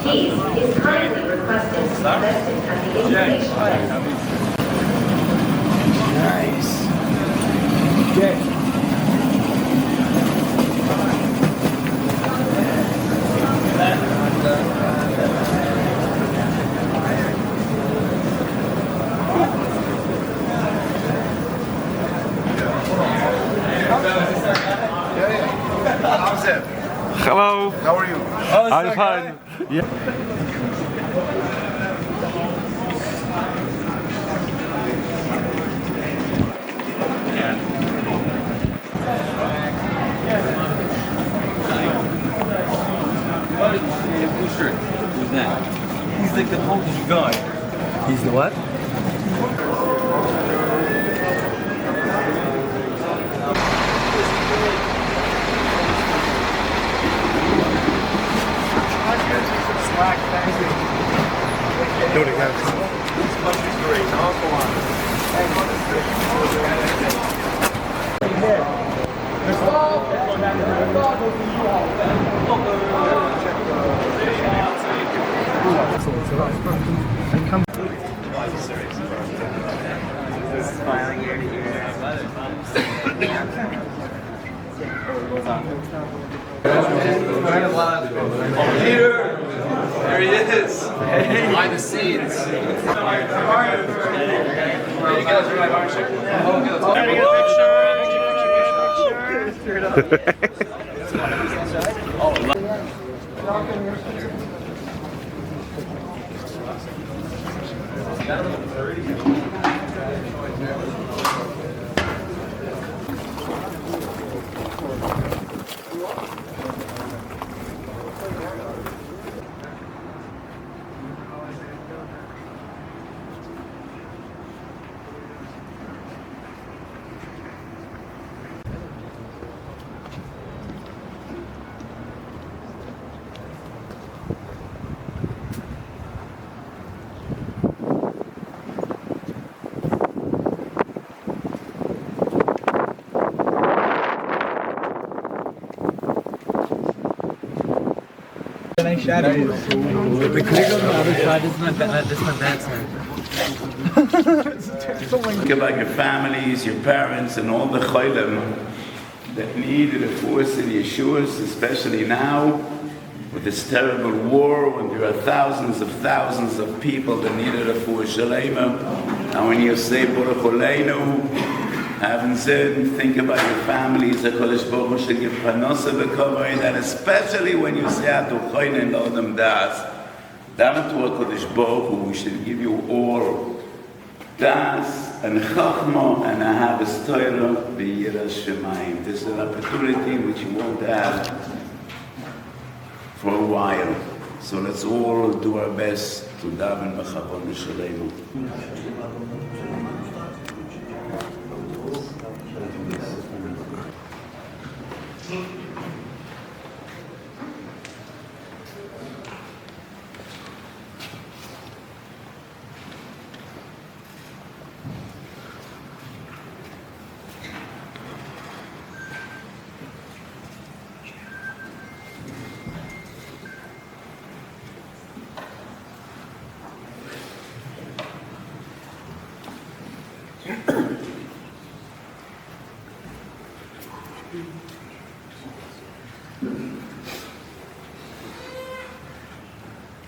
Fees is kindly requested listed at the information desk. Nice. Okay. How's it? Hello. How are you? I'm fine. Yeah. Who's that? He's like the Polish guy. He's the what? Do it again. This country's great. Now go on. Peter! There he is! Behind the scenes. Think about your families, your parents, and all the cholim that need the force in Yeshua's, especially now with this terrible war when there are thousands of people that need a force shalema. And when you say Baruch Oleinu, having said, think about your families, HaKadosh Baruch Hu should give panosa v'kavod, and especially when you say Atu choinen l'odam das, daven to HaKadosh Baruch Hu, we should give you all das and chachma and ahavas Torah v'yiras shemayim. This is an opportunity which you won't have for a while. So let's all do our best to daven b'chavod v'shalemu.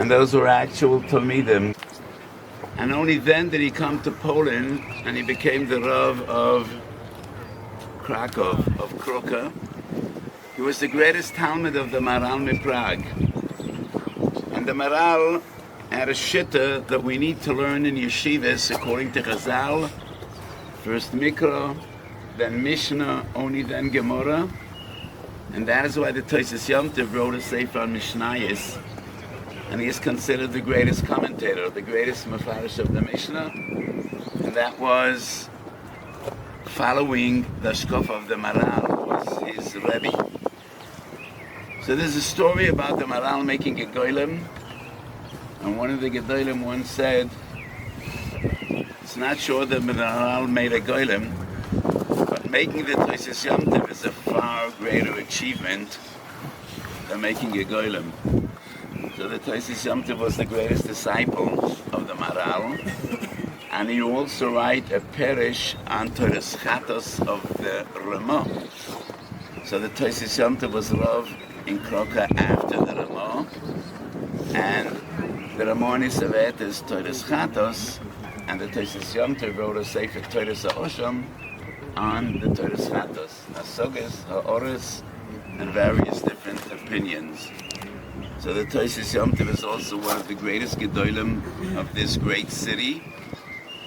And those were actual Talmidim. And only then did he come to Poland, and he became the Rav of Krakow, of Kroka. He was the greatest Talmud of the Maral in Prague. And the Maral had a shitta that we need to learn in yeshivas according to Chazal. First Mikra, then Mishnah, only then Gemara. And that is why the Tosfos Yom Tov wrote a sefer on Mishnayos. And he is considered the greatest commentator, the greatest mafarish of the Mishnah. And that was following the shkof of the Maral, who was his Rebbe. So there's a story about the Maral making a goylem. And one of the Gedolim once said, it's not sure that Maral made a goylem, but making the Tosfos Yom Tov is a far greater achievement than making a goylem. So the Tosis Yom Tov was the greatest disciple of the Maral, and he also write a perish on Toras Chatos of the Ramah. So the Tosis Yom Tov was Rav in Kroka after the Ramah, and the Ramah Nisavet is Toras Chatos, and the Tosis Yom Tov wrote a Sefer Toras HaOsham on the Toras Chatos, Hasogas, Ha'oris, and various different opinions. So the Tosis Yom Tov is also one of the greatest Gedolim of this great city.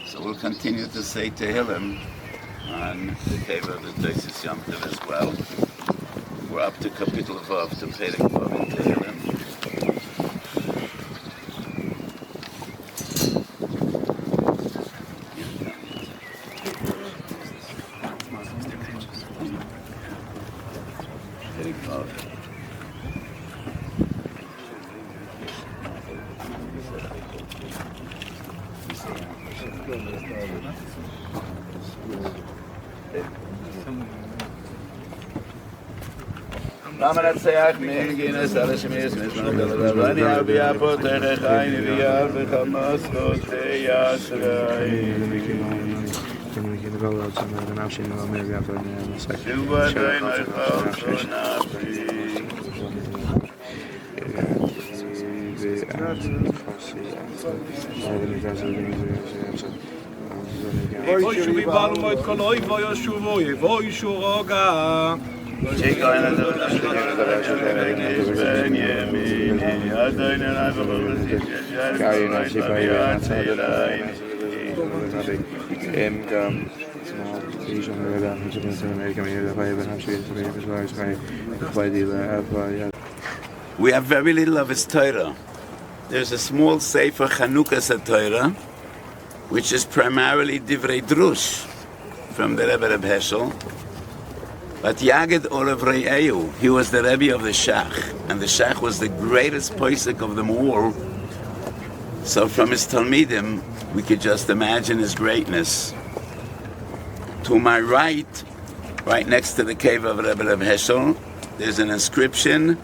So we'll continue to say Tehillim on the table of the Tosis Yom Tov as well. We're up to Kapitel Vav, to Perek Vav in Tehillim. Perek Vav. למה נצח מגינס על השמיס משמעות הלבני אביה פותח עיני ויעל וחמאס חוטי ישראל שובה די נחל Voi shuvi balu moit koloi voi shuvoi voi shuroga. We have very little of his Torah. There's a small Sefer Chanukah Torah, which is primarily Divrei Drush from the Rebbe Reb Heschel. But Yagid Orav Re'eu, he was the Rebbe of the Shach, and the Shach was the greatest posek of them all. So from his Talmidim, we could just imagine his greatness. To my right next to the cave of Rebbe Reb Heschel, there's an inscription.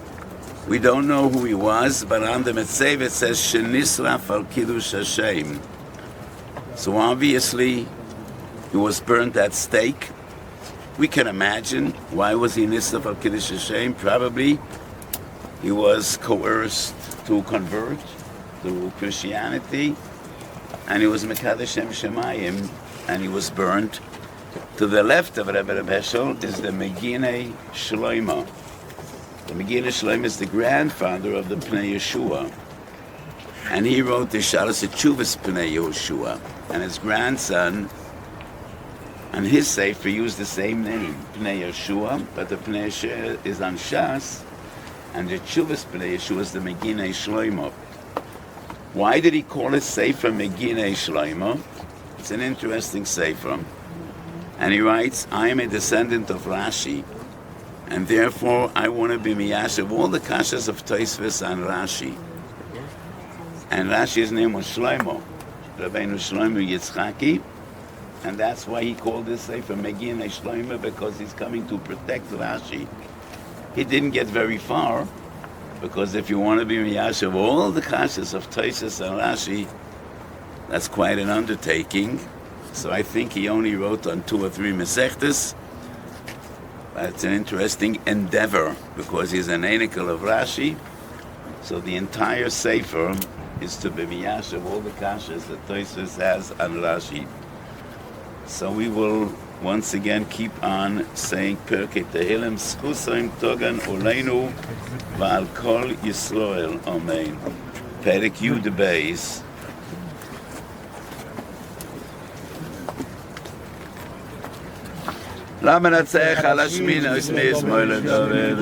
We don't know who he was, but on the Metzev it says, Shenisraf al Kiddush Hashem. So obviously, he was burnt at stake. We can imagine, why was he Nisraf al Kiddush Hashem? Probably he was coerced to convert to Christianity, and he was Mekadesh Shem Shemayim, and he was burnt. To the left of Rebbe Reb Heschel is the Meginei Shloimo. The Meginei Shloimo is the grandfather of the Pnei Yeshua. And he wrote the Shalas Tshuvas Pnei Yehoshua. And his grandson, and his Sefer used the same name, Pnei Yeshua, but the Pnei Yeshua is on Shas, and the Tshuvas Pnei Yeshua is the Meginei Shloimo. Why did he call his Sefer Meginei Shloimo? It's an interesting Sefer. And he writes, I am a descendant of Rashi, and therefore I want to be Miyashiv all the kashas of Tosfos and Rashi. And Rashi's name was Shlomo, Rabbeinu Shlomo Yitzchaki, and that's why he called this Sefer Meginei Shlomo, because he's coming to protect Rashi. He didn't get very far, because if you want to be Miyashiv all the kashas of Tosfos and Rashi, that's quite an undertaking. So I think he only wrote on 2 or 3 Masechtas. It's an interesting endeavor, because he's an Einikel of Rashi. So the entire Sefer is to be Miyashiv all the kashas that Tosfos has on Rashi. So we will once again keep on saying Perkei Tehillim, Schusoim Togan Oleinu V'al Kol Yisrael, Amen. Perek Yud Beis. למה נצח על השמין ושמי שמאל לדבר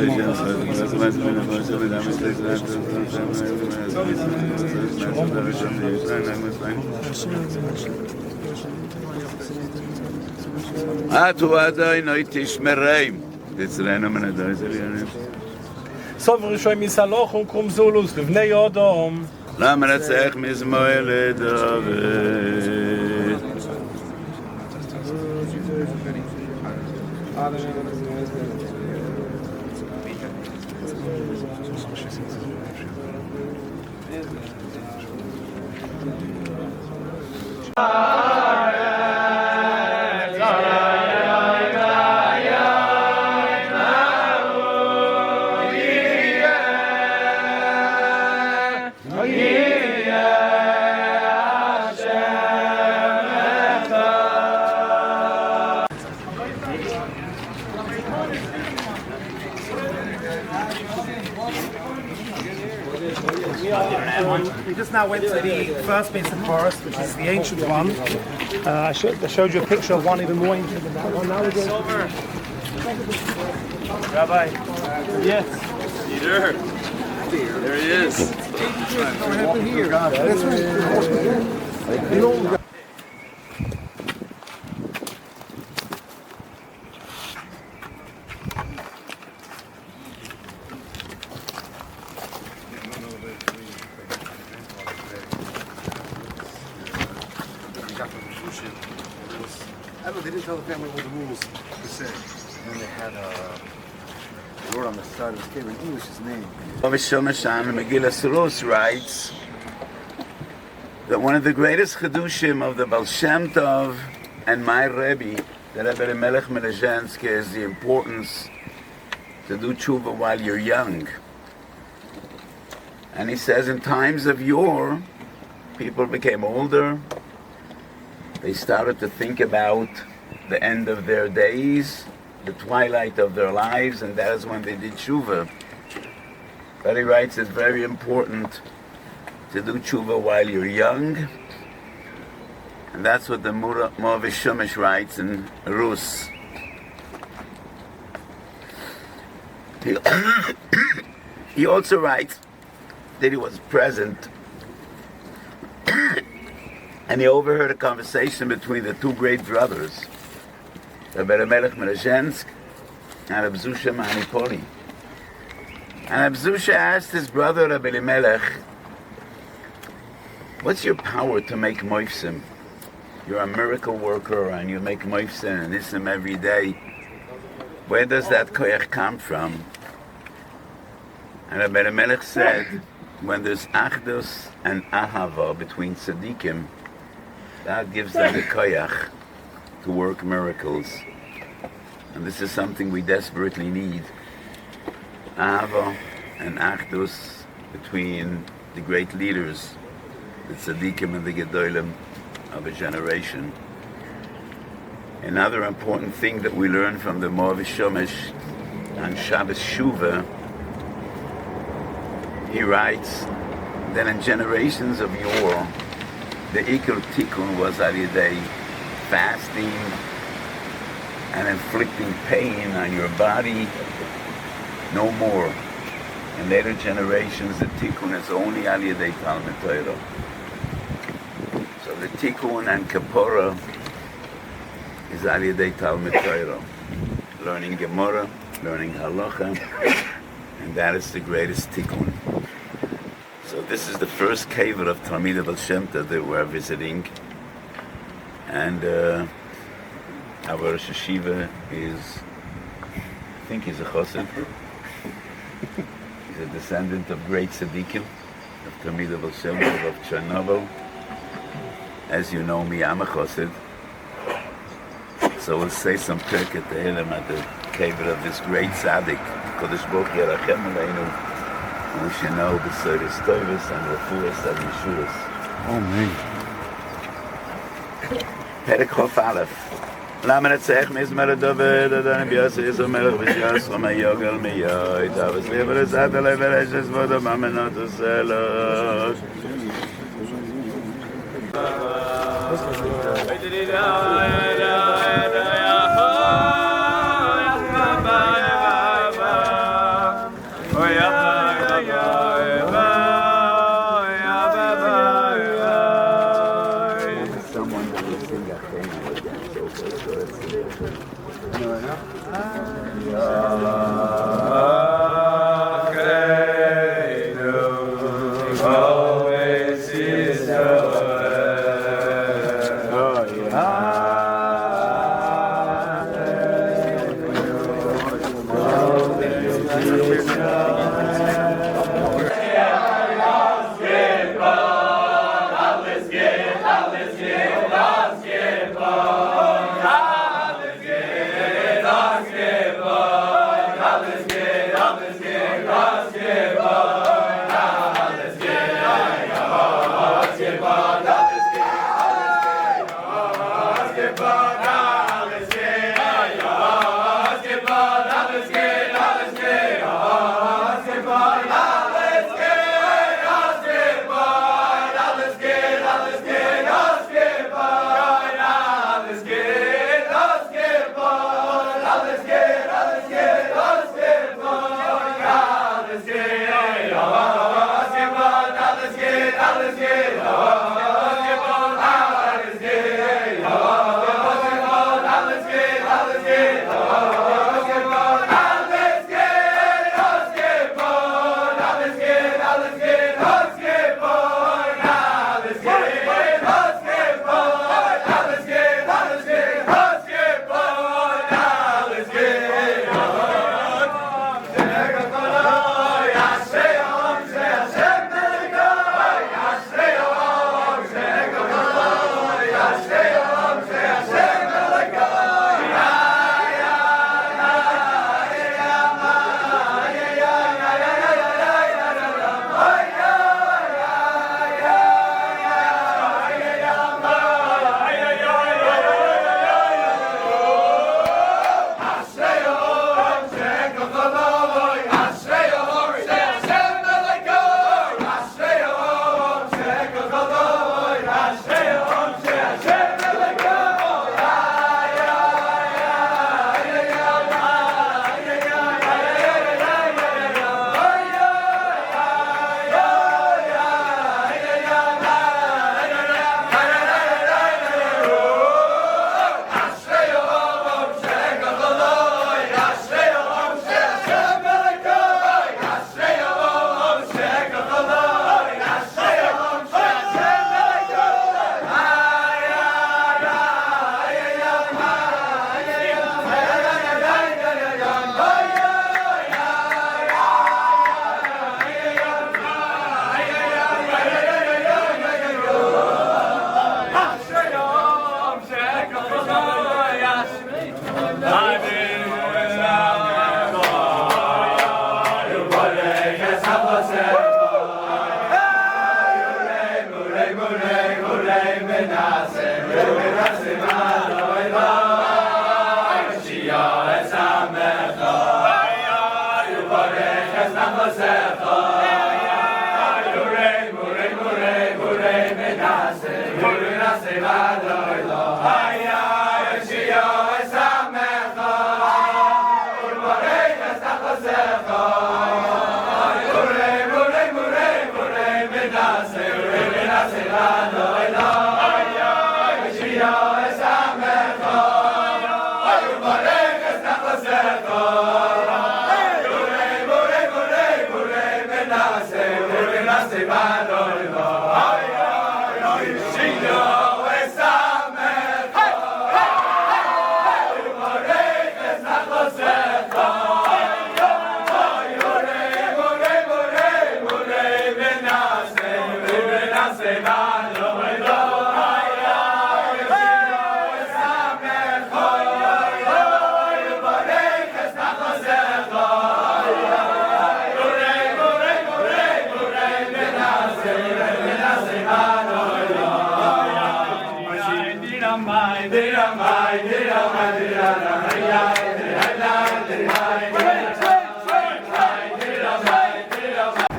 עתו עדיין תשמרם תצרנו מן הדוי Stworzyłem misalochum krum zulus לבני אדום. למה נצח משמאל לדבר We just now went to the first bit of the forest, which is the ancient one. I showed you a picture of one even more ancient than that one. Now we're going. Rabbi. Yes. Peter. There he is. They didn't tell the family all the rules to say. And they had a word on the side of the cave in English, his name. Megillas Rus writes that one of the greatest chedushim of the Baal Shem Tov and my Rebbe, the Rebbe Melech Melezhensk, is the importance to do tshuva while you're young. And he says in times of yore, people became older, they started to think about the end of their days, the twilight of their lives, and that is when they did tshuva. But he writes it's very important to do tshuva while you're young, and that's what the Moavish Shumish writes in Rus. He also writes that he was present and he overheard a conversation between the two great brothers, Rabbi Melech Melezhensk and Reb Zusha Manipoli. And Reb Zusha asked his brother Rabbi Melech, what's your power to make moifsim? You're a miracle worker and you make moifsim and issim every day. Where does that koyach come from? And Rabbi Melech said, when there's achdus and ahava between tzaddikim, that gives them the koyach to work miracles. And this is something we desperately need. Ahava and achdus between the great leaders, the tzaddikim and the gedolim of a generation. Another important thing that we learn from the Moavish Shumish on Shabbos Shuvah, he writes that in generations of yore, the Ikar Tikkun was al yedei fasting and inflicting pain on your body, no more. In later generations, the Tikkun is only al yedei Talmud Torah. So the Tikkun and Kapora is al yedei Talmud Torah. Learning Gemara, learning Halacha, and that is the greatest Tikkun. So this is the first kever of Talmidei Baal Shem Tov that we're visiting, and our Rosh Hashiva is, I think he's a chassid. He's a descendant of great tzaddikim, of Talmidei Baal Shem Tov of Chernobyl. As you know me, I'm a chassid. So we'll say some Pirkei Tehillim at the kever of this great tzaddik, Kodesh Baruch Yerachem Aleinu. We should know the Sodas Tovis and the Fuas and Yeshuas. Amen. Perek Chof Aleph. Lama netzech mizmer David, Adonai b'yosei Yisrael melech b'shas, Rama yogel miyoy, Tavas liber esat alei v'reshes vodom amenot uselot.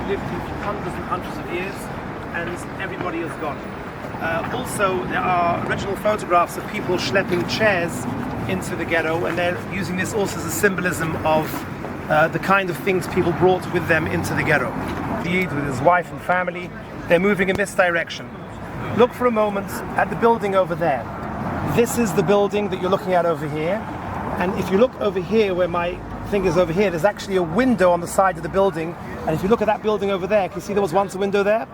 Lived here for hundreds and hundreds of years, and everybody is gone. Also, there are original photographs of people schlepping chairs into the ghetto, and they're using this also as a symbolism of the kind of things people brought with them into the ghetto. Yid with his wife and family, they're moving in this direction. Look for a moment at the building over there. This is the building that you're looking at over here, and if you look over here where my finger's over here, there's actually a window on the side of the building, and if you look at that building over there, can you see there was once a window there?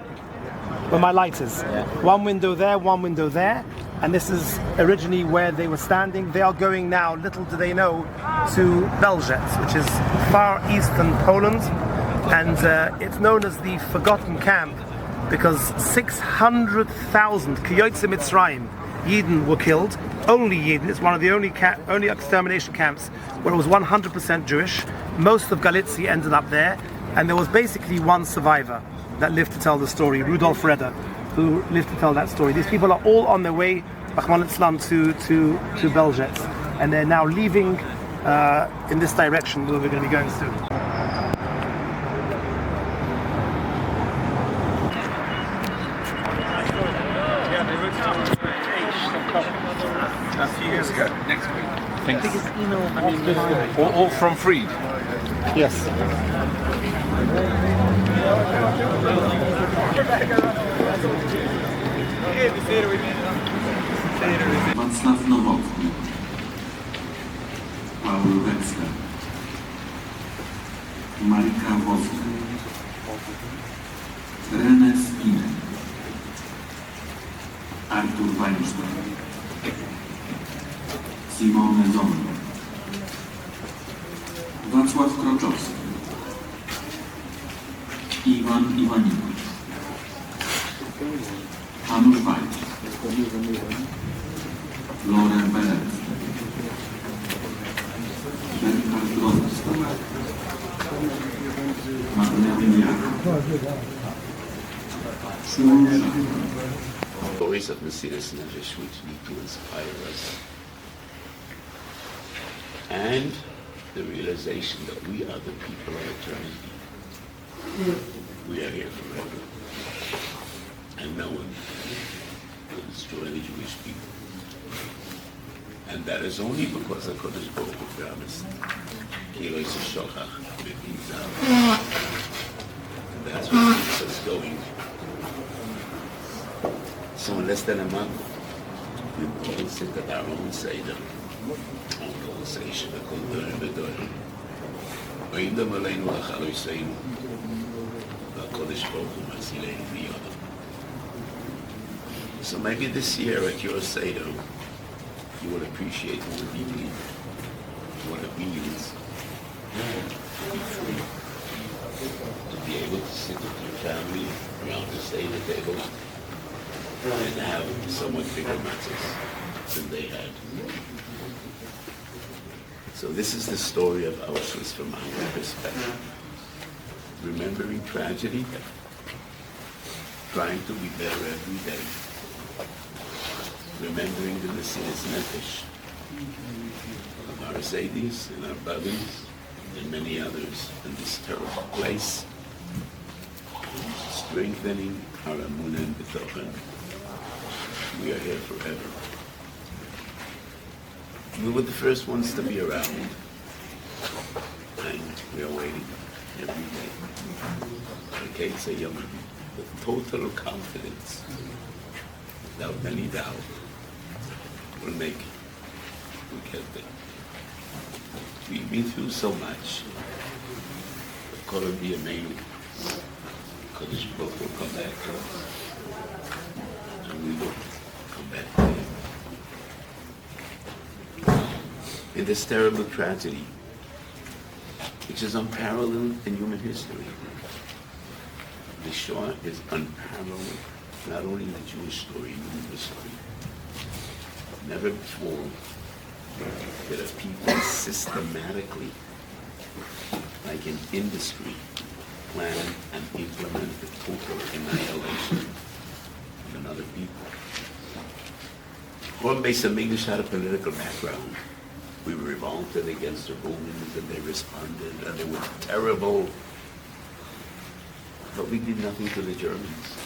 Where my light is. One window there, and this is originally where they were standing. They are going now, little do they know, to Belzec, which is far eastern Poland, and it's known as the Forgotten Camp because 600,000 Kiyotze Mitzrayim Yidden were killed. Only Yidden. It's one of the only extermination camps where it was 100% Jewish. Most of Galicia ended up there, and there was basically one survivor that lived to tell the story, Rudolf Redder, who lived to tell that story. These people are all on their way, Rahman al-Islam, to Belzec, and they're now leaving in this direction where we're going to be going soon. A few years ago, next week. Thanks. All from Freed. Yes. Wacław Nowotny, Paweł Wetzler, Marika Wozna, René Spinner, Artur Weinstein, Simone Zombie, Wacław Kroczowski, Iwan Iwanikowicz, Janusz Wajcik, Loren Berecki, Bernhard Rodowski, Magdalena Jaka, Szymon Szach. Stories of Messias Nefesh which need to inspire us. And the realization that we are the people of eternity. We are here forever. And no one will destroy the Jewish people. And that is only because the Kodesh Baruch Hu promised. And that's what keeps us going. So in less than a month, we will all sit at our own Seder. Own conversation, the Kol Bedorim. Oidam Aleinu Lachal Yiseinu. Kodesh Baruch Hu Matzileinu V'Yodam. So maybe this year at your Seder, you will appreciate more deeply what it means to be free, to be able to sit with your family around the Seder table and have somewhat bigger matzahs than they had. So this is the story of Auschwitz from our perspective. Remembering tragedy, trying to be better every day, remembering the Messiah's Nefesh of our Mercedes and our brothers and many others in this terrible place, strengthening our Amunah and B'tochen. We are here forever. We were the first ones to be around, and we are waiting every day. Okay, say Yom with total confidence, without any doubt, we'll make it. We'll get there. We've been through so much. Couldn't be amazing. Kodesh Baruch will come back to us, and we will come back to him. In this terrible tragedy, which is unparalleled in human history. The Shoah is unparalleled, not only in the Jewish story, in human history. Never before did a people systematically, like an industry, plan and implement the total annihilation of another people. One Beis Hamikdash had a political background. We revolted against the Romans and they responded and they were terrible. But we did nothing to the Germans.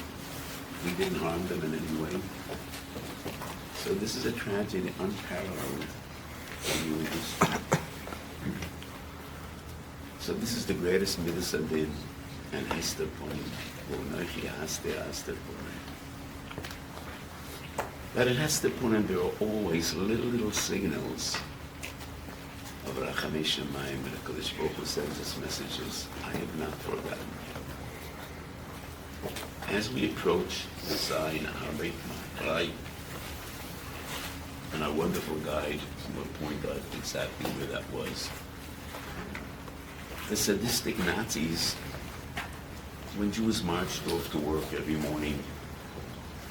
We didn't harm them in any way. So this is a tragedy unparalleled in human history. So this is the greatest mitzvah din and Hester point. But at Hester point there are always little signals of Rachamei Shamayim, and HaKadosh Baruch Hu sends us messages. I have not forgotten. As we approach the sign of Beit Ma'arai, and our wonderful guide will point out exactly where that was. The sadistic Nazis, when Jews marched off to work every morning,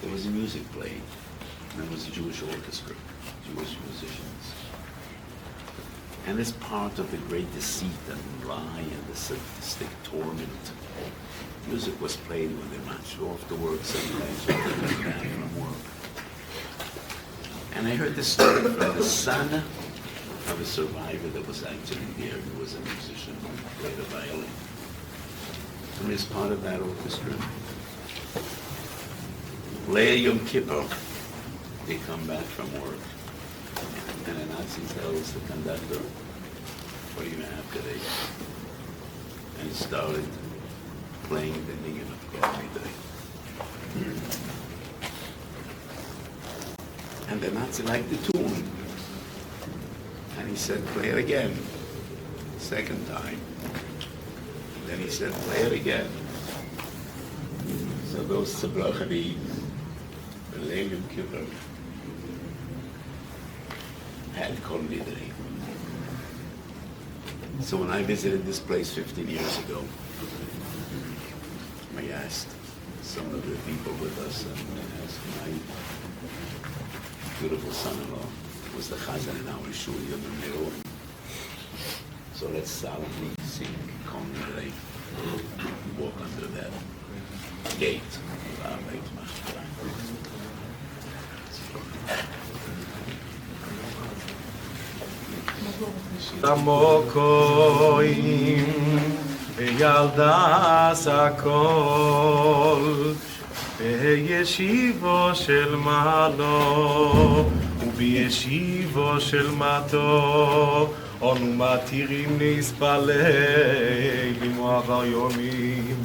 there was music playing, and there was a Jewish orchestra, Jewish musicians. And as part of the great deceit and lie and the sadistic torment, music was played when they marched off to work, sometimes when they came back from work. And I heard the story from the son of a survivor that was actually there, who was a musician who played a violin. And as part of that orchestra, Leah Yom Kippur, they come back from work. And the Nazi tells the conductor, what are you going to have today? And he started playing the Niggun of God Day. And the Nazi liked the tune. And he said, play it again. Second time. And then he said, play it again. So those Tzabrachani, the Leah Yom Kippur, had Kol Nidrei. So when I visited this place 15 years ago, I asked some of the people with us, and I asked my beautiful son-in-law, who was the Chazan in our shul, Yom Nero. So let's solemnly sing Kol Nidrei, walk under that gate of our Beit Ma'arai. המוקוים וילדס הכל בישיבו של מעלו ובישיבו של מטו אנו מתירים להספלל כמו עבר יומים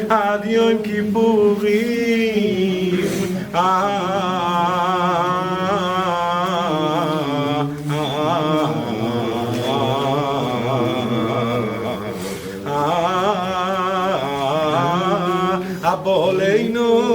עד יום כיפורים אבולנו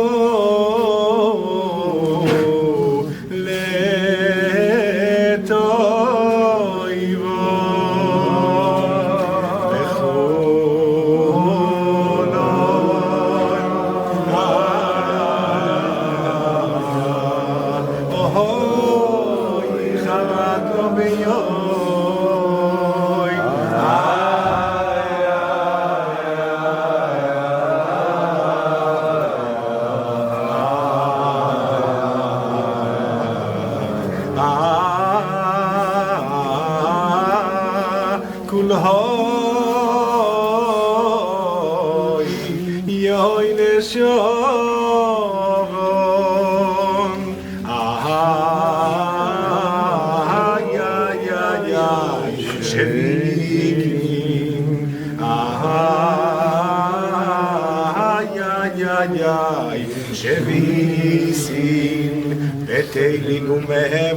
שביסין ותהילינו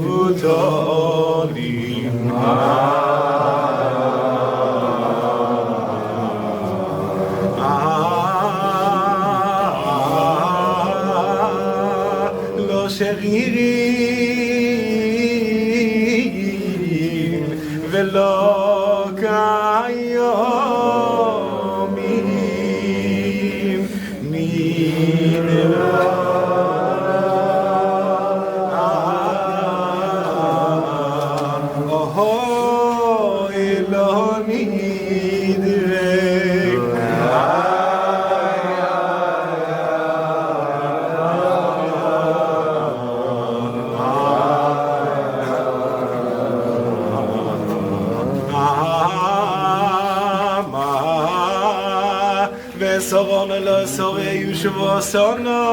מבוטלים לא שרירים ולא קיומים נדרה וסורון אלו סורי יושבו סונו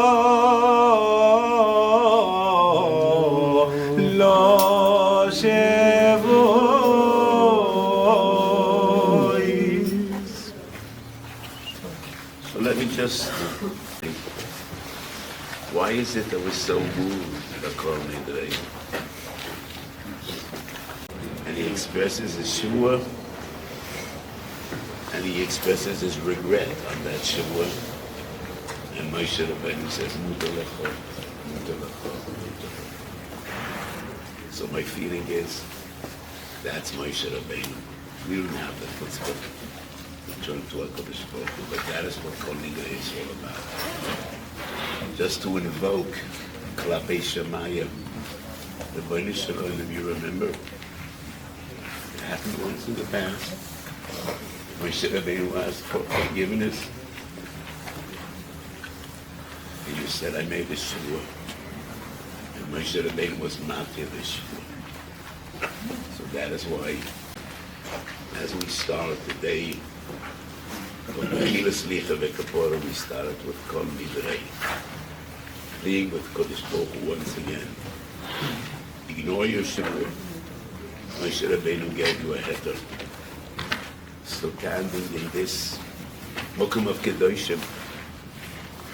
לא שבוי. So let me just, why is it that we're so moved by Kol Nidrei? And he expresses his shua, and he expresses his regret on that shua. And Moshe Rabbeinu says, Mutar lecho, mutar lecho, mutar lecho. So my feeling is, that's Moshe Rabbeinu. We don't have the chutzpah to turn to HaKadosh Baruch Hu, but that is what Kol Nidrei is all about. Just to invoke Klapei Shemayim. The Bnei Shalom, you remember, it happened once in the past. Moshe Rabbeinu asked for forgiveness. And you said, I made a shua. And Moshe Rabbeinu was matir the shua. So that is why, as we start today, we started with Kol Nidrei, playing with Kodesh Baruch Hu once again. Ignore your shua. Moshe Rabbeinu gave you a heter. So standing in this Mokum of Kedoshim,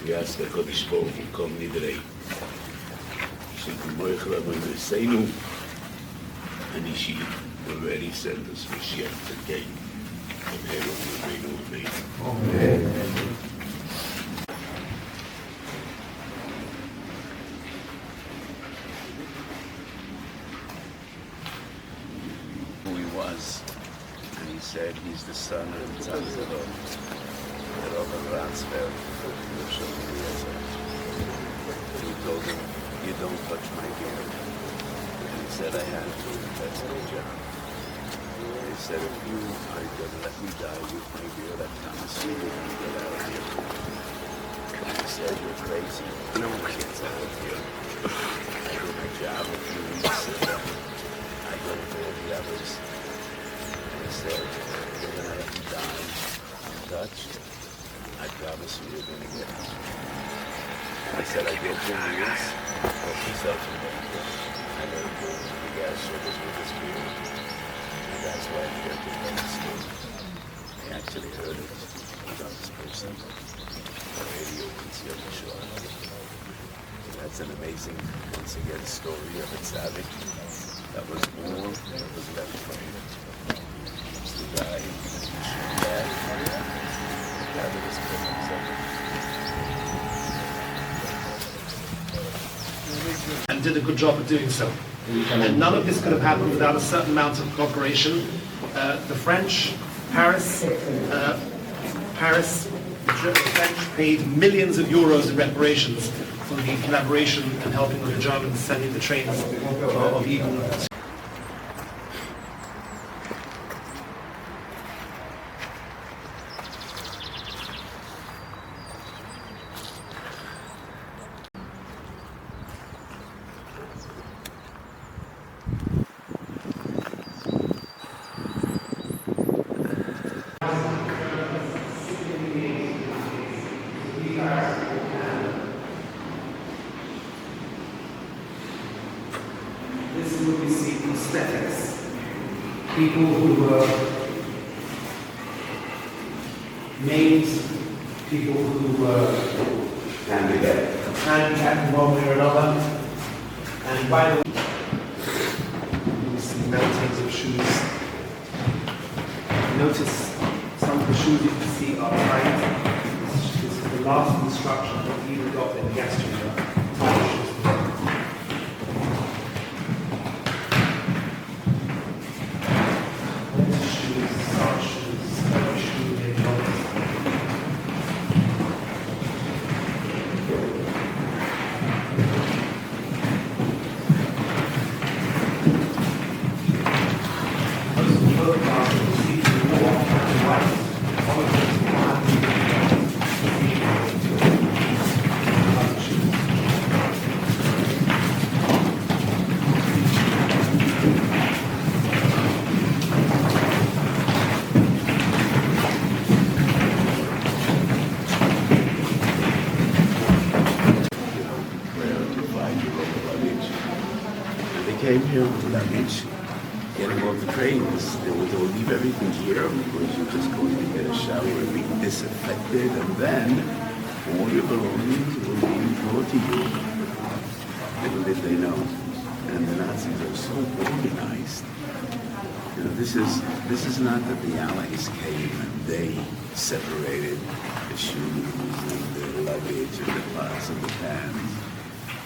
we ask the Kodesh Baruch Hu Kol Nidrei. And he already sent us Mashiach today. Amen. Who he was, and he said he's the son of Tzadok, the Robert Ratzfeld. He told him, you don't touch my beard. And he said, I have to, that's my job. He said, if you are going to let me die with my beer, let Thomas see you and get out of here. I said, you're crazy. No one gets out of here. I do my job a few weeks and I go to all the others. I said, you're going to let me die untouched. I promise you you're going to get out. I said, I did 10 years. Help yourself to the I never go to the gas service with this beer. And that's why I'm here to tell the story. I actually heard it from this person. The radio on the show. That's an amazing, once again, story of a tzaddik that was born and was left for him. It's the guy who died. The guy that was killed himself. And did a good job of doing so. And none of this could have happened without a certain amount of cooperation. The French, the French paid millions of euros in reparations for the collaboration and helping of the Germans sending the trains of Eagle. This is what we see prosthetics. People who were maimed, people who were handicapped in one way or another. And by the way, you see mountains of shoes. Notice some of the shoes you can see are tight. This is the last instruction that we got in the gas chamber. Came here with luggage, getting off the trains. They were told, leave everything here because you're just going to get a shower and be disinfected, and then all your belongings will be brought to you. Little did they know. And the Nazis are so organized. You know, this is not that the Allies came and they separated the shoes and the luggage and the pots and the pans.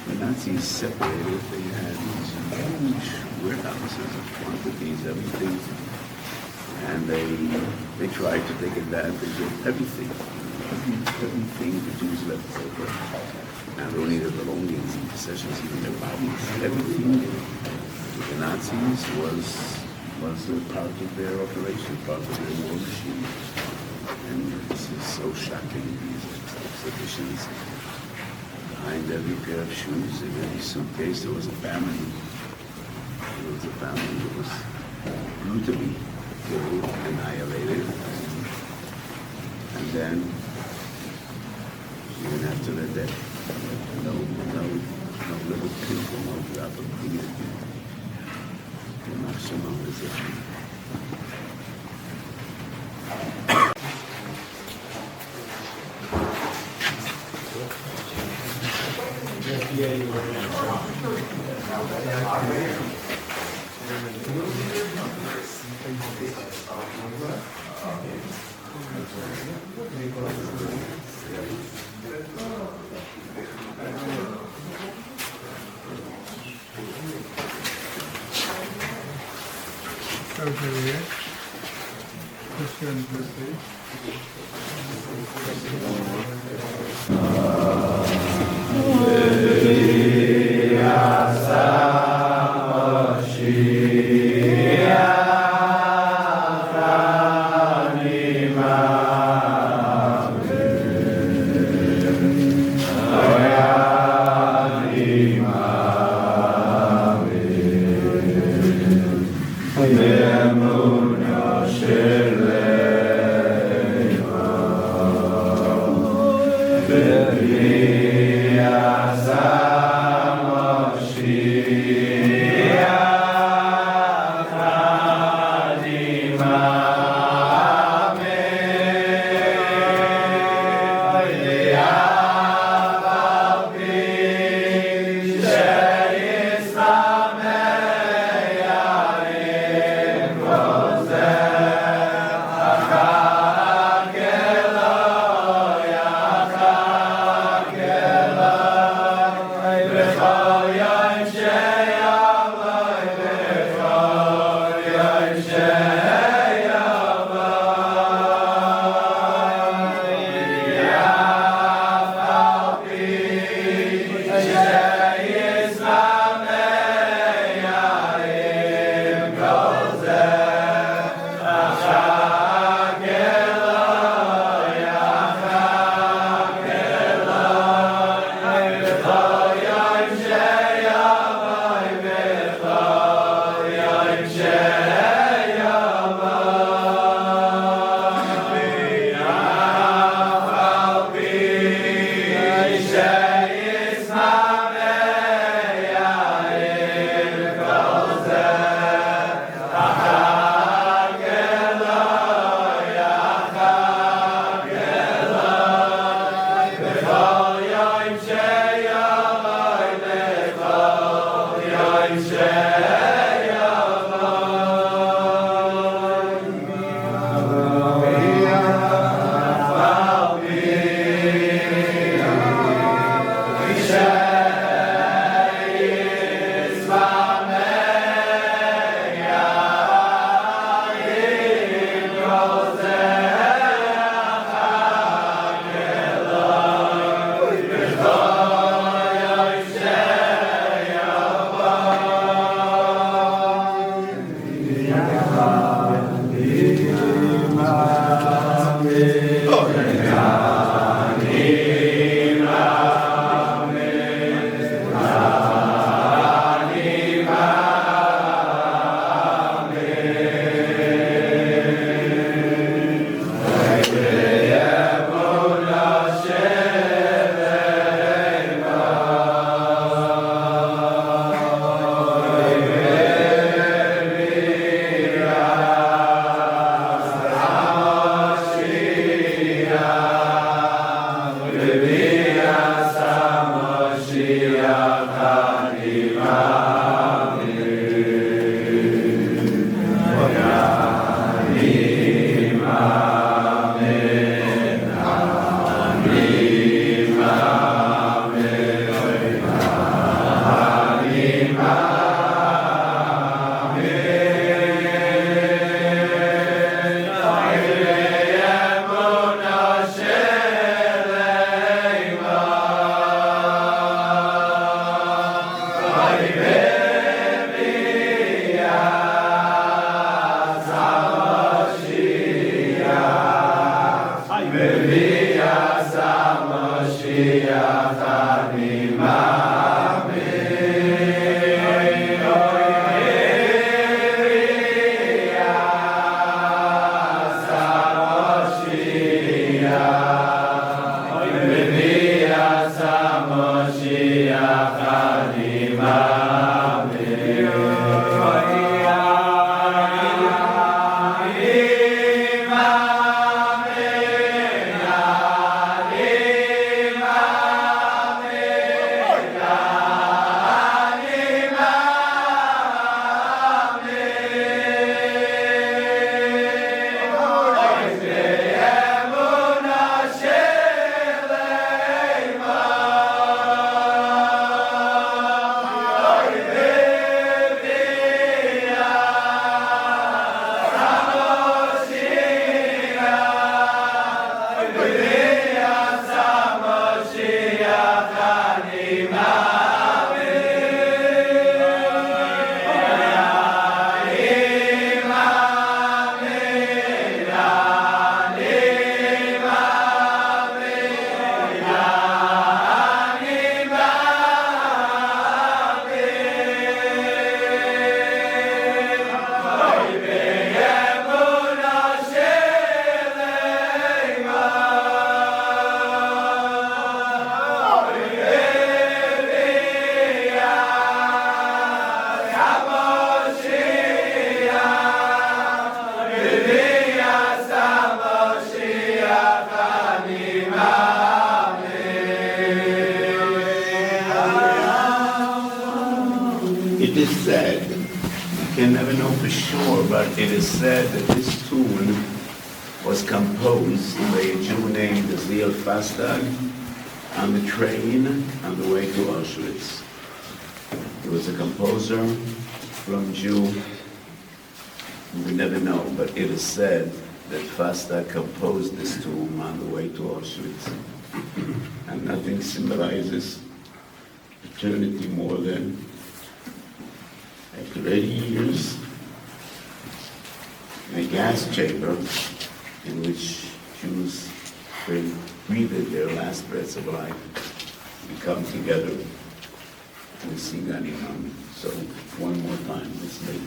The Nazis separated, they had these huge warehouses of quantities, everything, and they tried to take advantage of everything the Jews left over. Not only their belongings and possessions, even their bodies, everything with the Nazis was a part of their operation, part of their war machine. And this is so shocking, these exhibitions. Behind every pair of shoes, in every suitcase, there was a family. There was a family that was brutally killed, annihilated. And then, even after their death, no little pimple, no drop of bleed. The national position. It is said, you can never know for sure, but it is said that this tune was composed by a Jew named Ziel Fastag on the train on the way to Auschwitz. He was a composer from Jew. We never know, but it is said that Fastag composed this tune on the way to Auschwitz. And nothing symbolizes eternity more than after 80 years in a gas chamber in which Jews breathed their last breaths of life, we come together and sing Ganimam. So one more time, let's make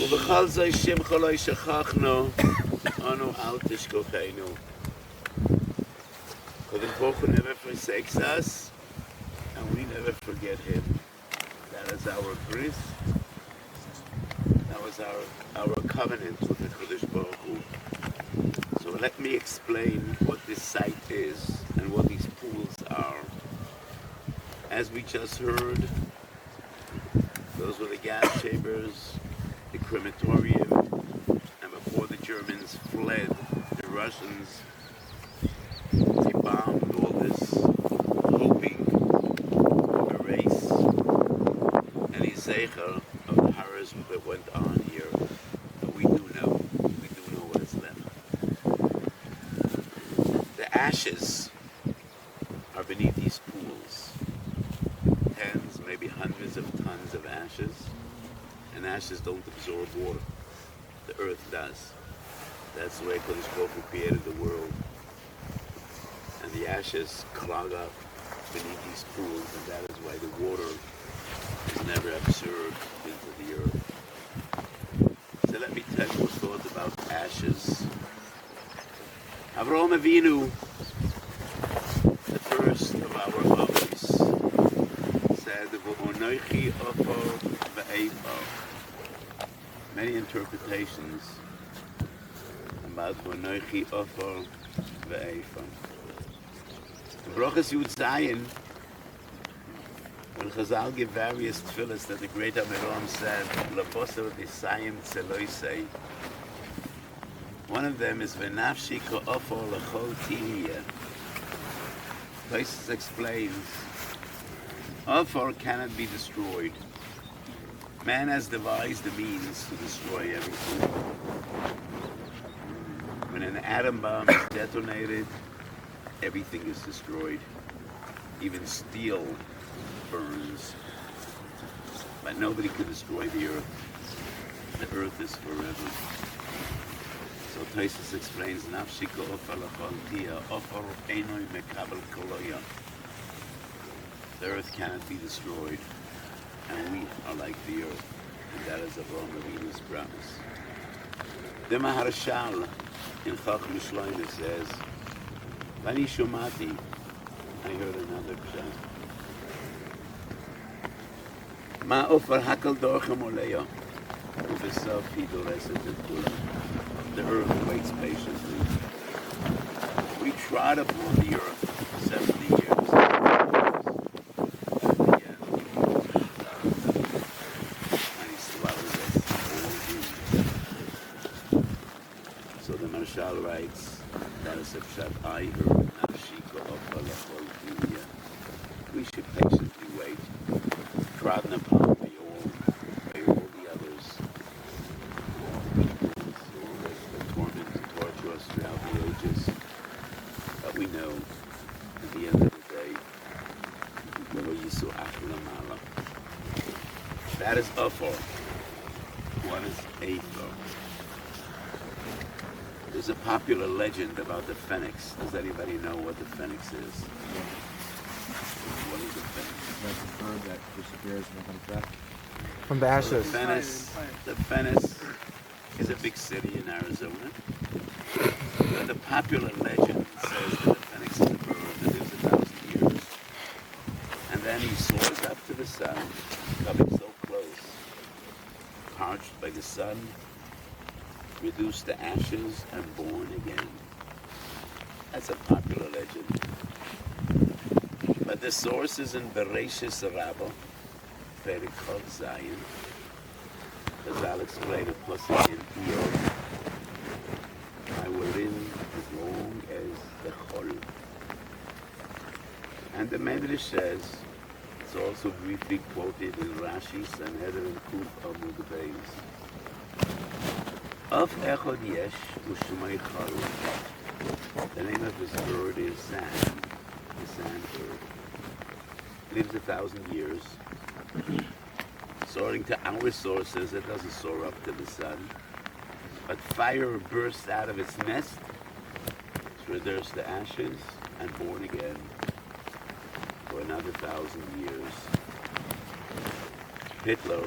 ובכל זה שמך לא שכחנו, אנו אל תשכחנו. Kodesh Baruch Hu never forsakes us, and we never forget Him. That is our bris. That was our covenant with the Kodesh Baruch Hu. So let me explain what this site is and what these pools are. As we just heard, those were the gas chambers, the crematorium, and before the Germans fled, the Russians, they bombed all this, hoping to erase any zeicher of the horrors that went on here. But we do know what is left. The ashes are beneath these pools. Tens, maybe hundreds of tons of ashes. And ashes don't absorb water. The earth does. That's the way Kodesh Baruch Hu created the world. And the ashes clog up beneath these pools, and that is why the water is never absorbed into the earth. So let me tell you a thought about ashes. Avraham Avinu, the first of our fathers, said, "V'onochi ofar ve'efar." Many interpretations about V'onochi ofar ve'efar. In Brachas Yud Zayin, when Chazal give various tefillas that the great Amiram said, "L'bosar d'isayim tzeloisei." One of them is "V'nafshi ka'ofar l'chol tihiyeh." Places explains, Ofar cannot be destroyed. Man has devised the means to destroy everything. When an atom bomb is detonated, everything is destroyed. Even steel burns. But nobody can destroy the earth. The earth is forever. So Taisus explains, Nafshiko ofar l'chol tihiyeh, ofar einoi mekabel koloya. The earth cannot be destroyed, and we are like the earth, and that is Avraham Avinu's promise. The Maharshal in Chacham Shloimeh says, "Vani shumati," I heard another pshat. Ma ofar hakol dorchem oleya, uvesav hi doreset et kula. The earth waits patiently. We trod upon the earth 70 years. So the Marshal writes, that is a pshat I heard, Nafshiko ofar l'chol tihiyeh. We should patiently wait, trodden upon by all the others. The torment and torture us throughout the ages. But we know, at the end of the day, that is Ofar. What is Aethar? There's a popular legend about the phoenix. Does anybody know what the phoenix is? What is the phoenix? That's a bird that disappears and comes back. From the ashes. The Phoenix is a big city in Arizona. But the popular legend says that the Phoenix is a bird that lives 1,000 years. And then he soars up to the sun, coming so close, parched by the sun, reduced to ashes, and born again. That's a popular legend. But the source is in Bereshis Rabbah, Perek Chod Zayin. Chazal explained a pasuk in Iyov. I will live as long as the Chol. And the Medrash says, it's also briefly quoted in Rashi, Sanhedrin and Kuf Amud Beis. Of Echad Yesh Ushmei Chol. The name of this bird is Sand, the sand bird. Lives 1,000 years. According to our sources, it doesn't soar up to the sun. But fire bursts out of its nest, it's reduced to ashes, and born again for another 1,000 years. Hitler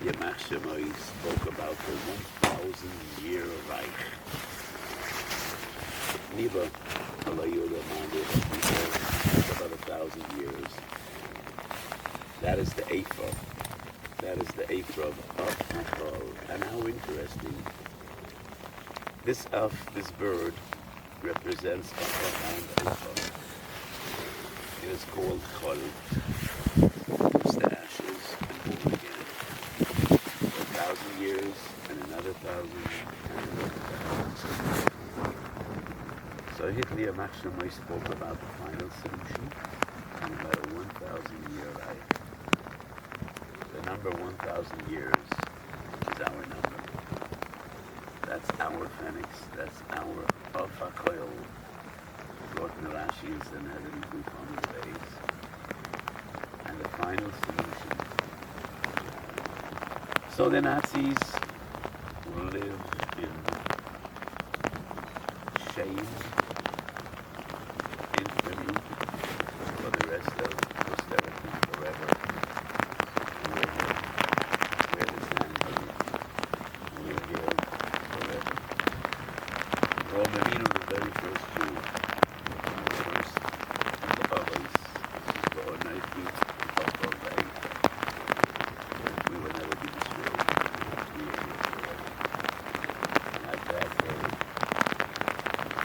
Yamach Shemai spoke about the 1,000-year Reich. Niba Alayuda Mandi about 1,000 years. That is the Ephah. That is the Ephah of Achal. And how interesting. This bird represents Achal and Ephah. It is called Chol. It's the ashes and born again. 1,000 years and another 1,000 and another 1,000. So Hitler Machshamai spoke about the final solution and about a 1,000-year life. The number 1,000 years is our number. That's our phoenix, that's our Alpha Coil. Lord Narashi is the heavenly group on the base. And the final solution. So the Nazis will live in shame, infamy, for the rest of posterity forever. We're the Sanhedrin. We're here forever. Rome Avinu, the very first Jew, the first of us, the Almighty of our way. We will never be destroyed. We are here forever. Like that,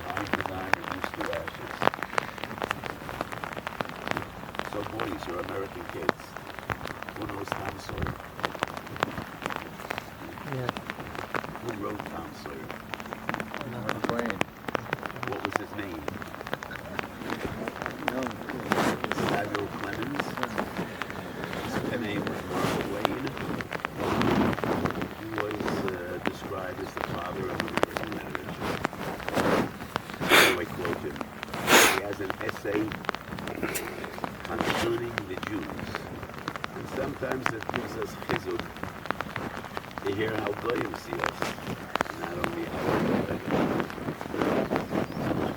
time to dine and used to ashes. So boys, you're American kids. Who knows Tom Sawyer? Yeah. Who wrote Tom Sawyer? Mark Twain. What was his name? Samuel Clemens. His name was Mark Twain. He was described as the father of American literature. So I quote him. He has an essay concerning the Jews. And sometimes it gives us chizuk to hear how goyim see us. Not only our Goyim.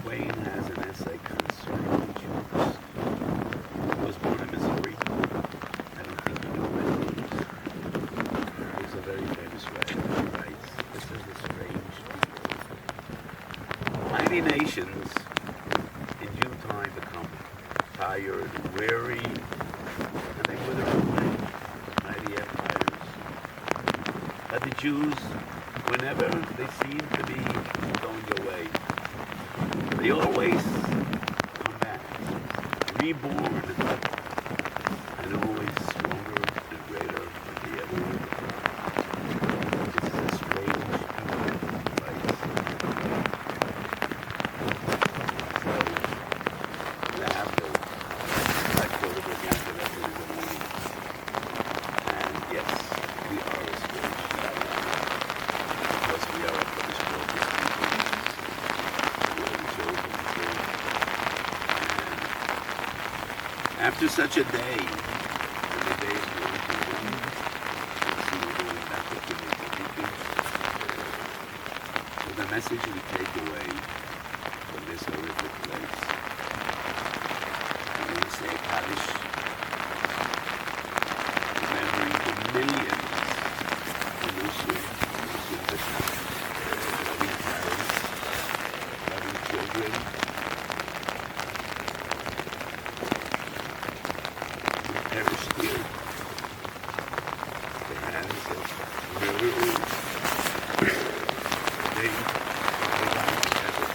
Twain has an essay concerning the Jews. He was born in Missouri. I don't think you know where he is. He's a very famous writer. He writes, this is the strange people. Mighty nations in due time become tired, weary, and they wither away. Mighty empires. But the Jews, whenever they seem to be going away, they always come back, reborn, and always stronger and greater than they ever were. This is a strange place. So, laughter, like go to the after that in the morning. And yes, we are a strange family. Because we are a British people. We are the chosen people. And after such a day, and the days going to end, and see we're going back up to the beacon. So the message we take away from this horrific place, I'm going to say Kaddish, remembering the millions of Muslim loving parents, loving children, who perished here at the hands of murderers. They provide heaven.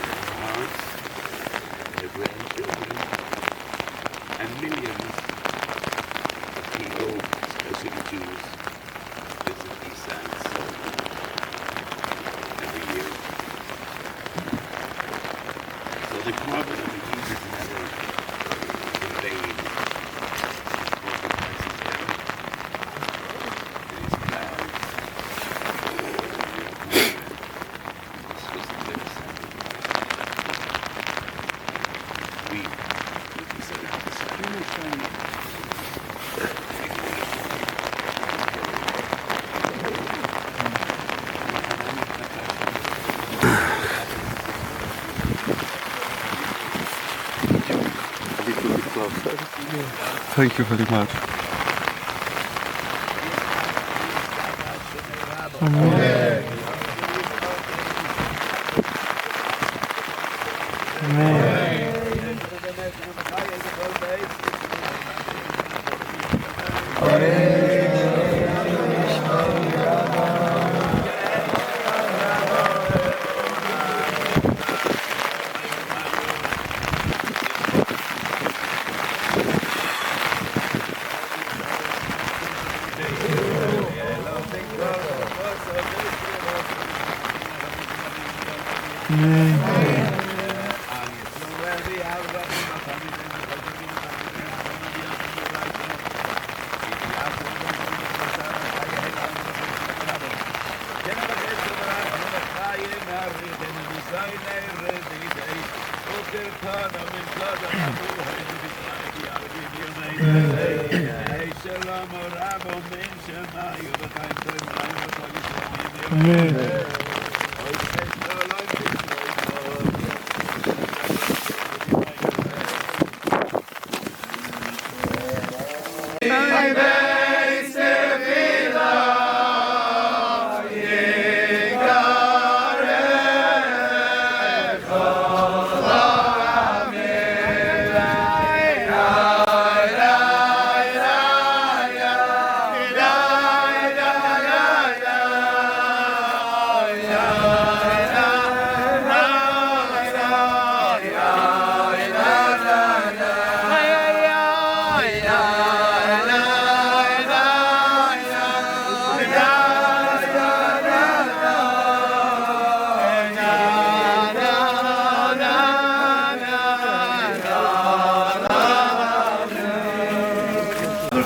Their hearts, their grandchildren, and millions of people, especially Jews, visit these sites every year. So the carbon of the heat is never in vain. Carbon prices down. It is proud. This was the good assembly. We would consider this assembly. Thank you very much.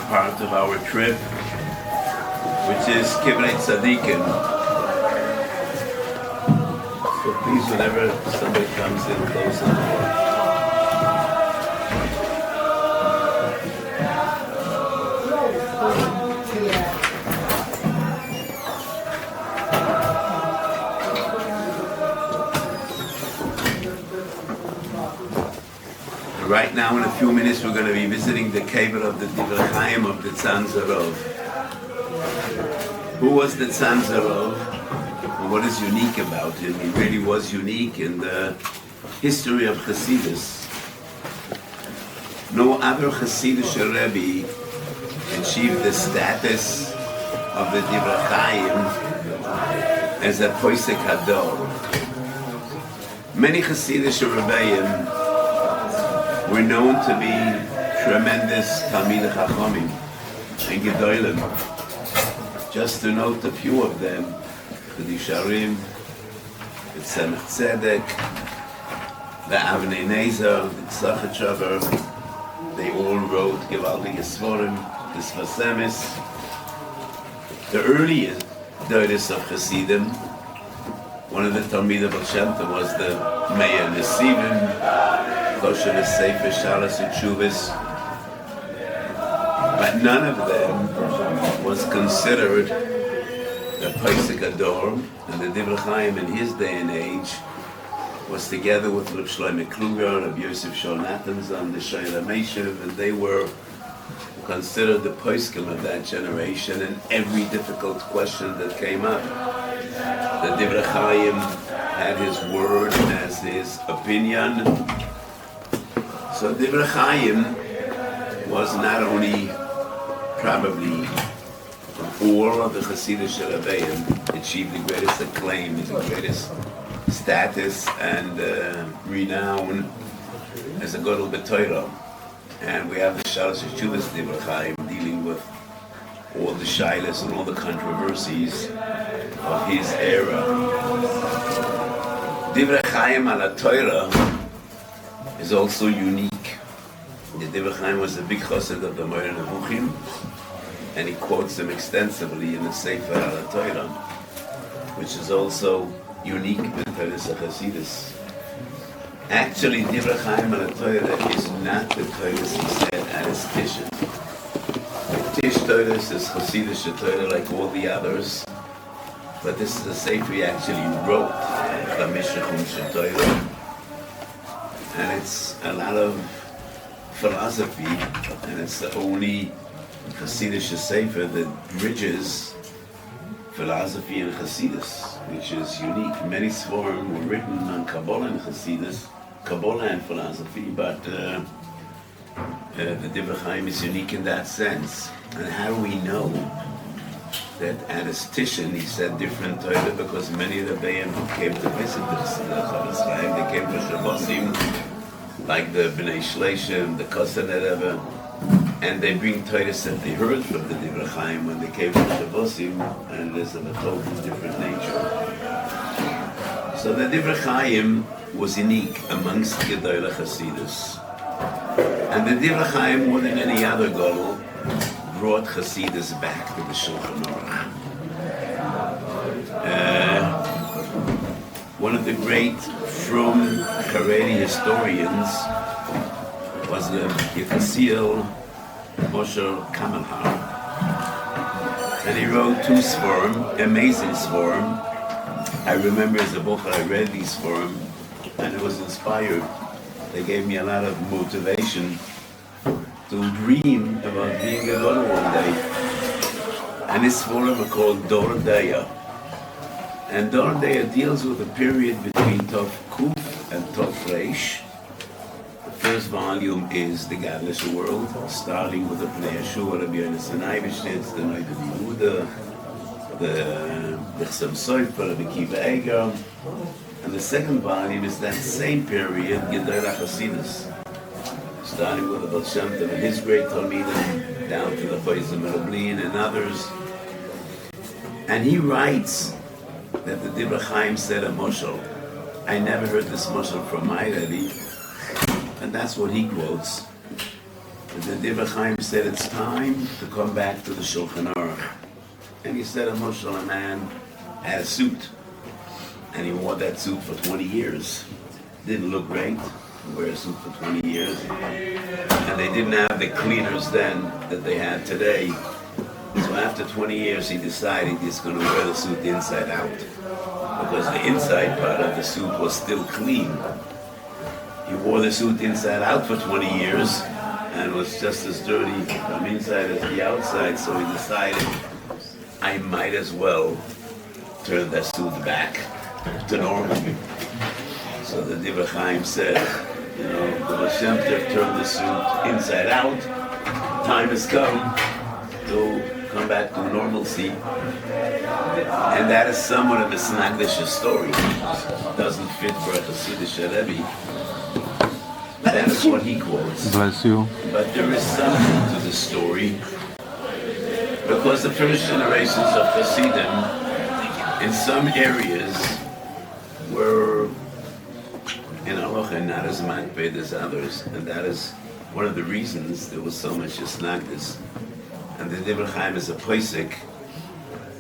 Part of our trip, which is Kivrei Tzadikim. So please, whenever somebody comes in, close the door. Right now, in a few minutes, we're going to be visiting the cave of the Divrei Chaim of the Tzanzarov. Who was the Tzanzarov? And what is unique about him? He really was unique in the history of Hasidus. No other Hasidic Rebbe achieved the status of the Divrei Chaim as a Poisek Hador. Many Hasidic Rebbeim were known to be tremendous Talmidei Chachamim and Gedolim. Just to note a few of them, the Yisharim, the Tzemach Tzedek, the Avnei Nezer, the Tzachar, they all wrote Gewaltige Sforim, the Sfasemis. The earliest Doides of Hasidim, one of the Talmidei Baal Shem Tov was the Meir Nesivim, Kosher Sefer Shalas Utshuvas, but none of them was considered the Poisek Ador, and the Divrei Chaim in his day and age was together with Reb Shlomo Kluger, Reb Yosef Shor Natanzon, the Shoyla Meishev, and they were considered the Poiskim of that generation, and every difficult question that came up, the Divrei Chaim had his word as his opinion. So Divrei Chaim was not only probably all of the Hasidic Rebbeim achieved the greatest acclaim, the greatest status and renown as a Gadol B'Torah. And we have the Shalas Yeshuvas Divrei Chaim dealing with all the shilas and all the controversies of his era. Divrei Chaim ala Torah is also unique. The Divrei Chaim was a big chassid of the Moira Nevuchim, and he quotes them extensively in the Sefer ala Torah, which is also unique with Torah's Hasidus. Actually, Divrei Chaim ala Torah is not the Torah he said at his Tishon. Tish Torah is Hasidic Torah like all the others, but this is a Sefer he actually wrote, Chamishachum Torah. And it's a lot of philosophy, and it's the only Hasidic Sefer that bridges philosophy and Hasidus, which is unique. Many Stworzyłem were written on Kabbalah and Hasidus, Kabbalah and philosophy, but the Divrei Chaim is unique in that sense. And how do we know that at his Tishin he said different Torah? Because many of the Bayim who came to visit the Chavis Chaim, they came for Shabbosim, like the Bnei Shleishim, the Kosan Erev, and they bring Torahs that they heard from the Divrei Chaim when they came to Shabbosim, and it is of a totally different nature. So the Divrei Chaim was unique amongst Gedolei Hasidus. And the Divrei Chaim, more than any other Gadol, brought Hasidus back to the Shulchan Aruch. One of the great from Haredi historians was the Yekasiel Moshe Kamelhar. And he wrote 2 Stworzyłem, amazing Stworzyłem. I remember as a bocher I read these Stworzyłem, and it was inspired. They gave me a lot of motivation to dream about being a Gadol one day. And his Stworzyłem are called Dor Daya. And Dor Daya deals with a period between Tov Kuf and Tov Reish. The first volume is the Gadlish world, starting with the Pnei Yeshua, Rabbi Yonasan Eibeshtitz, the Noid of Yehuda, the Chsam Sofer, Rabbi Kiva Eger. And the second volume is that same period, Gedolei Hasidus, starting with the Baal Shem Tov and his great Talmidim, down to the Chayzim Rablin and others. And he writes that the Divrei Chaim said a moshel. I never heard this moshel from my Rebbe, and that's what he quotes. The Divrei Chaim said it's time to come back to the Shulchan Aruch. And he said a moshel, a man had a suit, and he wore that suit for 20 years. Didn't look great, wear a suit for 20 years. And they didn't have the cleaners then that they had today. So after 20 years he decided he's going to wear the suit inside out. Because the inside part of the suit was still clean. He wore the suit inside out for 20 years and was just as dirty from inside as the outside, so he decided I might as well turn that suit back to normal. So the Divrei Chaim said, you know, the Baal Shem Tov turned the suit inside out. Time has come to come back to normalcy. And that is somewhat of a Snagdish story. Doesn't fit for a Hasidic Rebbe. That is what he quotes. Bless you. But there is something to the story. Because the first generations of Hasidim, in some areas, were in halacha not as makpid as others, and that is one of the reasons there was so much Snagdis. And the Divrei Chaim as a posek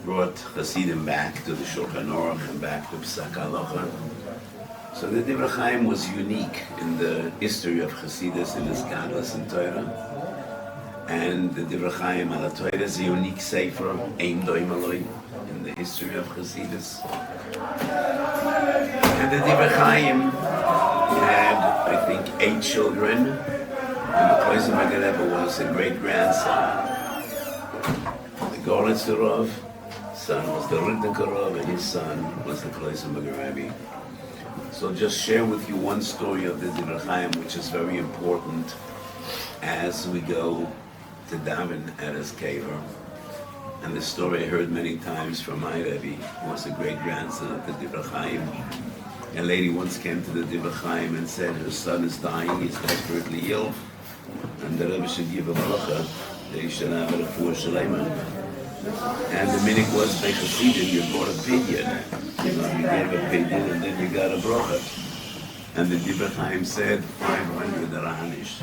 brought Hasidim back to the Shulchan Aruch and back to Psak Halacha. So the Divrei Chaim was unique in the history of Hasidus in his Gadlus and Torah. And the Divrei Chaim ala Torah is a unique sefer, Ein Doim Aloi, in the history of Hasidus. And the Divrei Chaim had, I think, 8 children, and the Koizim Rebbe was a great-grandson. The Gorlitz Rav, son was the Riddick Rav, and his son was the Koizim Rebbe. So just share with you one story of the Divrei Chaim, which is very important as we go to daven at his kever. And the story I heard many times from my Rebbe, who was a great-grandson of the Divrei Chaim. A lady once came to the Divrei Chaim and said her son is dying, he's desperately ill, and the Rebbe should give a bracha, that he should have a refuah shalema. And the minhag was by Hasidim, you bought a pidyon. You gave a pidyon and then you got a bracha. And the Divrei Chaim said 500 aranish.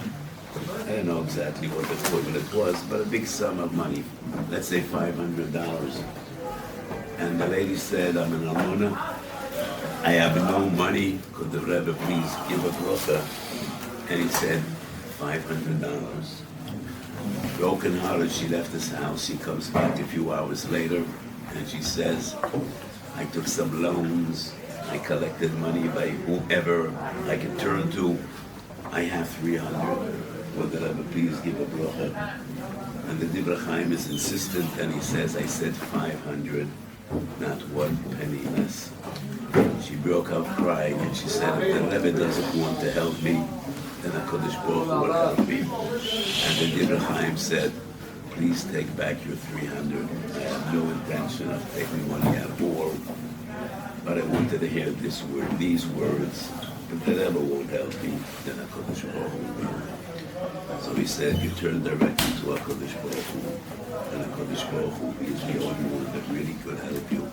I don't know exactly what the equivalent was, but a big sum of money. Let's say $500. And the lady said, I'm an almona. I have no money. Could the Rebbe please give a bracha? And he said, $500. Broken hearted, she left his house. She comes back a few hours later, and she says, I took some loans. I collected money by whoever I could turn to. I have 300. Would the Rebbe please give a bracha? And the Divrei Chaim is insistent, and he says, I said 500. not one penny less. She broke out crying and she said, if the Rebbe doesn't want to help me, then HaKadosh Baruch Hu will help me. And the Divrei Chaim said, please take back your 300. I have no intention of taking money at all. But I wanted to hear these words. If the Rebbe won't help me, then HaKadosh Baruch Hu will. So he said, you turn directly to HaKadosh Baruch Hu. And HaKadosh Baruch Hu is the only one that really could help you.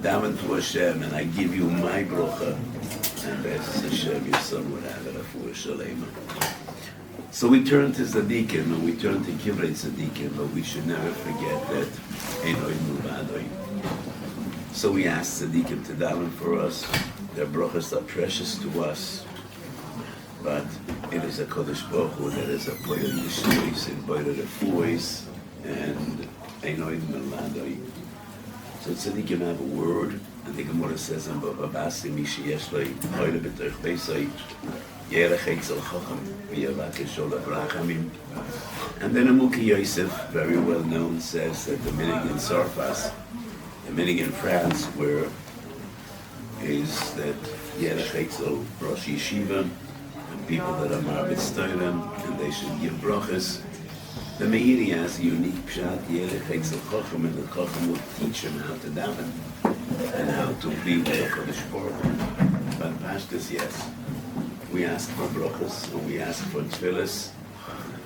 Daven to Hashem, and I give you my bracha, and Be'ez Hashem, your son would have it for Shalema. So we turn to Tzaddikim, and we turn to Kivrei Tzaddikim, but we should never forget that Einoi Muvadoi. So we ask Tzaddikim to daven for us. Their brachas are precious to us, but it is a Kodesh Baruch Hu that is a Boyer Yeshuis and Boyer Refuis and Einoi Muvadoi. So Tzaddikim have a word, and the Gemara says in Bava Bassi, Mishi Yeshloi, Hoyle B'Toich Beisai, Yerech Eitzel Chacham, V'Yavakesh Olav Rachamim. And then Amuki Yosef, very well known, says that the minig in Sarfas, the minig in France, where is that Yerech Eitzel, Rosh Yeshiva, and people that are Marbit Stoilim, and they should give brachas. The Meiri has a unique pshat, Yerech Eitzel Chacham, and the Chacham will teach him how to daven and how to plead with HaKadosh Baruch Hu. But Pashtus, yes, we ask for brachas and we ask for tefillas,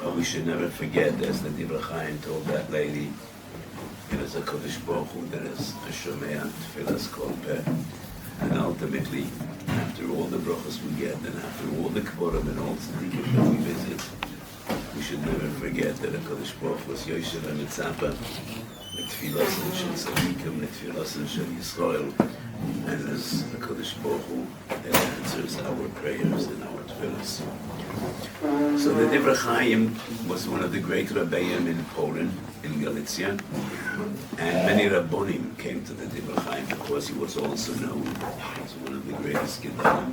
but we should never forget, as the Divrei Chaim told that lady, it is HaKadosh Baruch Hu that is a shomea tefillas kol peh. And ultimately, after all the brachas we get, and after all the kvorim and all the tzaddikim that we visit, we should never forget that HaKadosh Baruch Hu was Yoshev HaMitzapa, with tefillas and shel tzaddikim, with tefillas and shel Yisrael, and as HaKadosh Baruch Hu that answers our prayers and our tefillas. So the Divrei Chaim was one of the great Rabbeim in Poland, in Galicia, and many Rabbonim came to the Divrei Chaim because he was also known as one of the greatest Gedolim.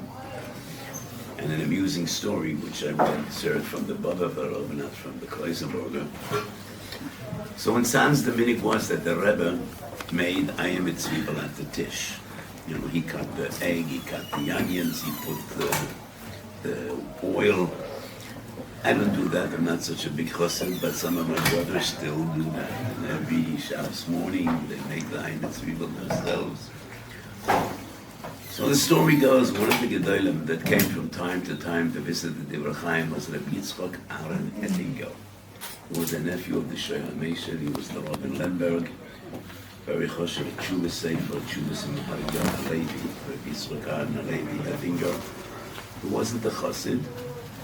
And an amusing story, which I will insert from the Baba Varov, not from the Kleisenberger. So in Sanz, the minig was that the Rebbe made ayam mitzvah at the tish. You know, he cut the egg, he cut the onions, he put the oil. I don't do that, I'm not such a big chassid, but some of my brothers still do that. And every Shabbos morning, they make the ayam mitzvah themselves. So the story goes, one of the Gedolim that came from time to time to visit the Divrei Chaim was Rabbi Yitzchak Aaron Ettinger, who was a nephew of the Shoah Mesher. He was the Rav in Lemberg, very choshev Tshuvas Sefer, Tshuvas in Hariyah Levi, Rabbi Yitzchak Aaron Levi Ettinger, who wasn't a chassid,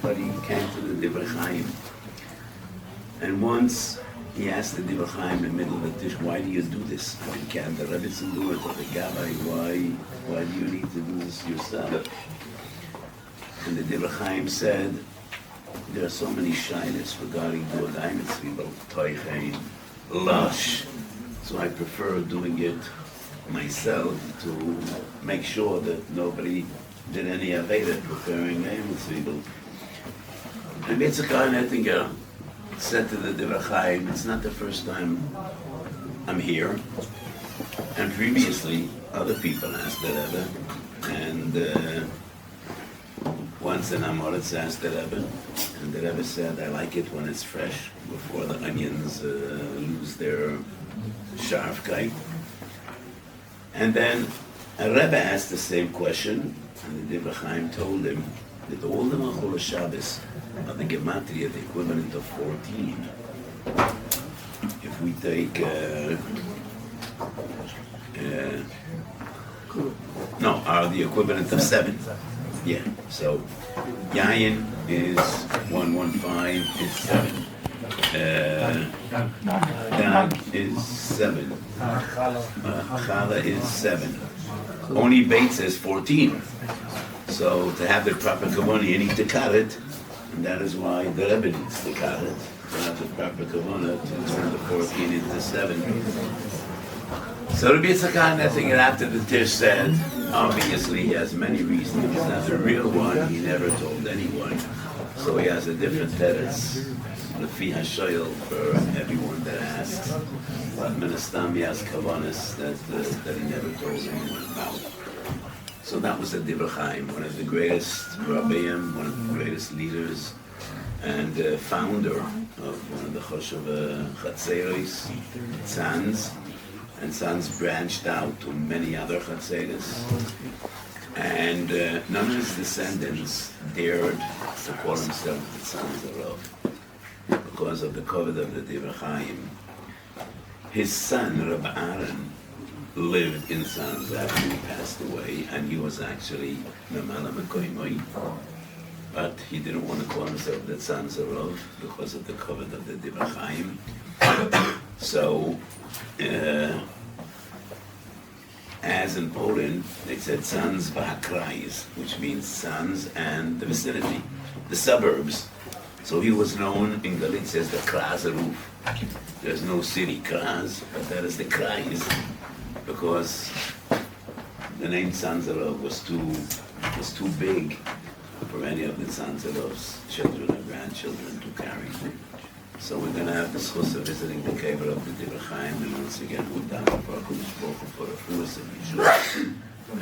but he came to the Divrei Chaim. And once he asked the Divrei Chaim in the middle of the dish, why do you do this? I mean, can the Rebbetzin do it, or the Gabbai, why do you need to do this yourself? And the Divrei Chaim said, there are so many shyness regarding doing ayam mitzvah, toichein, lush, so I prefer doing it myself to make sure that nobody did any aveda preparing ayam mitzvah. And Yitzchak Aaron Ettinger said to the Divrei Chaim, it's not the first time I'm here, and previously other people asked the Rebbe, and once an Amoritz asked the Rebbe, and the Rebbe said, I like it when it's fresh, before the onions lose their sharfkeit. And then a Rebbe asked the same question, and the Divrei Chaim told him that all the Machol Shabbos are the gematria, the equivalent of 14. If we take, are the equivalent of 7. Yeah, so Yayin is 115, is 7. Dag is 7. Chala is 7. Only Bates is 14. So to have the proper kavanah, you need to cut it, and that is why the Rebbe needs to cut it. To have the proper kavanah to turn the 14 into 7. So Rabbi Yitzchak Aaron Ettinger, after the Tish said, obviously he has many reasons. He's not the real one. He never told anyone. So he has a different teretz, the fi hashoyel, for everyone that asks. but Ministam, he has kavanas that he never told anyone about. So that was the Divrei Chaim, one of the greatest Rabbeim, one of the greatest leaders, and founder of one of the Choshev Chatzeros, Tzanz. And Tzanz branched out to many other Chatzeros. And none of his descendants dared to call themselves the Tzanz Arav because of the covet of the Divrei Chaim. His son, Rabbi Aaron, lived in Tzanz after he passed away, and he was actually Namala Mekoimoi. But he didn't want to call himself the Tzanz Arav because of the covet of the Divrei Chaim. So, as in Poland, they said Tzanz V'Hakrais, which means Tzanz and the vicinity, the suburbs. So he was known in Galicia as the Krasaruf. There's no city, Kras, but that is the Krais, because the name Tzanz Arav was too big for any of the Tzanz Arav's children or grandchildren to carry. So we're going to have the schus of visiting the cave of the Divrei Chaim, and once again we'll thank for the fullness of Yeshua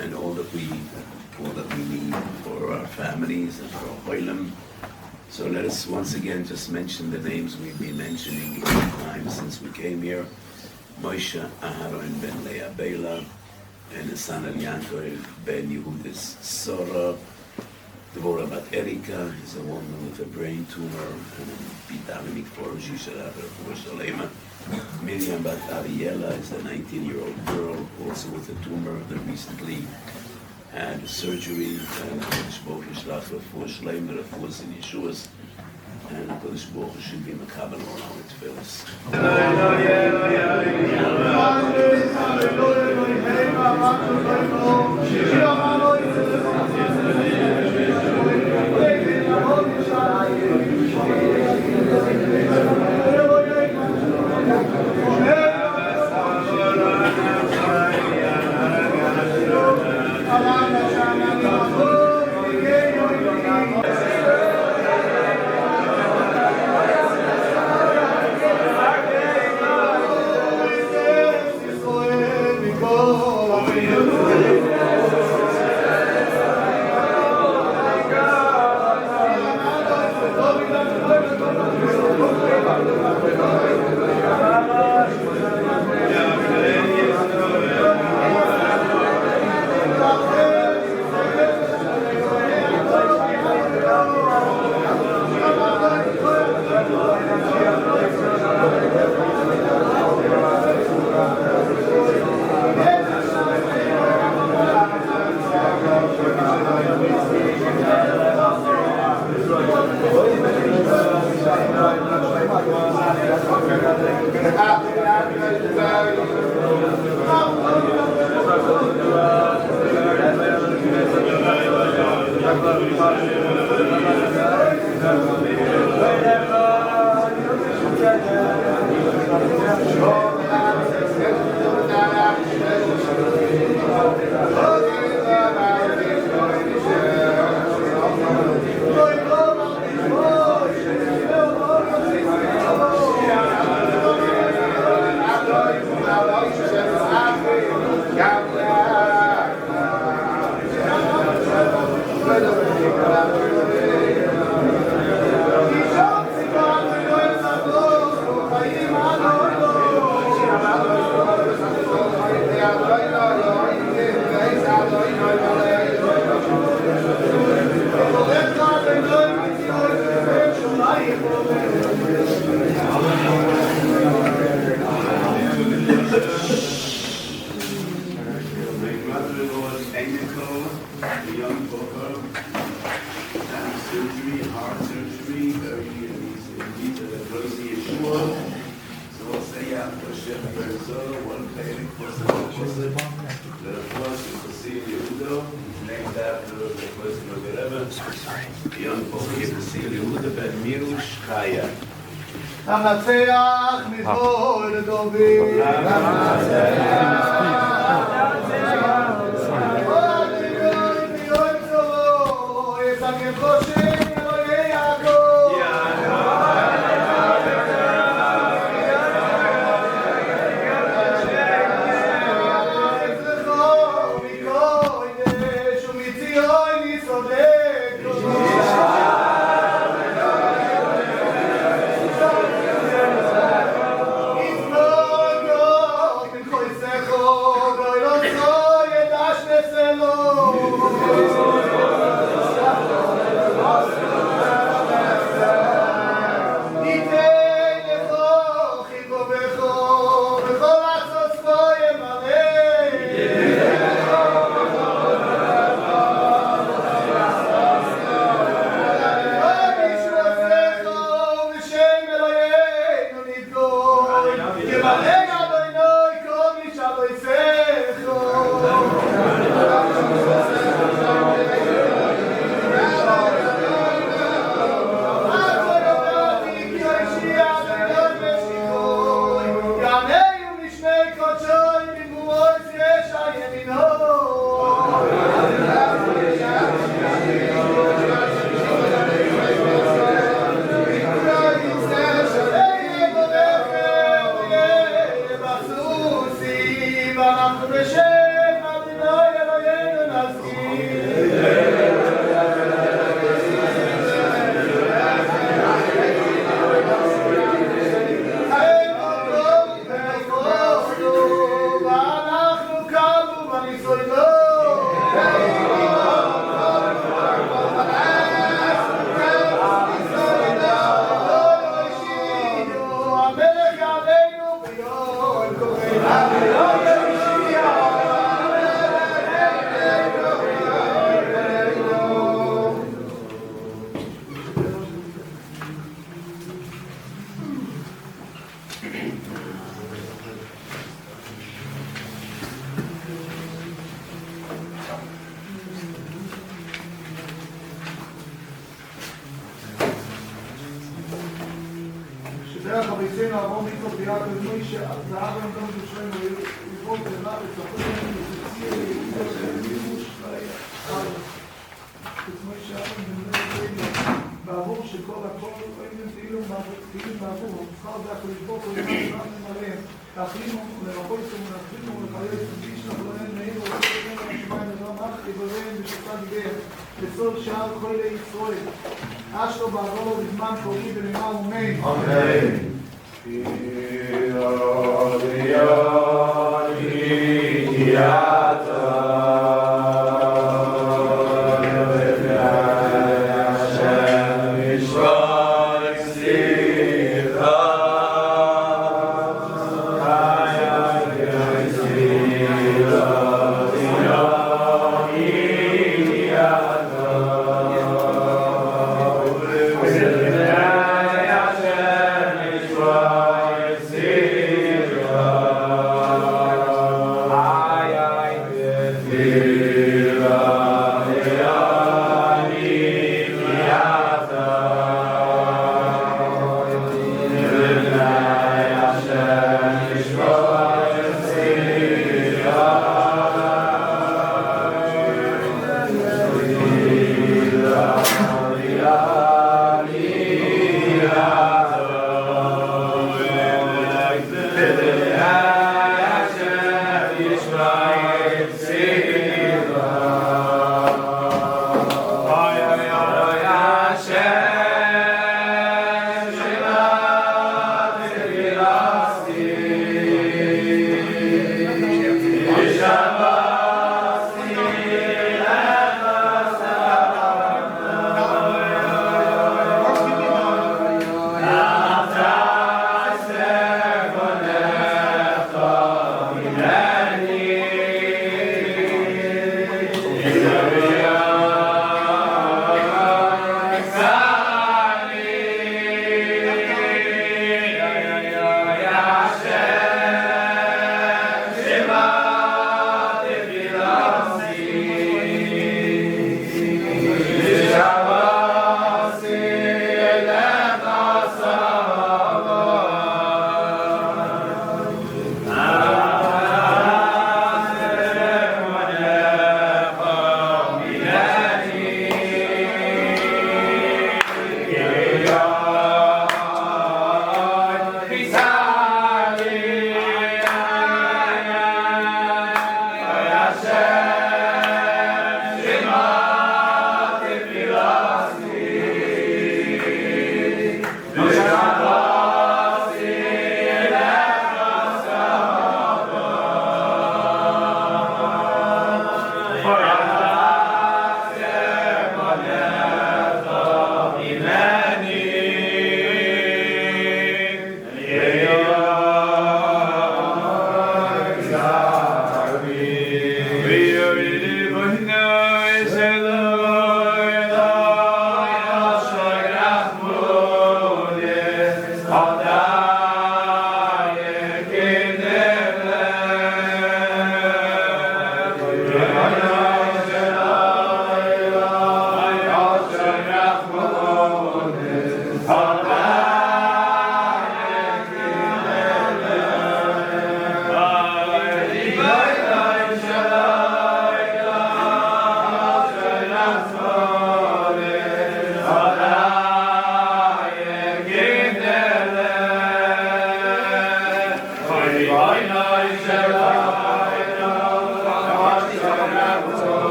and all that we need for our families and for our Cholim. So let us once again just mention the names we've been mentioning each time since we came here. Moshe Aharon ben Leah Bela, and his son Yankov ben Yehudis Sora. Dvorah bat Erika is a woman with a brain tumor and Bitamin for Shalema. Miriam bat Ariela is a 19-year-old girl also with a tumor that recently had surgery, and Kodesh Baruch Yishlach Refuah Shleima, Refuahs in Yeshua's, and Kodesh Baruch Hu should be Makabel on our tefillos. המנצח מכל דובים. Gesehen haben, warum ich so Theater und Moshe, als der Abraham dann beschreiben, wie wollte er nach, es war בעבור שכל הכל אוהבים תהילו בעבור, ושכר זה הכל לשבור כל יום ונרחם עליהם, להכלימו ולרפוי ולהכלימו ולחלל איש לבלהם נעירו ולכם השמיים לדרם אך יבריהם בשופע דיבר בסוד שער כל אלי ישראל אשלו בעבור בזמן קוראי ונאמר אמן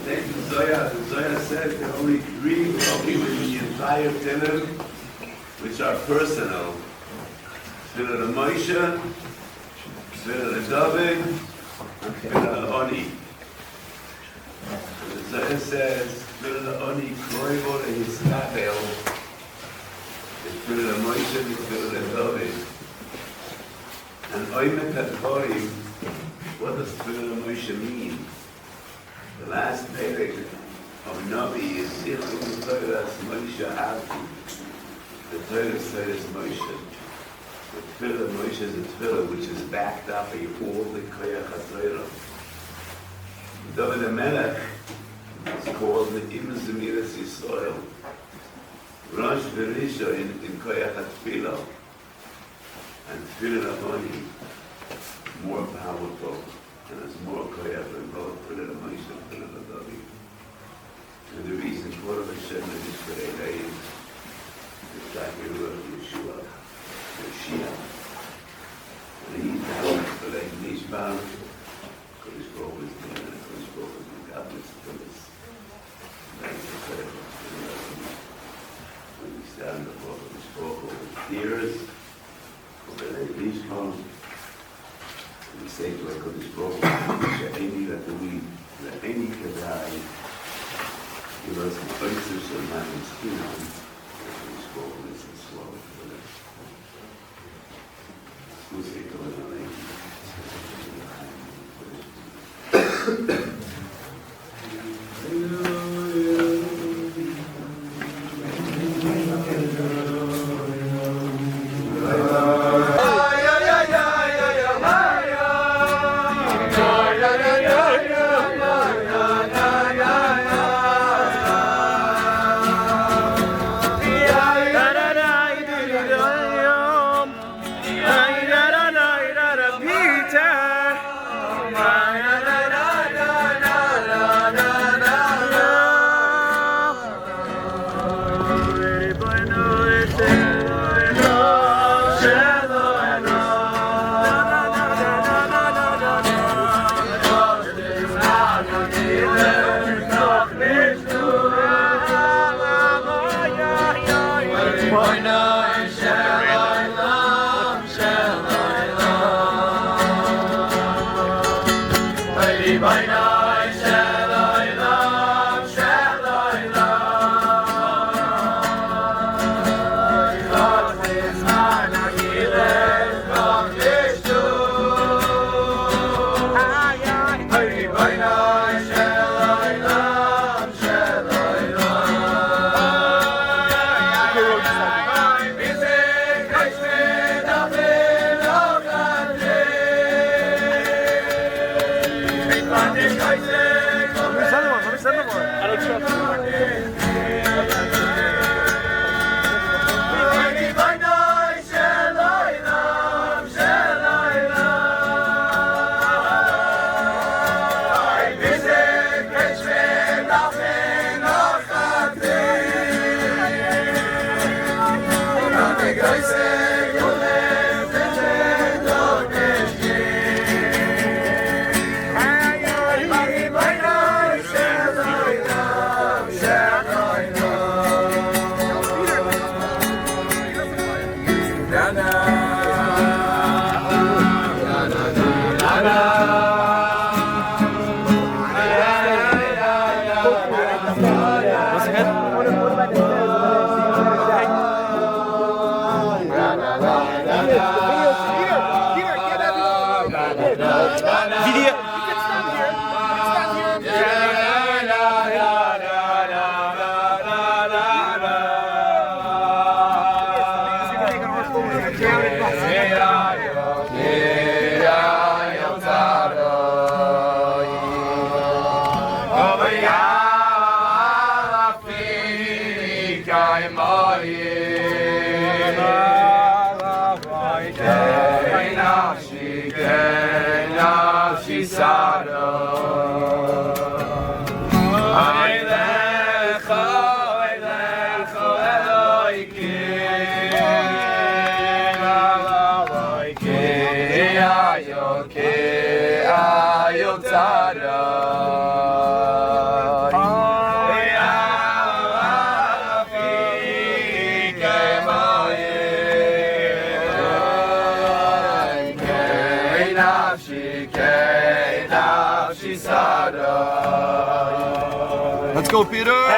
Thank you, Zoya. The Zoya said there are only 3 talking in the entire Tehillim, which are personal. Tefillah to Moshe, Tefillah to David, and Tefillah to Oni. The Zoya says, Tefillah to Oni, Kroivo to Yiskachel, Tefillah to Moshe, Tefillah to David. And Oimet HaDvarim, what does Tefillah to Moshe mean? The last perek of Navi is Sichum Torah Moshe Avdi. The Torah says Moshe. The Tefillah of Moshe is a Tefillah which is backed up by all the Koyach HaTorah. David HaMelech is called the Im Zemiras Yisrael. Rosh V'Risha in Koyach HaTfilah. And Tefillah Oni, more powerful. And it's more clear than both Tefillah to Moshe and Tefillah to David. And the reason for Hashem is for Elohim is like we were Yeshua, Yeshua. And he's down for like Nishbal, Kodesh Baruch Hu is there, and Kodesh Baruch Hu is the godless Tefillah. That's the prayer of Tefillah. When we stand before Kodesh Baruch Hu with tears, for like Nishbal, we say to HaKadosh Baruch Hu, She'eni Latui, Le'eni Kedai, give us the places of man and skin on, HaKadosh Baruch Hu is a swallow for them. So say to Adonai, Let's go, Peter.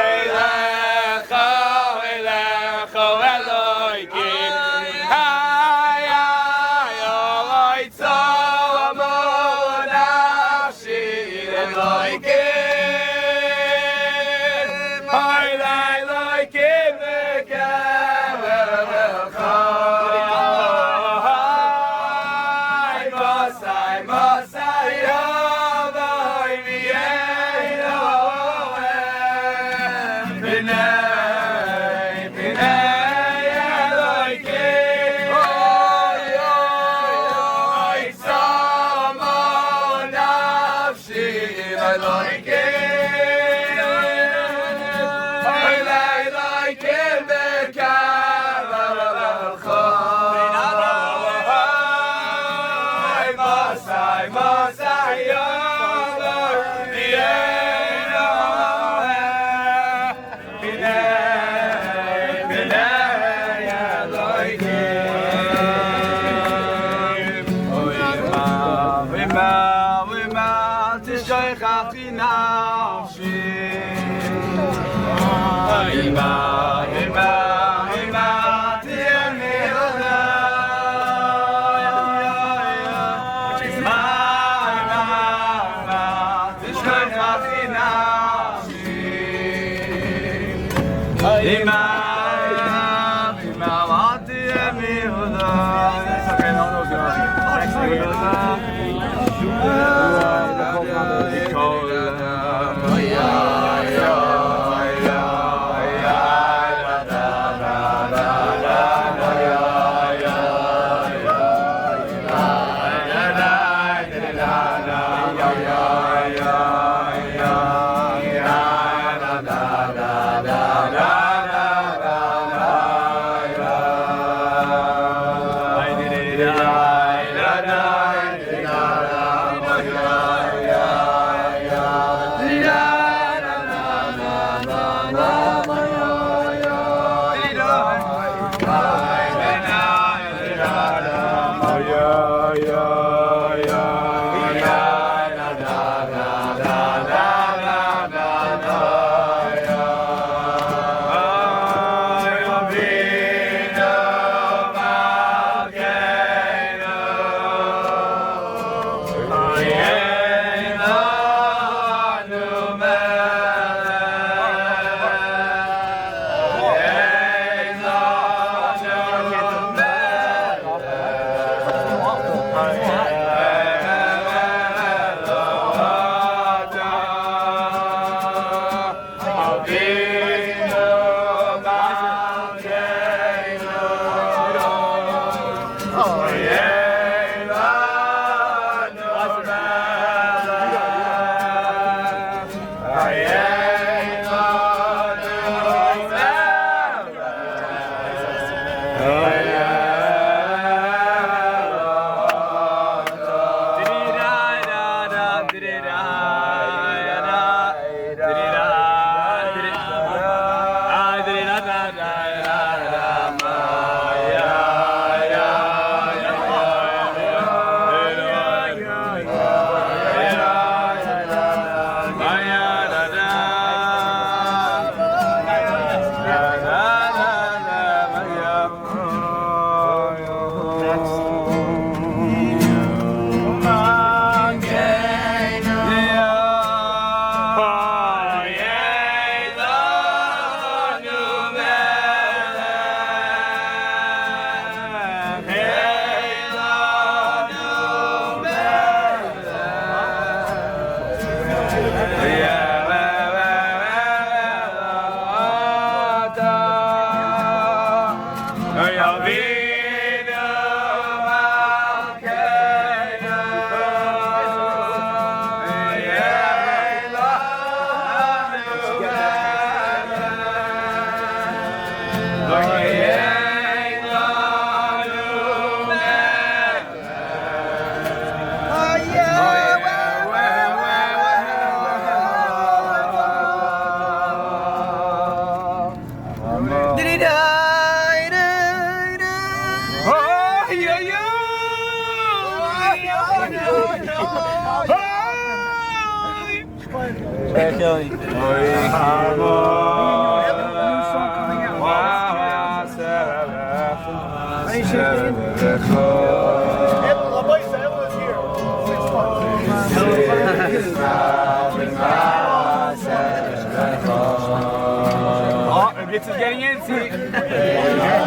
Oh, Blitz is getting antsy.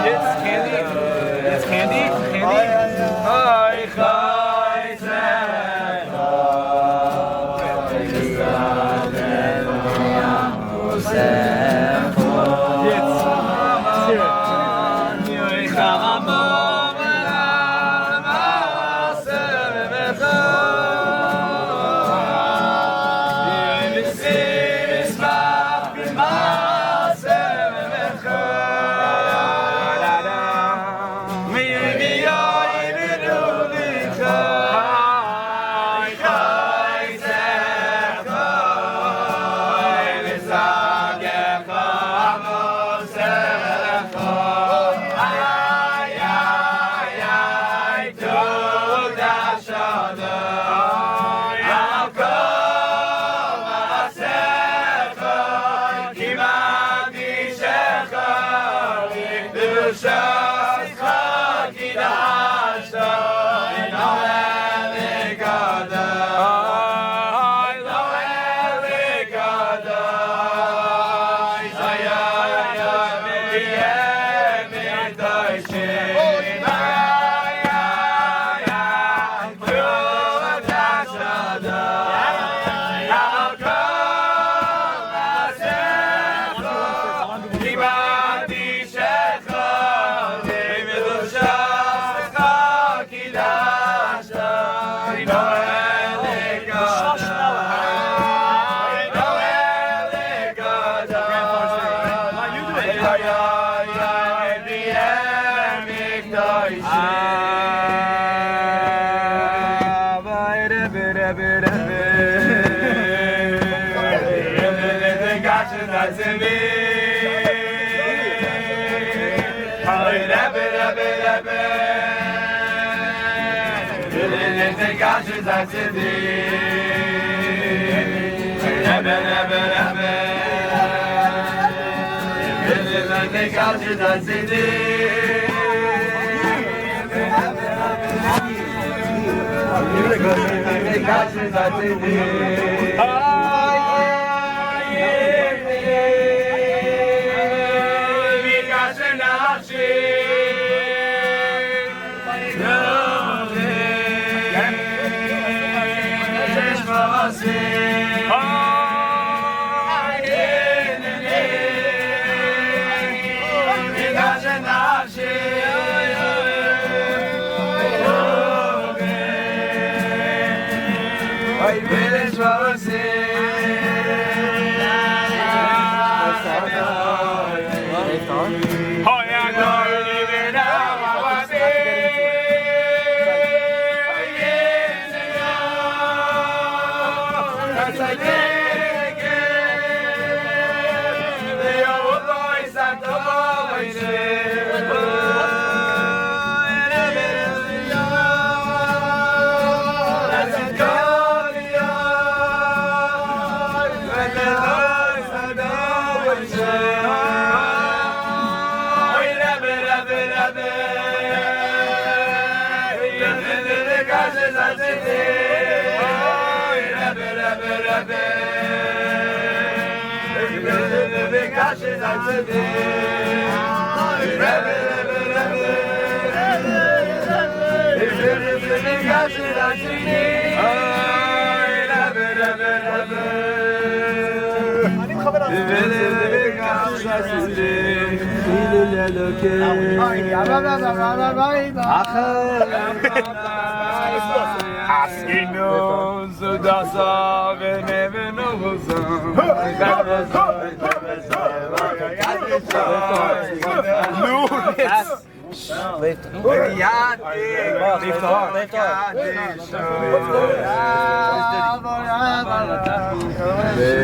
Yes, candy. Yes, candy. Candy. Hi,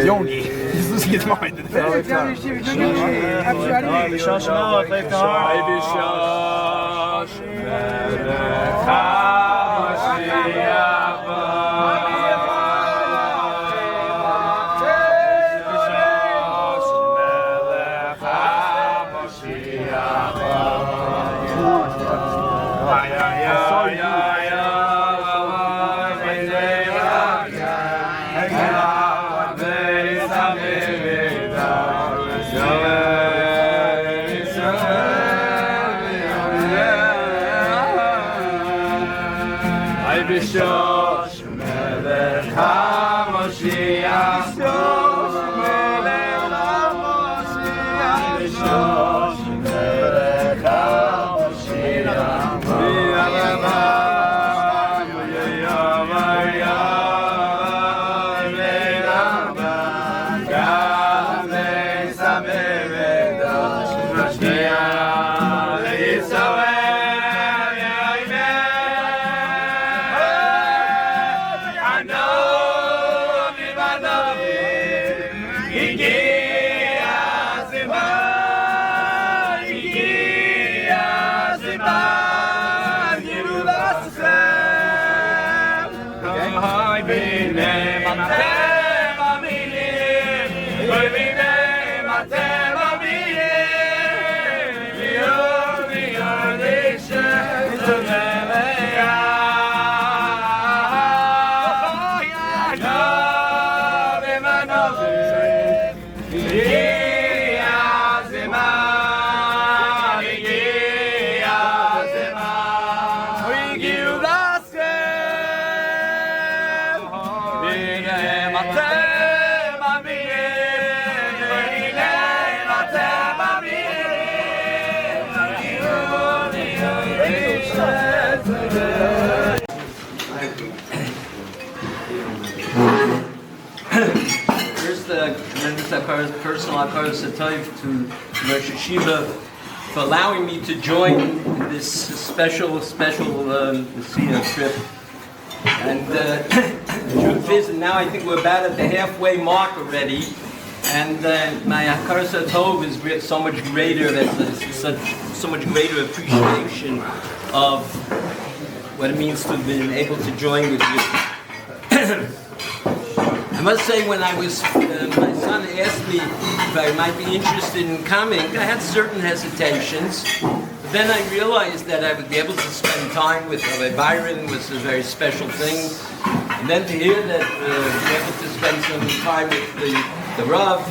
Yoni. Jesus geht mal in den Feld. Lishosh Melech HaMoshiach, Lishosh Melech HaMoshiach, Lishosh Melech HaMoshiach, personal hakaras hatov to Rosh Hashiva for allowing me to join this special trip. And the truth is, and now I think we're about at the halfway mark already, and my hakaras hatov is so much greater. That's so much greater appreciation of what it means to have been able to join with you. I must say, when I was, my son asked me if I might be interested in coming, I had certain hesitations. But then I realized that I would be able to spend time with Rabbi Byron was a very special thing. And then to hear that be able to spend some time with the Rav,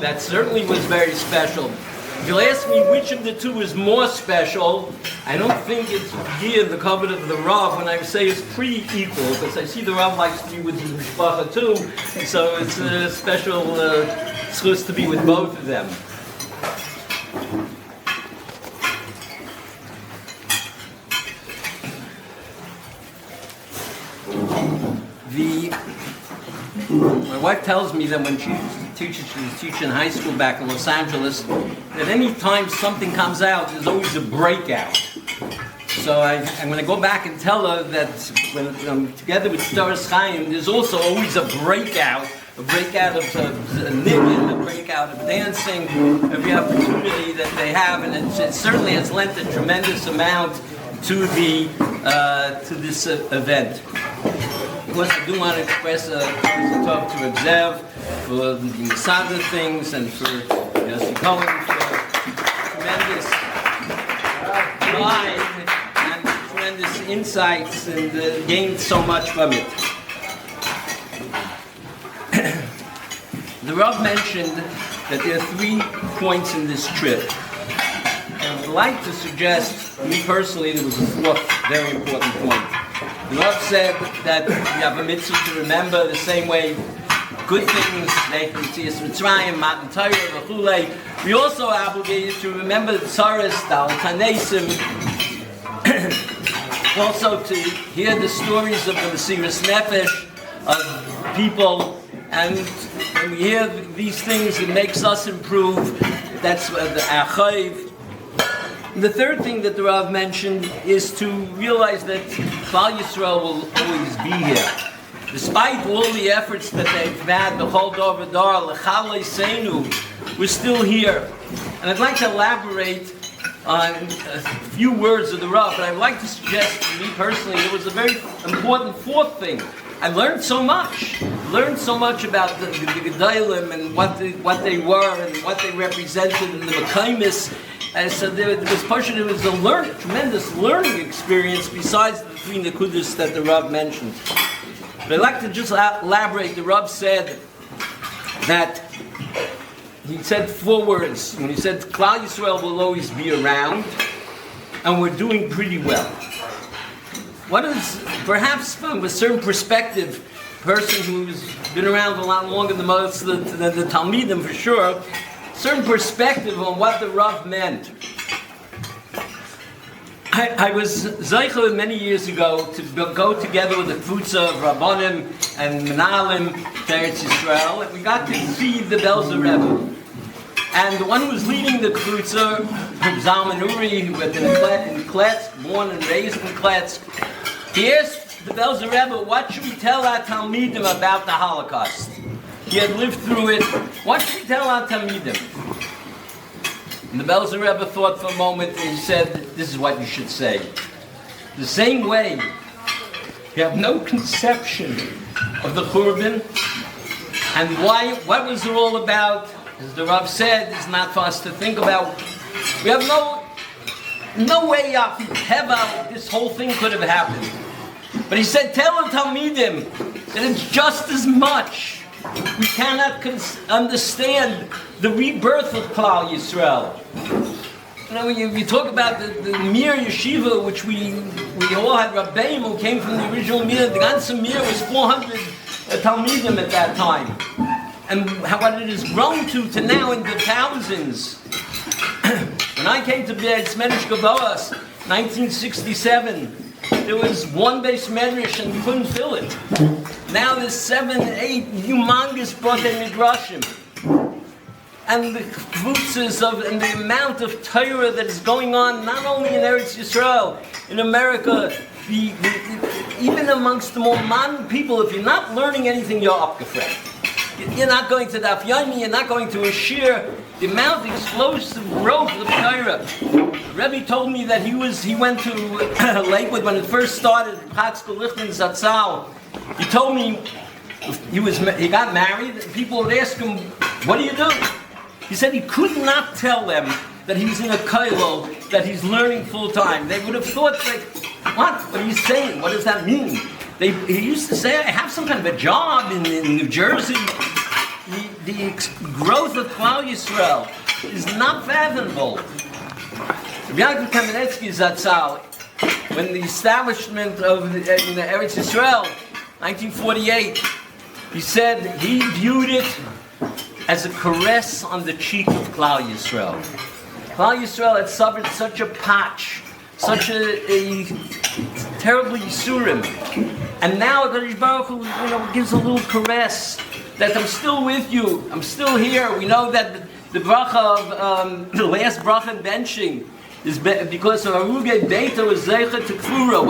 that certainly was very special. If you'll ask me which of the two is more special, I don't think it's here the covet of the Rav when I say it's pretty equal, because I see the Rav likes to be with the Mishpacha too, so it's a special schus to be with both of them. My wife tells me that when she was teaching high school back in Los Angeles, that any time something comes out, there's always a breakout. So I'm going to go back and tell her that when I'm together with Stworzyłem, there's also always a breakout of niggin, a breakout of dancing, every opportunity that they have, and it certainly has lent a tremendous amount to this event. Of course, I do want to express a talk to observe for the Masada things and for Yossi Cohen for tremendous mind and tremendous insights and gained so much from it. The Rav mentioned that there are 3 points in this trip. And I'd like to suggest, me personally, there was a 4th very important point. The Rav said that we have a mitzvah to remember the same way good things, we also are obligated to remember the tzaras, the tanesim, also to hear the stories of the Mesiras Nefesh, of people, and when we hear these things, it makes us improve. That's the achayiv. The third thing that the Rav mentioned is to realize that Klal Yisrael will always be here. Despite all the efforts that they've had, the whole Dor V'Dor, L'chalei Seinu, we're still here. And I'd like to elaborate on a few words of the Rav, but I'd like to suggest, to me personally, it was a very important 4th thing. I learned so much. Learned so much about the Gedolim and what they were and what they represented and the Mekaymis. And so there was a tremendous learning experience besides the 3 Nekudas that the Rav mentioned. But I'd like to just elaborate. The Rav said that he said 4 words. When he said Klal Yisrael will always be around, and we're doing pretty well. what is perhaps from a certain perspective, person who's been around a lot longer than most of the Talmidim for sure, certain perspective on what the Rav meant. I was Zeichel many years ago to go together with the Kvutza of Rabbanim and Menalim to Eretz Yisrael, and we got to see the Belzer Rebbe. And the one who was leading the Kvutza, Zalman Uri, who had been in Kletsk, born and raised in Kletsk, he asked the Belzer Rebbe, what should we tell our Talmidim about the Holocaust? He had lived through it. What should we tell our Talmidim? And the Belzer Rebbe thought for a moment and he said, this is what you should say. The same way, you have no conception of the Churban and what was it all about, as the Rav said, is not for us to think about. We have no way of how this whole thing could have happened. But he said, tell the Talmidim that it's just as much. We cannot understand the rebirth of Klal Yisrael. You know, we talk about the Mir Yeshiva, which we all had Rabbeim who came from the original Mir. The ganze Mir was 400 Talmidim at that time. And what it has grown to now in the thousands. When I came to Be'ez Medrash Gavoas, 1967, there was one base medrash and you couldn't fill it. Now there's 7, 8 humongous Botei Midrashim. And the kvutzas and the amount of Torah that is going on, not only in Eretz Yisrael, in America, even amongst the more modern people, if you're not learning anything, you're upgefret. You're not going to Daf Yomi, you're not going to a shir. The amount of explosive growth of Torah. Rebbe told me that he went to Lakewood when it first started, Chatzkel Lichten Zatzal. He told me he got married, and people would ask him, what do you do? He said he could not tell them that he's in a kollel, that he's learning full time. They would have thought, like, what are you saying? What does that mean? He used to say, I have some kind of a job in New Jersey. The growth of Klal Yisrael is not fathomable. Rabbi Yaakov Kamenetsky Zatzal, when the establishment of the Eretz Yisrael, 1948, he said he viewed it as a caress on the cheek of Klal Yisrael. Klal Yisrael had suffered such a patch, such a terrible Yisurim, and now HaKadosh Baruch Hu, gives a little caress that I'm still with you, I'm still here. We know that the bracha of the last bracha in benching is because of Aruge Beta was Zeicha to Kvura.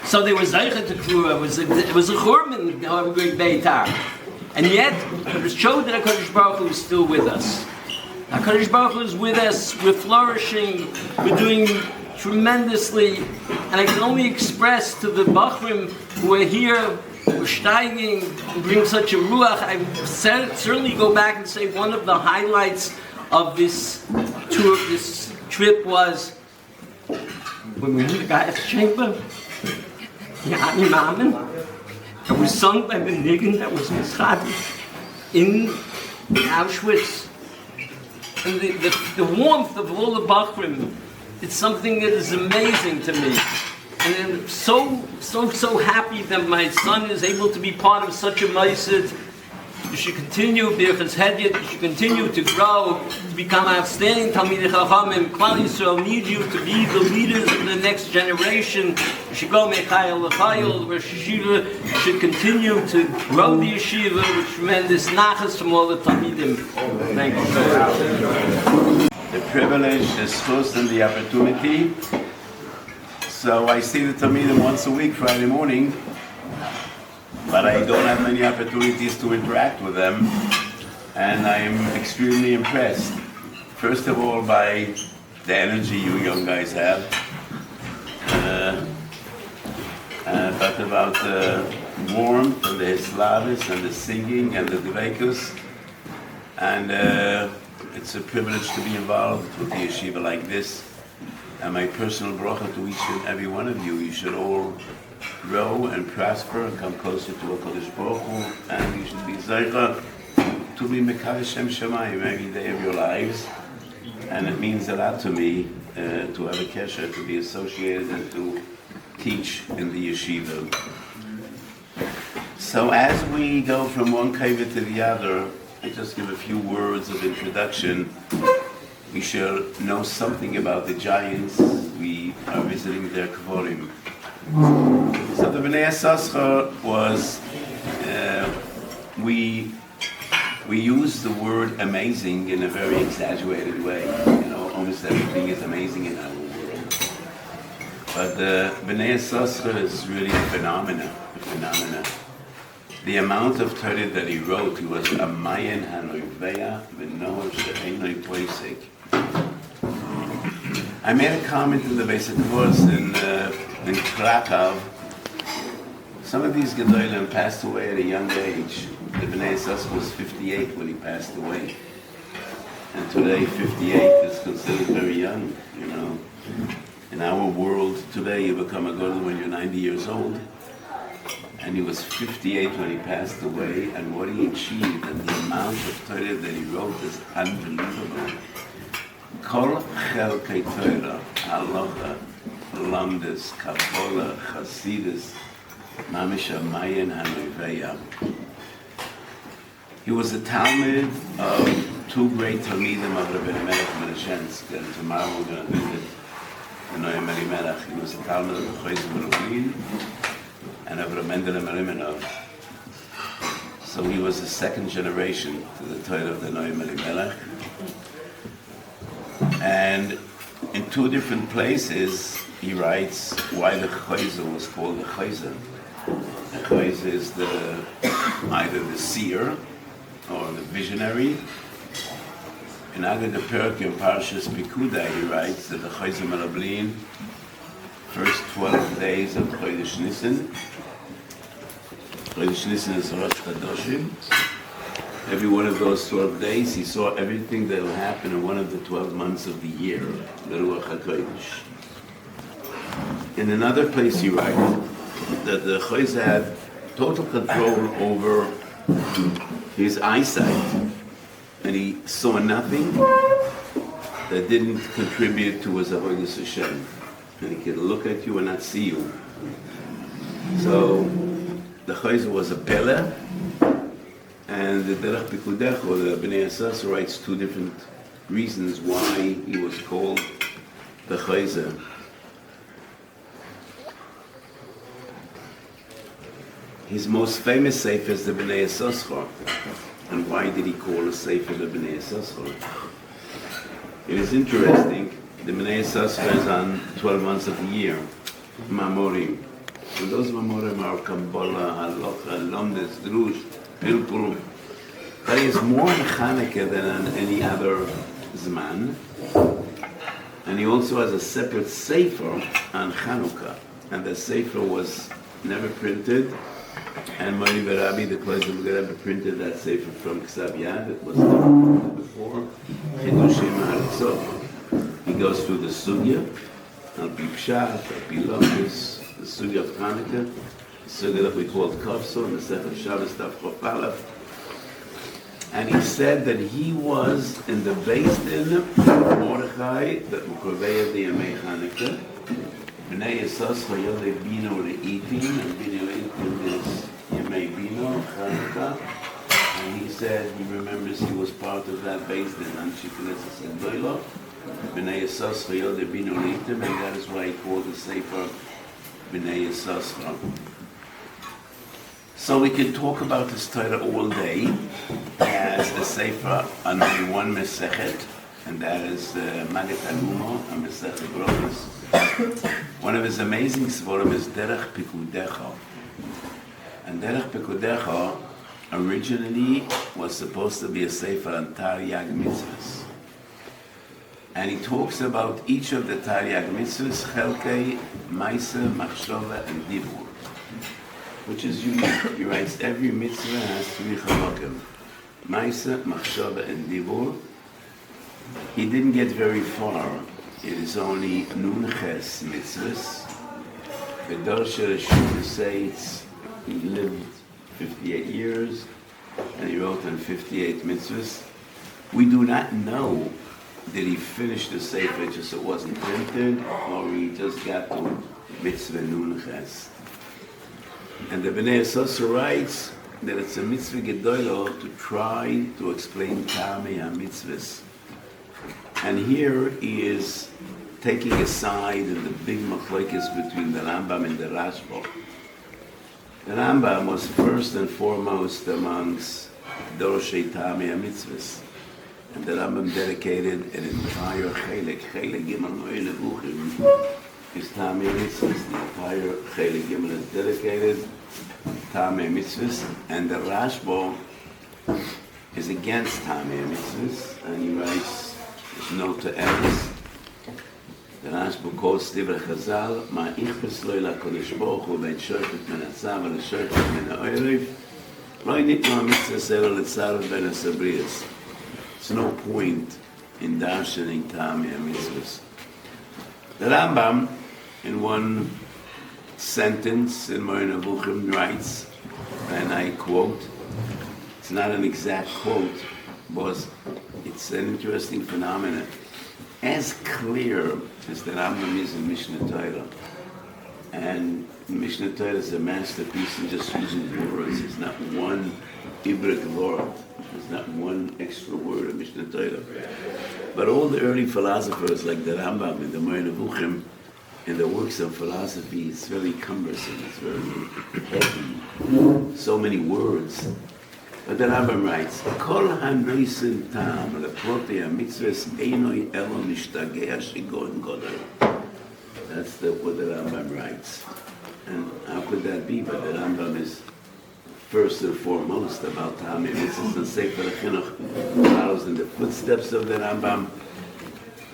So there was Zeicha to Kvura. It was a Churban Aruge Beta, and yet it showed that HaKadosh Baruch Hu is still with us. HaKadosh Baruch Hu is with us. We're flourishing. We're doing tremendously, and I can only express to the Bachrim who are here, we're steiging, bring such a ruach. I certainly go back and say one of the highlights of this tour, this trip was when we were in the guy's chamber, Ya'ani Mamen, that was sung by the Niggin that was Mischadish in Auschwitz. And the warmth of all the Bachrim, it's something that is amazing to me. And I'm so happy that my son is able to be part of such a ma'aseh. You should continue, Birchas Hedyot, you should continue to grow, to become outstanding Talmidei Chachamim. Klal Yisrael needs you to be the leaders of the next generation. You should go Mechayel L'Chayel, Rosh Yeshiva. You should continue to grow the yeshiva with tremendous nachas from all the Talmidim. Thank you. The privilege, the zchus, and the opportunity. So I see the Talmidim once a week, Friday morning, but I don't have many opportunities to interact with them, and I am extremely impressed. First of all, by the energy you young guys have, but about the warmth and the hislavis and the singing and the dveikus, and it's a privilege to be involved with the yeshiva like this. And my personal bracha to each and every one of you, you should all grow and prosper and come closer to HaKadosh Baruch Hu, and you should be zeicha to be mekadosh Shem Shamayim every day of your lives. And it means a lot to me to have a kesher, to be associated and to teach in the yeshiva. So as we go from one kavod to the other, I just give a few words of introduction. We shall know something about the giants. We are visiting their kvorim. So the Bnei Yissaschar was, we use the word amazing in a very exaggerated way. Almost everything is amazing in our world. But the Bnei Yissaschar is really a phenomenon. The amount of Torah that he wrote, he was a Mayan Hanoiveya V'Nohor She'enoi Poisek. I made a comment in the basic course in Krakow. Some of these Gedolim passed away at a young age. The Bnei Yissaschar was 58 when he passed away. And today 58 is considered very young, In our world today, you become a Gadol when you're 90 years old. And he was 58 when he passed away, and what he achieved and the amount of Torah that he wrote is unbelievable. Kol chelkei Torah, halacha, lamdas, kabbalah, chasidus, mamish hamayin hanoiveya. He was a Talmud of two great Talmidim of Rabbi Melech Menashensk, and tomorrow we're going to visit the Noam Elimelech. He was a Talmud of Stworzyłem and of Rabbi Mendele Mariminov. So he was the second generation to the Torah of the Noam Elimelech. And in two different places, he writes why the Chayzer was called the Chayzer. The Chayzer is either the seer or the visionary. In Agad Perk in Parshas Pikuda, he writes that the Chayzer Melablin, first 12 days of Chodesh Nisan. Chodesh Nisan is Rosh Chodoshim. Every one of those 12 days, he saw everything that will happen in one of the 12 months of the year, the Ruach HaKodesh. In another place, he writes that the Chayzer had total control over his eyesight, and he saw nothing that didn't contribute to his avodas Hashem. And he could look at you and not see you. So the Chayzer was a Pele, and the Derech Pikudecho, the Bnei Yissaschar, writes two different reasons why he was called the Chayzer. His most famous sefer is the Bnei Yissaschar. And why did he call a sefer the Bnei Yissaschar? It is interesting. The Bnei Yissaschar is on 12 months of the year, Mamorim. And those Mamorim are Kabbalah, Halacha, Lamdas, Drush, Pilpul. That is more in Chanukah than on any other Zman. And he also has a separate sefer on Chanukah. And the sefer was never printed. And Mori Barabi, the Klezim Rebbe, printed that sefer from Ksav Yad. It was never printed before. Chidushim Haritzot. He goes through the Sugya, Al-Pi Pshat, Al-Pi Lokus, the Sugya of Chanukah, the Sugya that we called Kovso, and the Sefer Shabbos Tav Chof Aleph. And he said that he was in the Beis Din of Mordechai, that Mukoveya the Yemei Chanukah. Bnei Yissaschar Yodei Bino Reitim, and Bino Reitim is Yemei Bino, Chanukah. And he said he remembers he was part of that Beis Din on Shikneses and Doilo. Bnei Yissaschar Yodei Bino Reitim, and that is why he called the Sefer Bnei Yissaschar. So we can talk about this Torah all day as a Sefer on only one Mesechet, and that is Maget Hanumo and Mesechet Brochus. One of his amazing Stworzyłem is Derech Pikudecho. And Derech Pikudecho originally was supposed to be a Sefer on Taryag Mitzvahs. And he talks about each of the Taryag Mitzvahs, Chelkei, Maise, Machshava, and Dibur, which is unique. He writes every mitzvah has three chalokim: Maise, Machshava, and Dibur. He didn't get very far. It is only Nun Ches mitzvahs. The Dorsha should say he lived 58 years and he wrote on 58 mitzvahs. We do not know did he finish the Sefer just so it wasn't printed, or he just got to Mitzvah Nun Ches? And the Bnei Yissaschar writes that it's a mitzvah gedolah to try to explain Tamei HaMitzvahs. And here he is taking a side in the big machlokes between the Rambam and the Rashba. The Rambam was first and foremost amongst Dorshei Tamei HaMitzvahs. And the Rambam dedicated an entire Chelek Gimel No'ele Buchim, is Tamei HaMitzvahs. The entire Chelek Gimel is dedicated Tamei HaMitzvahs, and the Rashba is against Tamei HaMitzvahs, and he writes his note to Eretz. The Rashba quotes Divrei Chazal, Ma ichbes lo LaKadosh Baruch Hu ben shoichet min hatzav al shoichet min ha'orev, lo nitnu HaMitzvahs elo letzarev ben hasabriyos. There's no point in darshaning Tamei HaMitzvahs. The Rambam, in one sentence in Moreh Nevuchim, writes, and I quote, it's not an exact quote, but it's an interesting phenomenon. As clear as the Rambam is in Mishnah Torah, and Mishnah Torah is a masterpiece in just using words. There's not one Ibrik word. There's not one extra word in Mishnah Torah. But all the early philosophers like the Rambam and the Moreh Nevuchim and the works of philosophy, it's very cumbersome, it's very heavy, so many words. But the Rambam writes, Kol hanoisen tam leprotei hamitzvahs einoi elo mishtagei shigon godel. That's what the Rambam writes. And how could that be? But the Rambam is first and foremost about Tamei HaMitzvahs, and Sefer HaChinuch follows in the footsteps of the Rambam.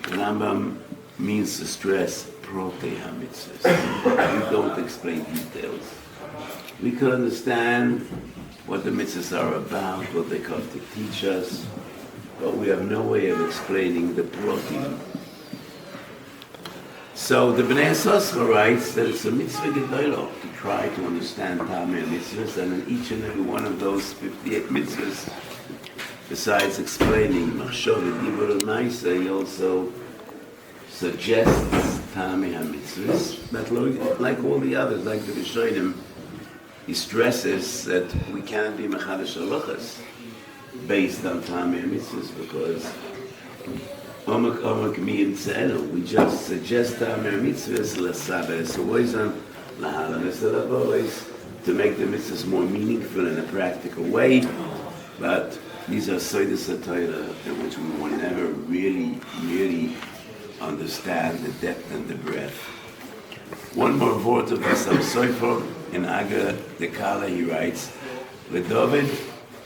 The Rambam means to stress protei hamitzvahs. We don't explain details. We could understand what the mitzvahs are about, what they come to teach us, but we have no way of explaining the protei. So the Bnei Yissaschar writes that it's a mitzvah gedolah to try to understand Tamei HaMitzvahs, and in each and every one of those 58 mitzvahs, besides explaining Machshavah, Dibur, and Ma'aseh, he also suggests Tamei HaMitzvahs, but like all the others, like the Rishonim, he stresses that we can't be Mechadash Halachas based on Tamei HaMitzvahs, because we just suggest Tamei HaMitzvahs to make the mitzvahs more meaningful in a practical way, but these are Sodas HaTorah in which we will never really understand the depth and the breadth. One more word of the Sofer in Agra Dekala, he writes, David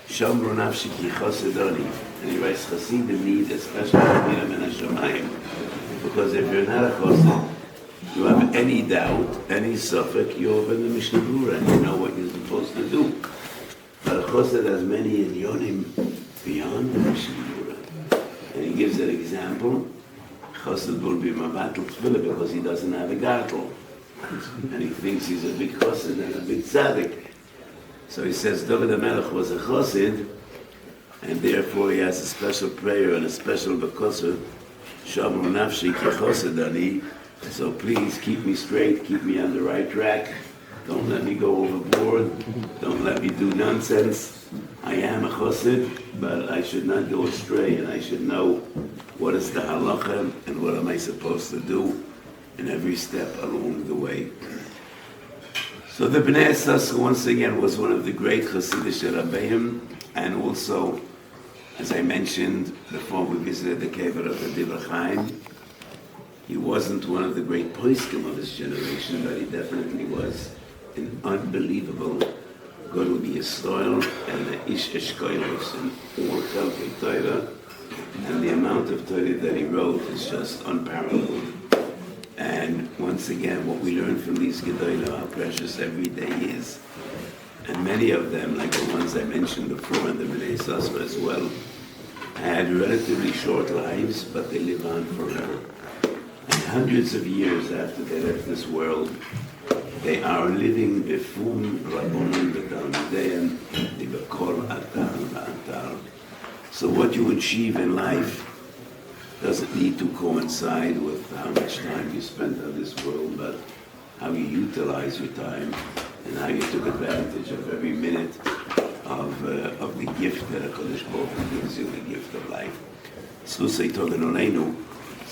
Shomru Nafshi Ki Chosedoni. And he writes, Chasidim need a special Rabbeinu Min HaShamayim, because if you're not a Chosid, you have any doubt, any suffix, you open the Mishnah Berurah and you know what you're supposed to do. But a Chosid has many Inyonim beyond the Mishnah Berurah. And he gives an example. Chosid will be Mabatel Tefillah because he doesn't have a gartel. And he thinks he's a big Chosid and a big tzaddik. So he says David HaMelech was a Chosid, and therefore he has a special prayer and a special Bekosser, Shamru Nafshi Ki Chosedani. So please keep me straight, keep me on the right track. Don't let me go overboard. Don't let me do nonsense. I am a Chosid, but I should not go astray, and I should know what is the halacha and what am I supposed to do in every step along the way. So the Bnei Yissaschar once again was one of the great Hasidic Rabbeim, and also, as I mentioned before we visited the kever of the Divrei Chaim, he wasn't one of the great poskim of his generation, but he definitely was an unbelievable Gadol Yisrael and the Ish Eshkolos and all Chelkei Torah, and the amount of Torah that he wrote is just unparalleled. And once again, what we learn from these Gedolah, how precious every day is. And many of them, like the ones I mentioned before, and the Bnei Yissaschar as well, had relatively short lives, but they live on forever. And hundreds of years after they left this world, they are living befum Rabbonim v'Talmideim v'Kol Atar v'Atar. So what you achieve in life doesn't need to coincide with how much time you spend on this world, but how you utilize your time and how you took advantage of every minute of the gift that HaKadosh Baruch Hu gives you, the gift of life. So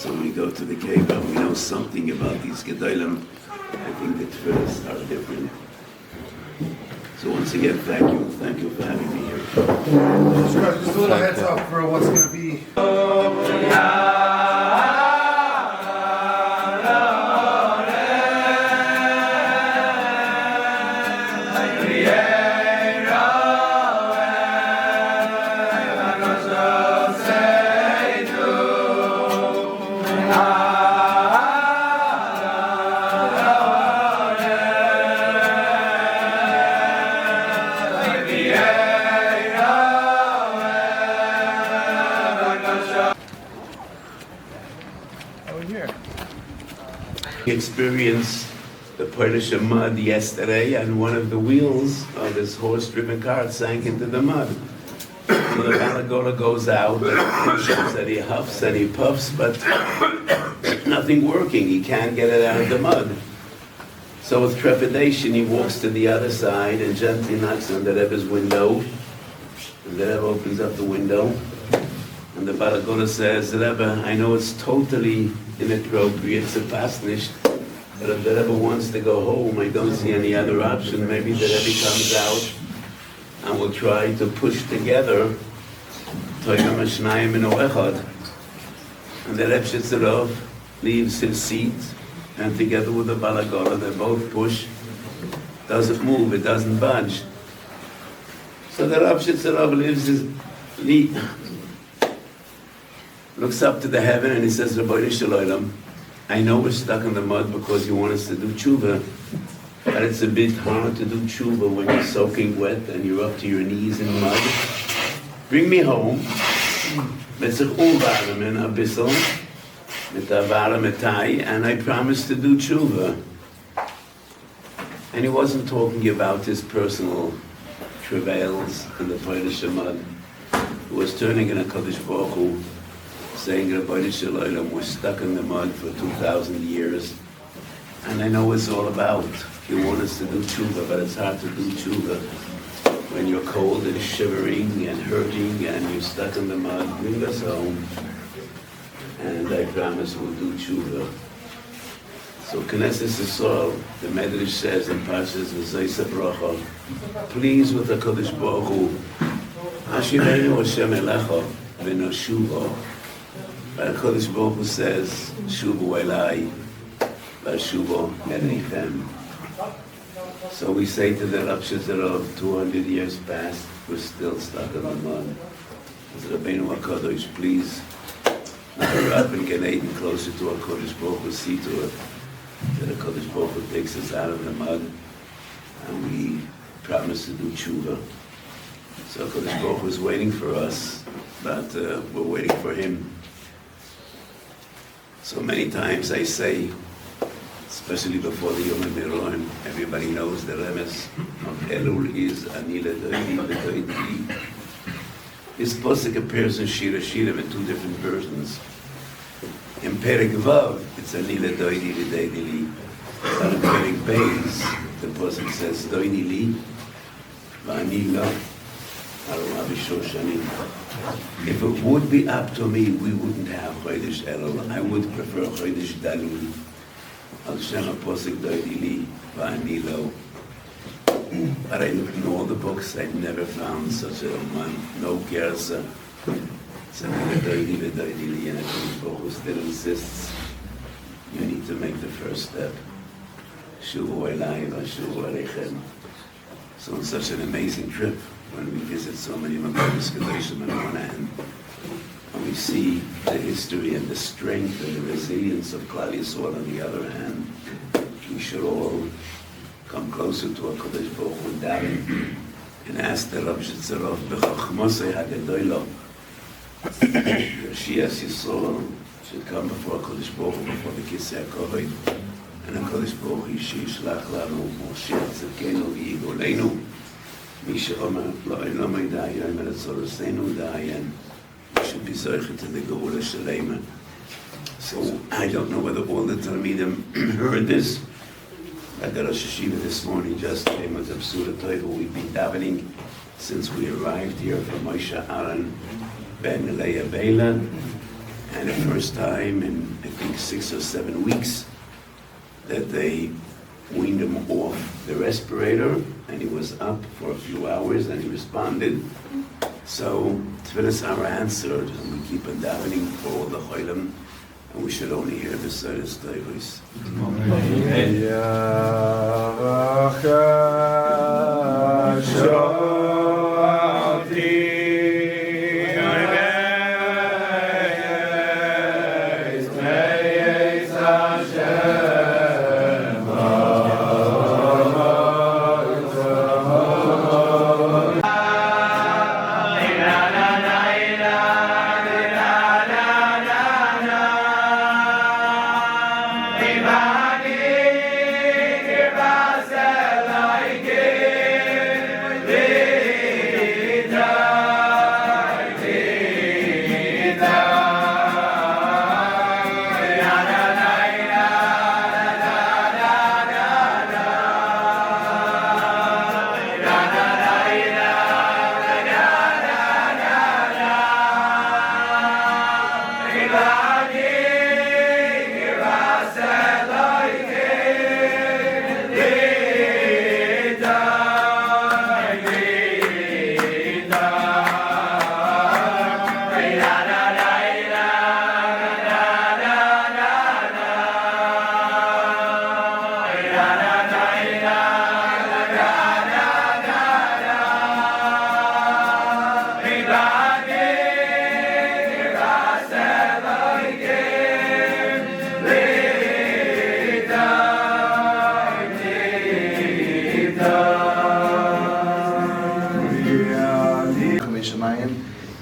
when we go to the cave and we know something about these Gedolim, I think the tefillahs are different. So once again, thank you for having me here. Just a little heads up for what's going to be. Experienced the Polish mud yesterday, and one of the wheels of his horse-driven cart sank into the mud. So the Malagola goes out and pushes and he huffs and he puffs, but nothing working. He can't get it out of the mud. So with trepidation, he walks to the other side and gently knocks on the Rebbe's window. And the Rebbe opens up the window. And the Balagola says, Rebbe, I know it's totally inappropriate, it's a pasnish, but if the Rebbe wants to go home, I don't see any other option. Maybe the Rebbe comes out and we'll try to push together Toiga Mashnayim in Echad. And the Rebbe Shitzerov leaves his seat, and together with the Balagola, they both push. Doesn't move, it doesn't budge. So the Rebbe Shitzerov looks up to the heaven and he says, Rabbi Shalom, I know we're stuck in the mud because you want us to do tshuva, but it's a bit hard to do tshuva when you're soaking wet and you're up to your knees in mud. Bring me home. And I promise to do tshuva. And he wasn't talking about his personal travails in the Polish mud. He was turning in a Kadosh Baruch Hu, saying, Rabbi Shalom, we're stuck in the mud for 2,000 years, and I know what it's all about. You want us to do tshuva, but it's hard to do tshuva when you're cold and shivering and hurting and you're stuck in the mud. Bring us home, and I promise we'll do tshuva. So Knesset Yisrael, the Medrash says in Parshas V'Zayis Bracha, please with the Kadosh Baruch Hu, Hashivenu Hashem Elecha v'noshuva. But HaKadosh Baruch Hu says, Shuvu Elai, Vashuvo Ereichem. So we say to the Rav Shizerov, 200 years past, we're still stuck in the mud. As Rabbeinu HaKadosh, please, now up and get Eden closer to HaKadosh Baruch Hu, see to it that HaKadosh Baruch Hu takes us out of the mud, and we promise to do tshuva. So HaKadosh Baruch Hu is waiting for us, but we're waiting for him. So many times I say, especially before the Yom HaMiron, everybody knows the remes of Elul is Anila Doidi. This pasuk appears in Shira Shirim in two different versions. In Perek Vav, it's Anila Doidi Li. But in Perek Beis, the pasuk says Doidi Li, V'Anila. If it would be up to me, we wouldn't have Chodesh Elul. I would prefer Chodesh Dalul. Al Shem HaPosek Doidi Li V'Ani Lo. But I looked in all the books, I've never found such a one. No Gersa. It's Doidi Li, and the Baruch still insists you need to make the first step. Shuvu Elai Vashuvu Aleichem. So it's such an amazing trip when we visit so many Makoros Kedoshim on one hand, and we see the history and the strength and the resilience of Klal Yisrael on the other hand. We should all come closer to HaKadosh Baruch Hu daven and ask the Rav Shitzerov b'chachmosei hagedola. Yoshias Yisrael should come before HaKadosh Baruch Hu, before the Kisei HaKavod, and HaKadosh Baruch Hu yishlach lanu Moshiach Tzidkenu v'yigolenu. We should be zoichet to the Geula Shalema. So I don't know whether all the Talmidim heard this. At the Rosh Hashiva this morning, just came with the Surah Torah. We've been davening since we arrived here from Moshe Aaron ben Leah Bela, and the first time in I think 6 or 7 weeks that they weaned him off the respirator, and he was up for a few hours and he responded. So Tfilas our answered, and we keep on davening for all the Cholim, and we should only hear the Seres Teiros.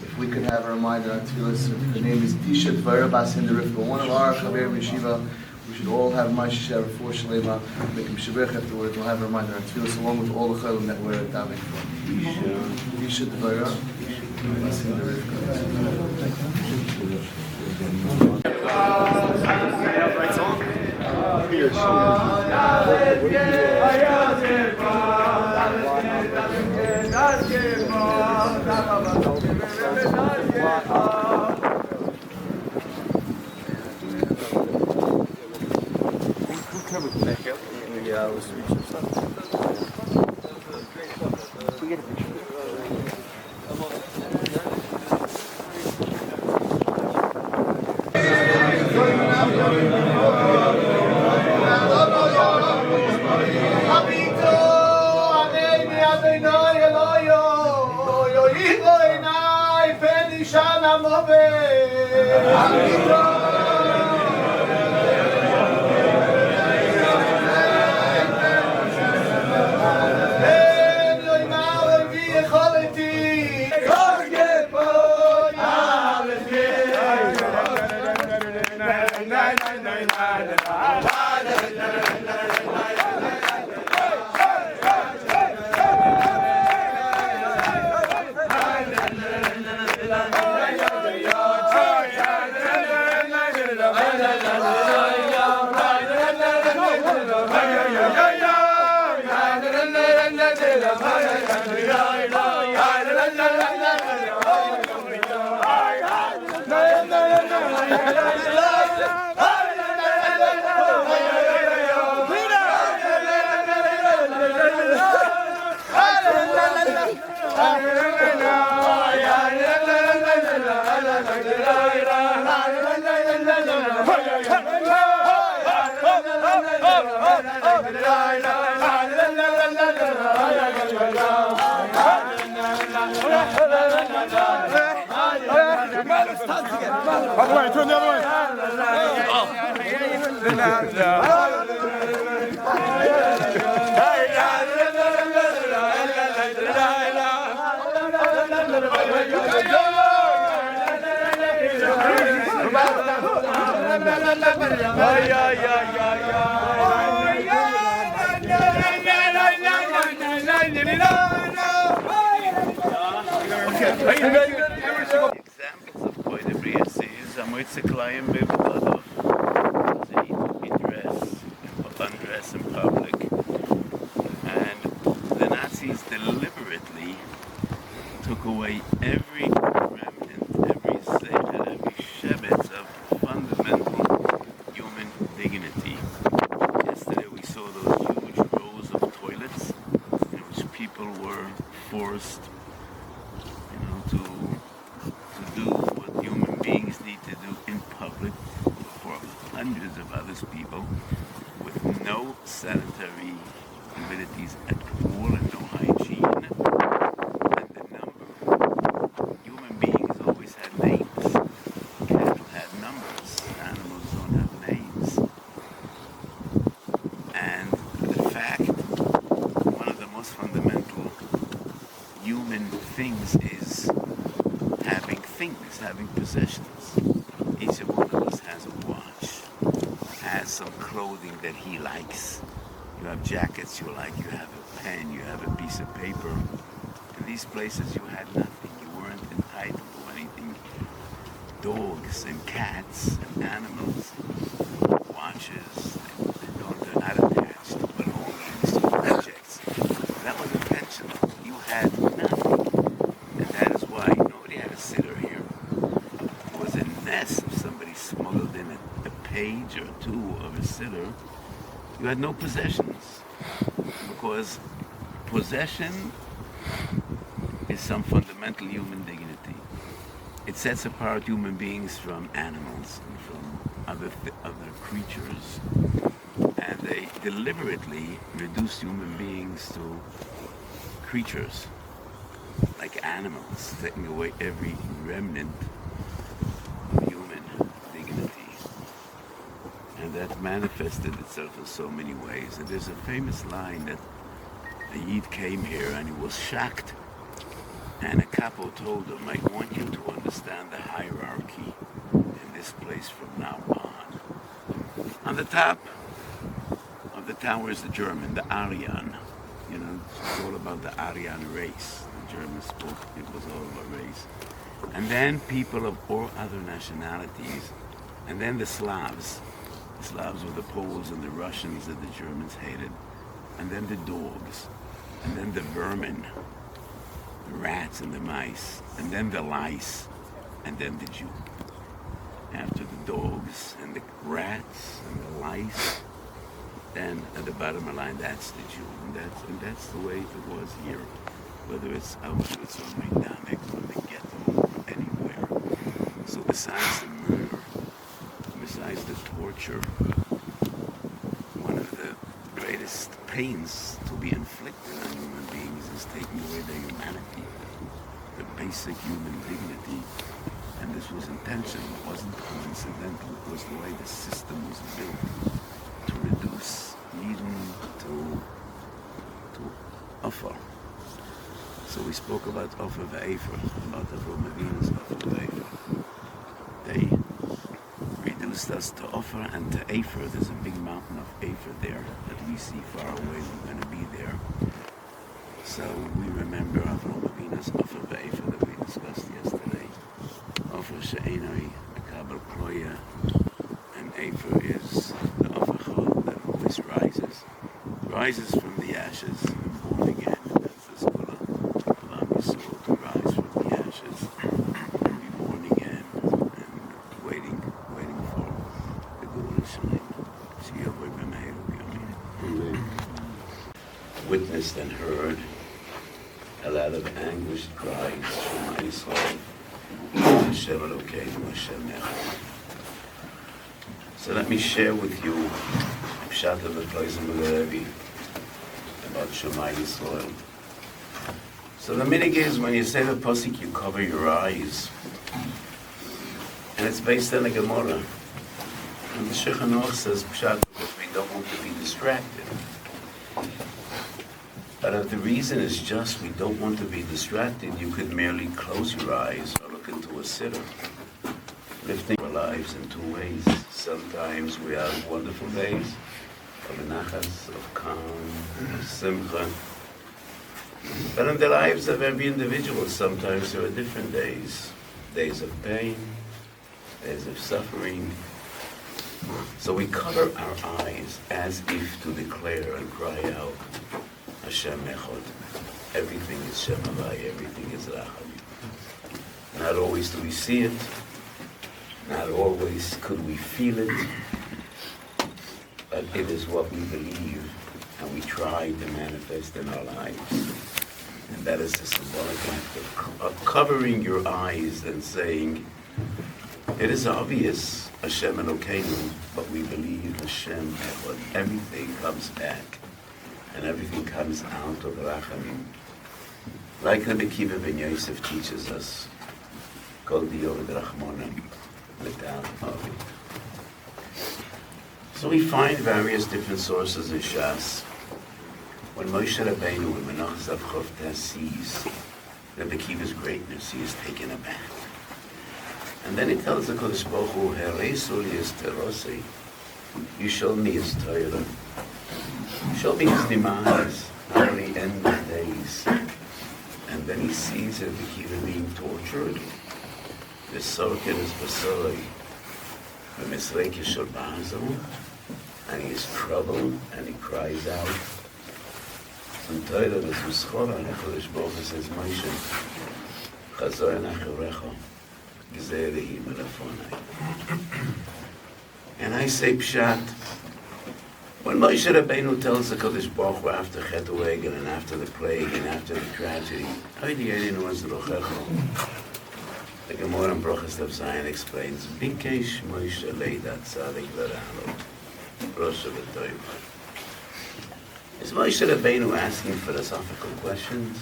If we could have a reminder on Tfilas, her name is Disha Dvara Bas in the Rivka, one of our Chaver Yeshiva. We should all have Ma'aseh Sheva for Shalema, make him Shabrech afterwards. We'll have a reminder on Tfilas along with all the Cholim that we're davening for. Disha Dvara Bas in the Rivka. Other way, turn the other way. Examples of Koide Briyasis, Amoitze Klayim do in public for hundreds of other people with no sanitary amenities at all and no hygiene. And the number, human beings always had names. Cattle had numbers. Animals don't have names. And the fact, one of the most fundamental human things is having possessions. Each one of us has a watch, has some clothing that he likes. You have jackets you like, you have a pen, you have a piece of paper. In these places you had nothing, you weren't entitled to anything. Dogs and cats and animals, watches, they're not attached to belongings to objects. That was intentional. You had nothing. And that is why nobody had a sitter here. It was a mess if somebody smuggled in a page or two of a sitter. You had no possessions, because possession is some fundamental human dignity. It sets apart human beings from animals and from other creatures, and they deliberately reduce human beings to creatures, like animals, taking away every remnant of human dignity. And that manifested itself in so many ways. And there's a famous line that a Yid came here and he was shocked. And a capo told him, I want you to understand the hierarchy in this place from now on. On the top of the tower is the German, the Aryan. You know, it's all about the Aryan race. The Germans spoke, it was all about race. And then people of all other nationalities. And then the Slavs. The Slavs were the Poles and the Russians that the Germans hated. And then the dogs. And then the vermin. The rats and the mice. And then the lice. And then the Jew. After the dogs and the rats and the lice, then at the bottom of the line, that's the Jew. And that's the way it was here. Whether it's Auschwitz or Majdanek or the ghetto or anywhere. So besides the murder, besides the torture, one of the greatest pains to be inflicted on human beings is taking away their humanity, the basic human dignity. And this was intentional, it wasn't coincidental, it was the way the system was built to reduce even to offer. So we spoke about offer v'efer, about the Romavinas offer v'efer. They reduced us to offer and to Efer. There's a big mountain of Efer there that we see far away. We're going to be there. So we remember Avram Avinu's offer v'efer that we discussed yesterday. Offer she'enoi mekabel kloya, and Efer is the offer chol that always rises from the ashes and born again. That's the skula of Am Yisrael, to rise from the ashes and be born again, and waiting for the Gula Shalem. Witnessed and heard a lot of anguished cries from my soul. Hashem Elokeinu, Hashem Echad. So let me share with you Pshat of the Kloizim Levi about Shema Yisrael. So the minig is when you say the pasuk, you cover your eyes, and it's based on the Gemara. And the Shulchan Aruch says Pshat because we don't want to be distracted. But if the reason is just we don't want to be distracted, you could merely close your eyes or look into a sitter. Lifting our lives in two ways. Sometimes we have wonderful days of nachas, of calm, of simcha. But in the lives of every individual, sometimes there are different days. Days of pain, days of suffering. So we cover our eyes as if to declare and cry out, Hashem Echad. Everything is Shem Havai, everything is Racham. Not always do we see it, not always could we feel it, but it is what we believe and we try to manifest in our lives. And that is the symbolic act of covering your eyes and saying, It is obvious, Hashem Elokeinu, but we believe Hashem Echad. Everything comes back, and everything comes out of Rachamim. Like Rabbi Kiva ben Yosef teaches us, Kol Diyovid Rachmonim, L'Tam Avi. So we find various different sources in Shas. When Moshe Rabbeinu and Menach Zavchovta sees Rabbi Kiva's greatness, he is taken aback. And then he tells the Kodesh Baruch Hu, Heresu li es terosei, you show me his Torah. Show me his demise, how the end of days. And then he sees Rabbi Kiva being tortured. The Sorkin is Basoi, the Misreki Shorbazo, and he is troubled, and he cries out. And Torah is Muschora, and the Kodesh Baruch Hu says, Moshe, Chazor Nacharecha, Gzerehi Melafonai. And I say Pshat, when Moshe Rabbeinu tells the Kodesh Baruch Hu after Chet Uegel and after the plague and after the tragedy, the Gemara in Brochus of Zion explains, Bikesh Moshe Leidat Tzadik L'Ralo, Rosh V'Toiva. Is Moshe Rabbeinu asking philosophical questions?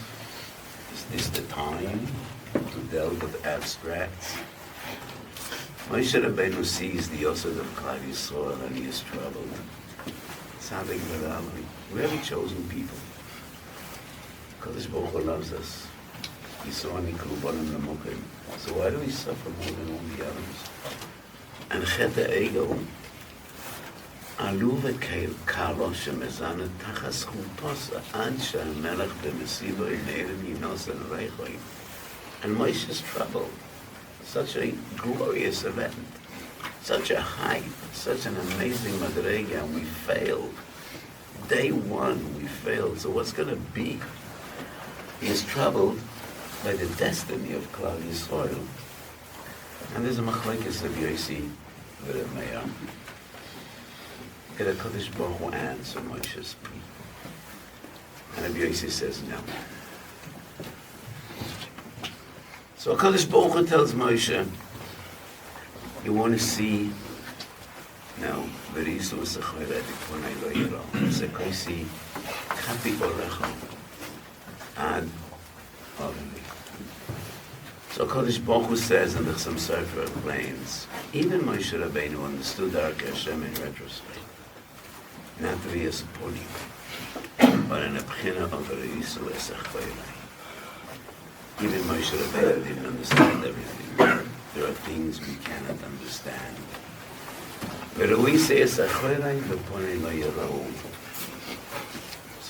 Is this the time to delve with abstracts? Moshe Rabbeinu sees the Yosef of Klal Yisrael and he is troubled. Tzadik L'Ralo. We have chosen people. Kodesh Baruch Hu loves us. So why do we suffer more than all the others? And Chet Ego, Alu v'kalo shemezana tachas chutosa ad she'hamelech b'mesibo inerim yinos and reichoim. And Moshe's trouble, such a glorious event, such a hype, such an amazing madrega, and we failed. Day one, we failed. So what's going to be? He is troubled by the destiny of Klal Yisrael. And there's a machlekes of Yossi with Meir. Get a Kodesh Baruch Hu answer Moshe's plea. And Rabbi Yossi says no. So Kodesh Baruch Hu tells Moshe, you want to see now, Verisu Sechoyret Ponei Lo Yiro, Sekoisi Kapi Orecho Ad Orevi. So Kodesh Baruch Hu says, and the Chassam Sofer explains, even Moshe Rabbeinu understood Darkei Hashem in retrospect, not v'yas ponim, but in a b'china of Verisu Sechoyret. Even Moshe Rabbeinu didn't understand everything. There are things we cannot understand. So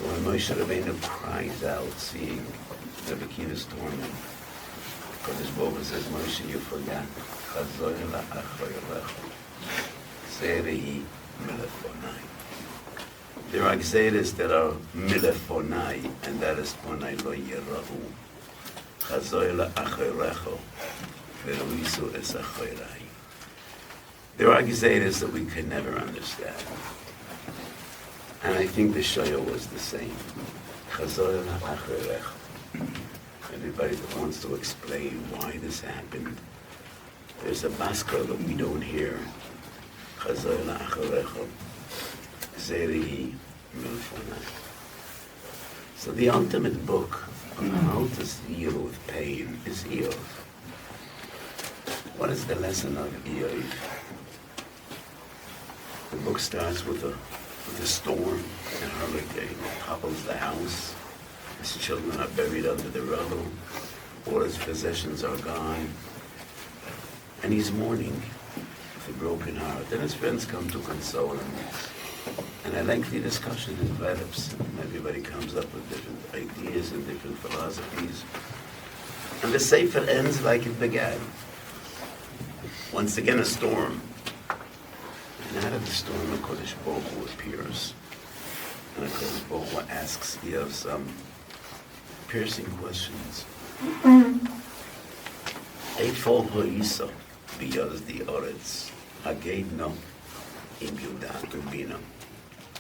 when Moshe Rabbeinu cries out, seeing Rabbi Kiva's torment, Kodesh Baruch Hu says, Moshe, you forgot. There are gzeres that are milefonai, and that is ponai lo yerahu. Chazor la'achorecho, veruisu es achorai. There are gzeres that we can never understand. And I think the Shoya was the same. Chazor la'achorecho. Everybody that wants to explain why this happened, there's a baskar that we don't hear. Chazor la'achorecho, zerihi milfonai. So the ultimate book on how to deal with pain is Eov. What is the lesson of Eov? The book starts with a storm, a hurricane, topples the house. His children are buried under the rubble. All his possessions are gone. And he's mourning with a broken heart. Then his friends come to console him. And a lengthy discussion develops. And everybody comes up with different ideas and different philosophies. And the Sefer ends like it began. Once again, a storm. And out of the storm, a Kodesh Baruch Hu appears. And a Kodesh Baruch Hu asks Eov some piercing questions. Eifol ho'iso biyaz di oretz haged no im yudat ubina.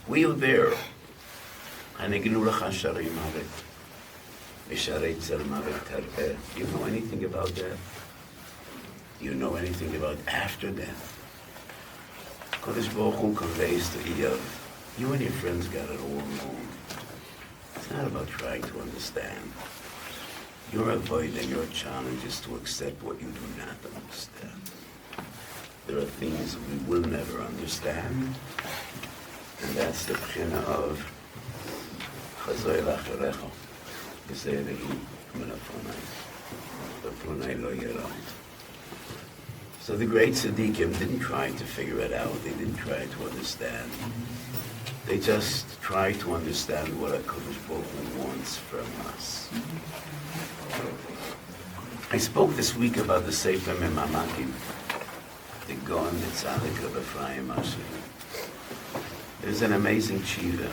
We are there. Hanegnu lecha sharei mavet v'sharei tzel mavet tareh. Do you know anything about that? Do you know anything about after death? Kodesh Baruch Hu conveys to Eov, you and your friends got it all wrong. It's not about trying to understand. Your avoiding your challenge is to accept what you do not understand. There are things we will never understand, and that's the pchina of Chazoy Lacharecho, Gezerehi Menafonai, Befonai Lo Yerah. So the great tzaddikim didn't try to figure it out. They didn't try to understand. They just try to understand what HaKadosh Baruch Hu wants from us. I spoke this week about the Sefer Memamakim, the Gon, the Tzaddik of Ephraim Asher. There's an amazing tshiva,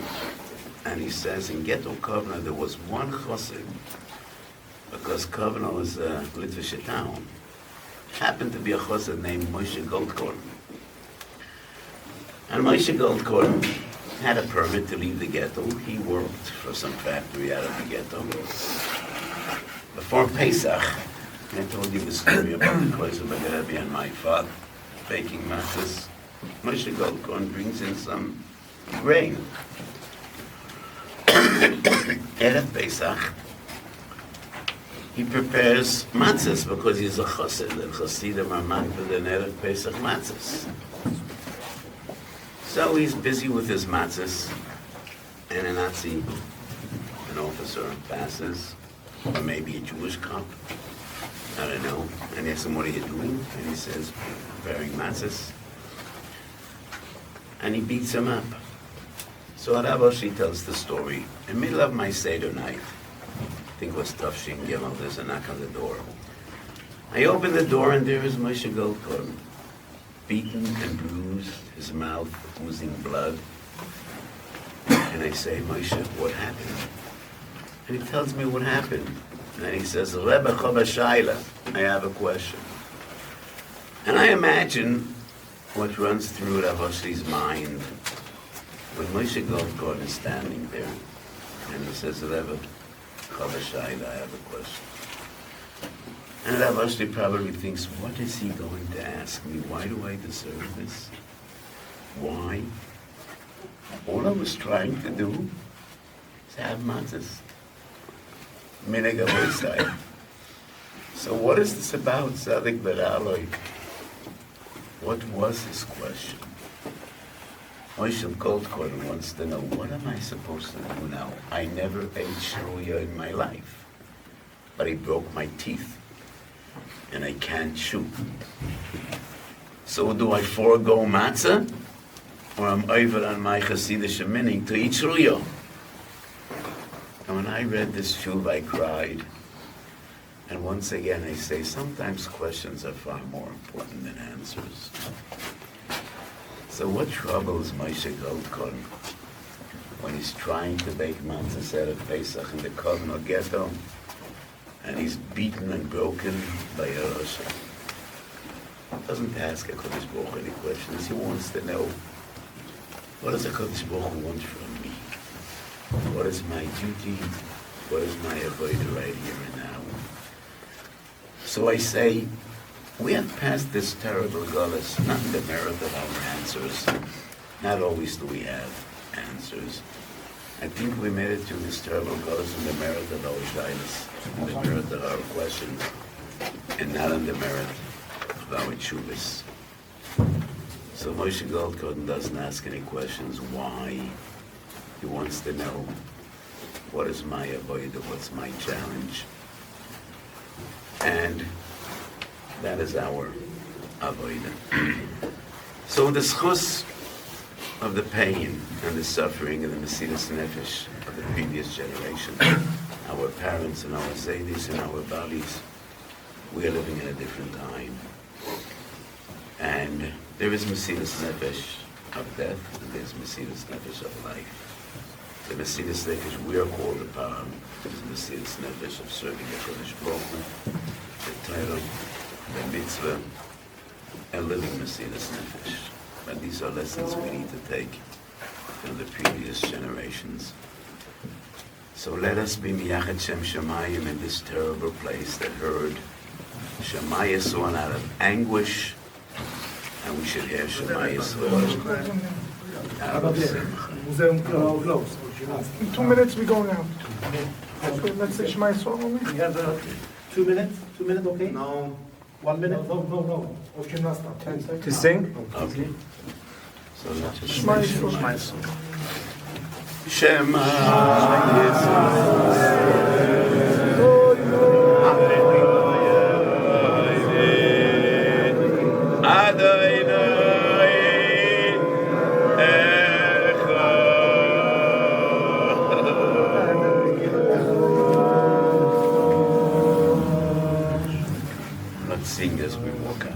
and he says in Ghetto Kovna there was one chosed, because Kovna was a Litvish town. Happened to be a chosed named Moshe Goldkorn. And Moshe Goldkorn had a permit to leave the ghetto. He worked for some factory out of the ghetto. Before Pesach, I told you the story about the Koizer Rebbe and my father baking matzahs. Moshe Goldkorn brings in some grain. Erev Pesach, he prepares matzahs because he's a chassid, and chassidim are makbid in Erev Pesach matzahs. So he's busy with his matzahs, and a Nazi, an officer, passes, or maybe a Jewish cop, I don't know, and he asks him, what are you doing? And he says, preparing matzahs. And he beats him up. So Rav Oshi tells the story. In the middle of my Seder night, I think it was Tafshin Gimel, there's a knock on the door. I open the door and there is Moshe Goldkorn, beaten and bruised, his mouth oozing blood. And I say, Moshe, what happened? And he tells me what happened. And then he says, Rebbe Chava Shaila, I have a question. And I imagine what runs through Rav Oshi's mind when Moshe Goldkorn is standing there. And he says, Rebbe Chava Shaila, I have a question. And Rav Oshi probably thinks, what is he going to ask me? Why do I deserve this? Why? All I was trying to do is have matzahs. Minhag HaMosai. So what is this about, Tzadik Beraloi? What was his question? Moshe Goldkorn wants to know, what am I supposed to do now? I never ate shruya in my life, but he broke my teeth, and I can't chew. So do I forego matzah, or I'm over on my Hasidic minig to eat shruya? And when I read this shuv, I cried. And once again, I say, sometimes questions are far more important than answers. So what troubles Moshe Goldkorn when he's trying to bake matzahs out of Pesach in the Kovno ghetto, and he's beaten and broken by a Rosh? He doesn't ask HaKadosh Baruch Hu any questions. He wants to know, what does HaKadosh Baruch Hu want from me? What is my duty? What is my avodah right here and now? So I say, we have passed this terrible gullus, not in the merit of our answers. Not always do we have answers. I think we made it through this terrible gullus in the merit of our shaylas, in the merit of our questions, and not in the merit of our tshuvas. So Moshe Goldkorn doesn't ask any questions. Why? He wants to know, what is my avodah, what's my challenge? And that is our avodah. So the schus of the pain and the suffering and the mesiras nefesh of the previous generation, our parents and our zaydis and our bodies, we are living in a different time. And there is mesiras nefesh of death, and there's mesiras nefesh of life. The mesiras nefesh we are called upon is the mesiras nefesh of serving the Kodesh Baruch Hu, the Torah, the mitzvah, and living mesiras nefesh. But these are lessons we need to take from the previous generations. So let us be miyachet Shem Shemayim in this terrible place that heard Shema Yisrael out of anguish, and we should hear Shema Yisrael out of simcha. Museum closed. In 2 minutes we're going out. Okay, let's say Shema Yisrael only. We have 2 minutes? 2 minutes, okay? No. 1 minute? No. Okay, not stop. 10 seconds. To sing? Okay. So let's just Shema say Yisrael. Shema Yisrael. Let's sing as we walk out.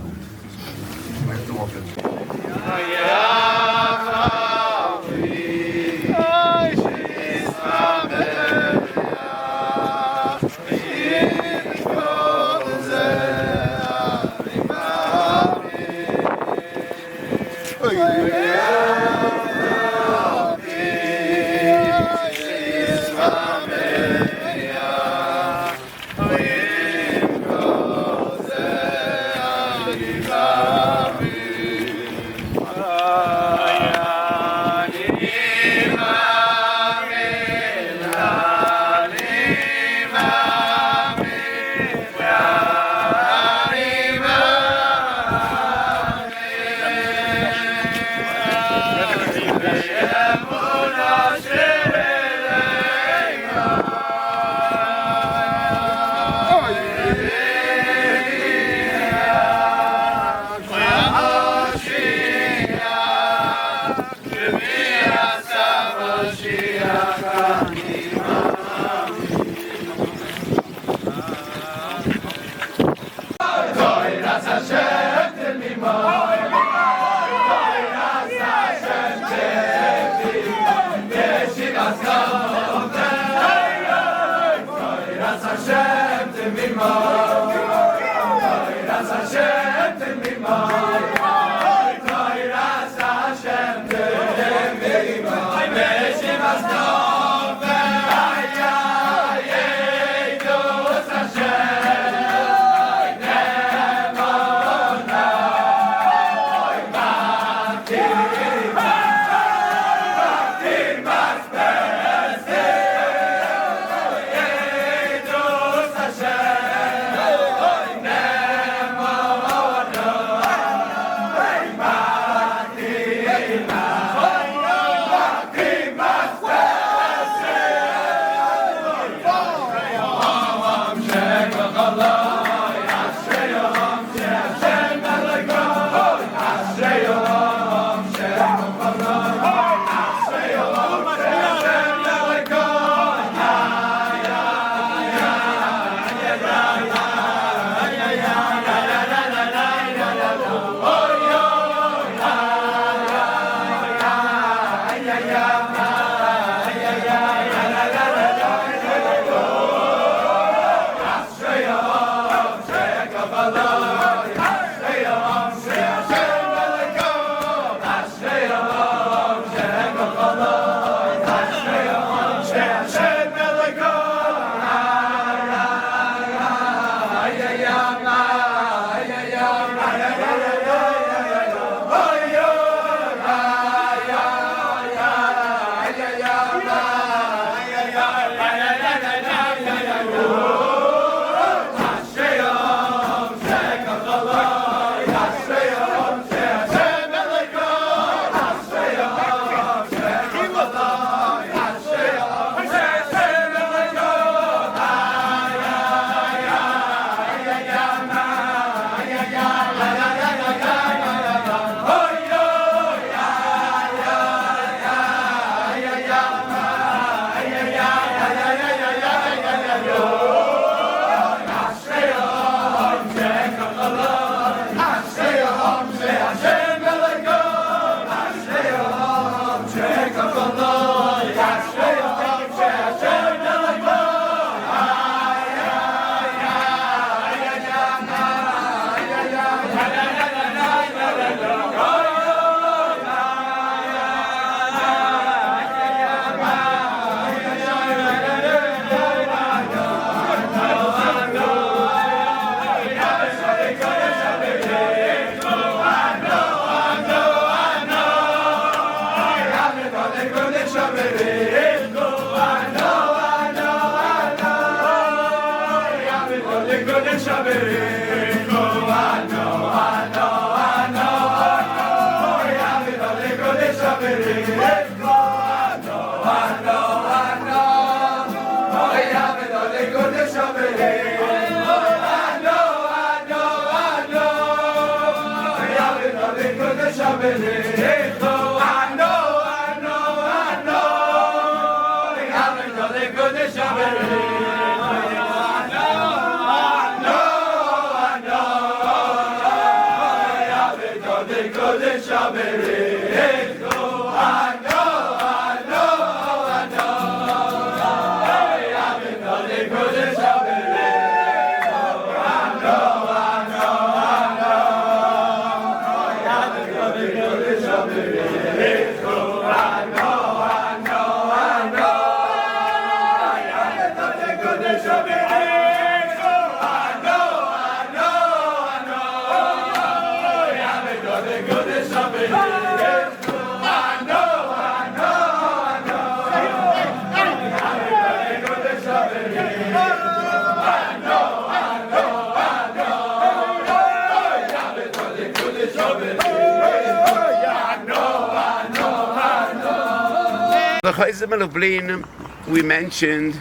The Chayzim Lublin we mentioned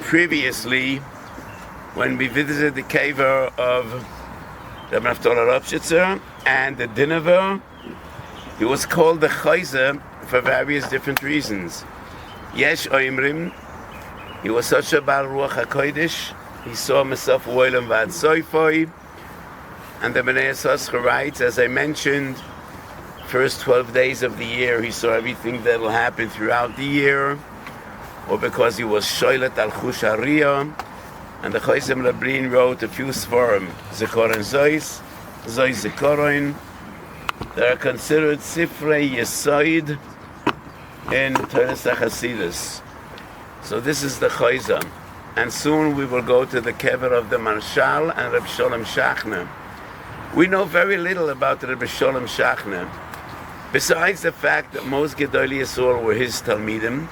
previously when we visited the cave of the Naftola Ropshitzer and the Dinover. He was called the Chayzim for various different reasons. Yesh Oimrim, he was such a Baal Ruach HaKodesh, he saw himself Woilam Vad Soifoi, and the Bnei Yissaschar writes, as I mentioned, first 12 days of the year he saw everything that will happen throughout the year, or because he was Shoilet al Chush Hariyah. And the Chayzim Lublin wrote a few Sforim, Zikoron Zois, Zois Zikoron. They are considered Sifrei Yesoid in Toras HaChasidus. So this is the Chayzim. And soon we will go to the kever of the Marshal and Reb Sholem Shachner. We know very little about Reb Sholem Shachner. Besides the fact that most Gedolei Yisrael were his Talmidim,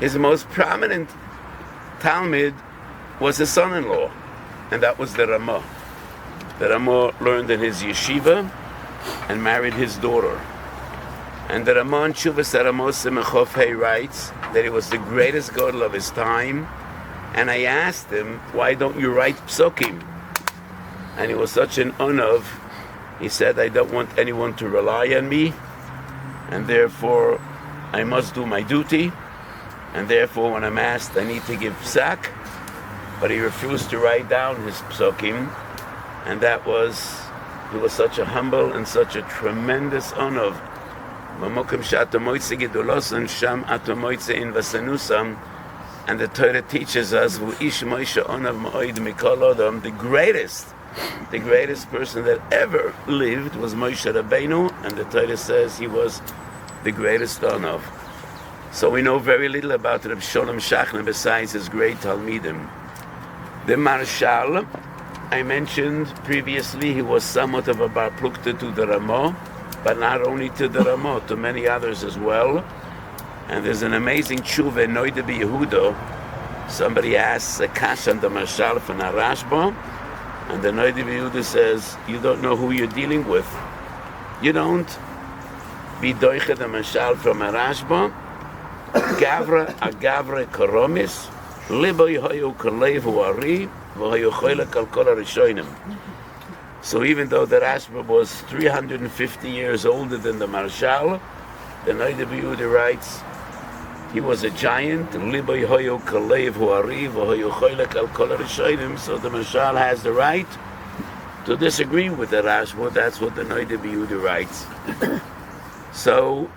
his most prominent Talmid was his son-in-law, and that was the Ramah. The Ramah learned in his yeshiva and married his daughter. And the Ramah in Shuvas Ramos Mechof Hey writes that he was the greatest gadol of his time. And I asked him, why don't you write psukim? And he was such an unav. He said, I don't want anyone to rely on me, and therefore I must do my duty, and therefore when I'm asked I need to give psak. But he refused to write down his psukim, and he was such a humble and such a tremendous unav. And the Torah teaches us the greatest person that ever lived was Moshe Rabbeinu, and the Torah says he was the greatest unav. So we know very little about Reb Sholem Shachner besides his great Talmidim. The Marshal, I mentioned previously, he was somewhat of a bar plukta to the Ramah, but not only to the Ramah, to many others as well. And there's an amazing tshuva, Noida Yehuda. Somebody asks a kash on the Marshal from a Rashba, and the Noida Yehuda says, you don't know who you're dealing with. You don't be doiche the Marshal from a Rashba. Gavra Koromis, Liboy Hoyu Kalevu Ari, Vohayu Choylek Al Kol HaRishonim. So even though the Rashba was 350 years older than the Marshal, the Noida Yehuda writes, he was a giant. So the Marshal has the right to disagree with the Rashba. That's what the Noida Yehuda writes. So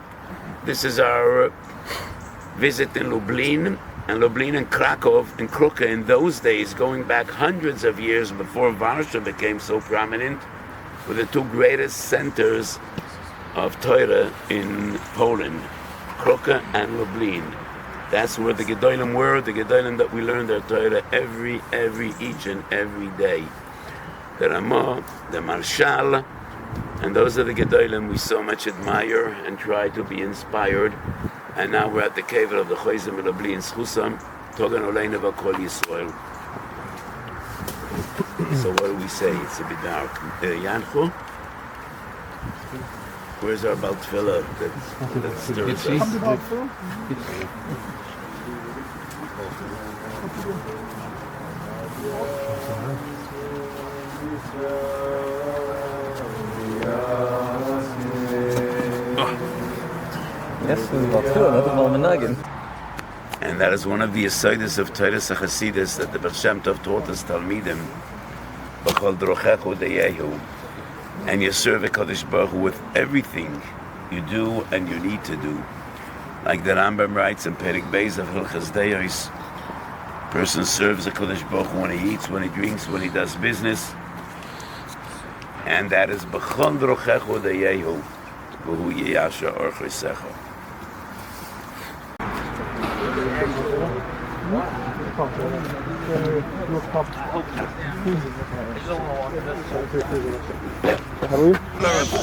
this is our visit in Lublin, and Lublin and Krakow and Kruka in those days, going back hundreds of years before Warsaw became so prominent, were the two greatest centers of Torah in Poland, Kruka and Lublin. That's where the Gedolim were, the Gedolim that we learned their Torah each and every day. The Ramah, the Marshal, and those are the Gedolim we so much admire and try to be inspired. And now we're at the cave of the Chayzim Lublin Schusam, Togan Olein Kol Yisrael. So what do we say? It's a bit dark. Yanchu? Where's our Baltfila that stirs us? Yes, And that is one of the asaidas of Teiras HaChasidus that the Baal Shem Tov taught us Talmidim. B'chol drochechu deyehu. And you serve a Kadosh Baruch Hu with everything you do and you need to do. Like the Rambam writes in Perik Beis of Hilchas Deos, person serves a Kadosh Baruch Hu when he eats, when he drinks, when he does business. And that is b'chol drochechu deyehu. V'hu yiyasha orchesecha.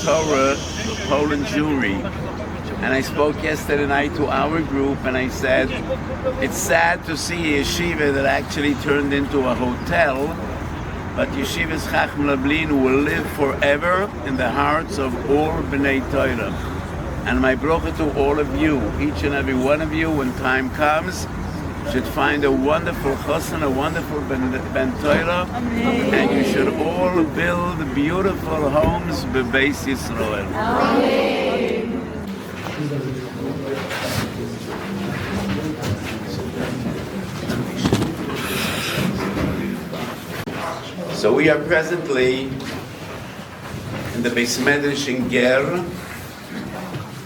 Torah, Poland Jewry, and I spoke yesterday night to our group, and I said it's sad to see a yeshiva that actually turned into a hotel, but Yeshivas Chacham Lublin will live forever in the hearts of all B'nai Torah. And my bracha to all of you, each and every one of you, when time comes, should find a wonderful chassan, a wonderful ben Torah, and you should all build beautiful homes b'Beis Yisrael. So we are presently in the Beis Medrash in Ger,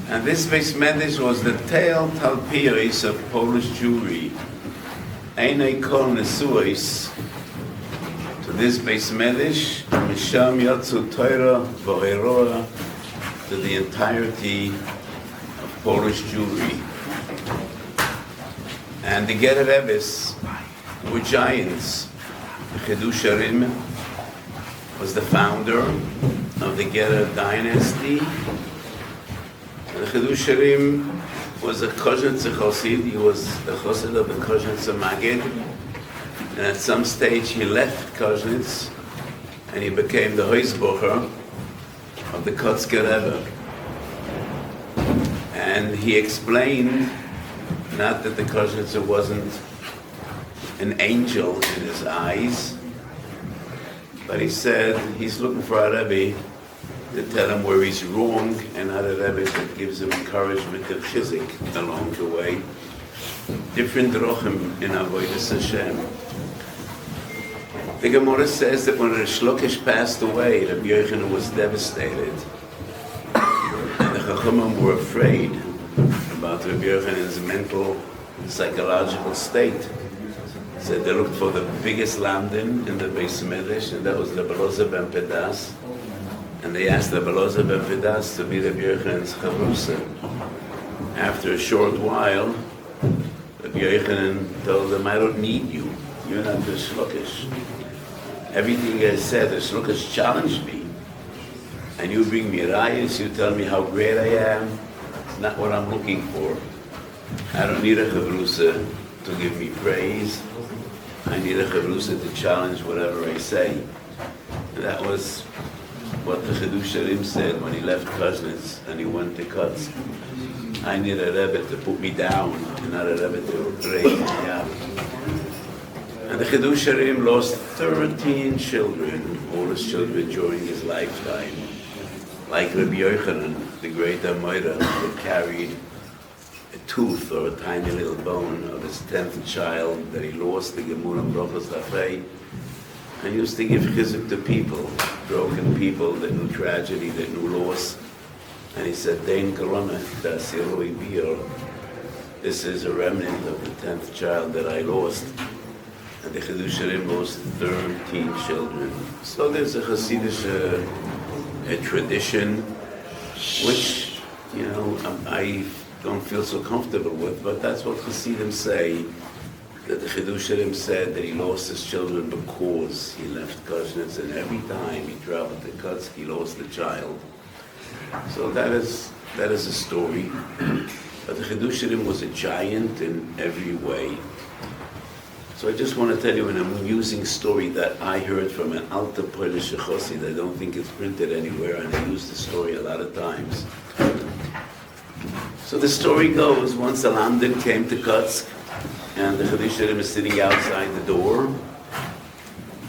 and this Beis Medrash was the Teil Talpios of Polish Jewry. Einay kol nesuos to this Beis Medrash, Misham Yatzu Torah V'Horoah, to the entirety of Polish Jewry. And the Ger Rebbe's were giants. Chedusharim was the founder of the Ger dynasty. And Chedusharim was a Kozhenitzer Chosid. He was the Chosid of the Kozhenitzer Magid. And at some stage he left Kozhenitz and he became the Heusbocher of the Kotzker Rebbe. And he explained not that the Kozhenitzer wasn't an angel in his eyes, but he said he's looking for a Rebbe to tell him where he's wrong, and not a Rebbe that gives him encouragement and chizik along the way. Different drochim in Avodas Hashem. The Gemara says that when Rish Lakish passed away, Rabbi Yochanan was devastated. And the Chachamim were afraid about Rabbi Yochanan's mental, psychological state. So they looked for the biggest lamdin in the Beis Medrash, and that was the Beloza ben Pedas. And they asked the Beloza ben Pedas to be the Yochanan's chavrusa. After a short while, Rabbi Yochanan told them, I don't need you. You're not Rish Lakish. Everything I said, Rish Lakish challenged me. And you bring me rayas, you tell me how great I am. It's not what I'm looking for. I don't need a chavrusa to give me praise. I need a chavrusa to challenge whatever I say. And that was what the Chedusharim said when he left Koznitz and he went to Kutsk. I need a Rebbe to put me down, and not a Rebbe to raise me up. And the Chedusharim lost 13 children, all his children during his lifetime. Like Rabbi Yochanan, the great Amoira, who carried a tooth or a tiny little bone of his 10th child that he lost, the Gemurim Brochos Lafei, and used to give chizuk to people, broken people that knew tragedy, that knew loss. And he said, Dein Korona, das Yeroi Bir. This is a remnant of the 10th child that I lost. And the Chedusharim lost 13 children. So there's a Hasidic a tradition, which, you know, I don't feel so comfortable with, but that's what Hasidim say, that the Chedusharim said that he lost his children because he left Koznitz, and every time he traveled to Kutsk, he lost a child. So that is a story. But the Chedusharim was a giant in every way. So I just want to tell you an amusing story that I heard from an Alta Polish Chosid. I don't think it's printed anywhere, and I use the story a lot of times. So the story goes, once a Lamdin came to Kutsk, and the Chedusharim is sitting outside the door,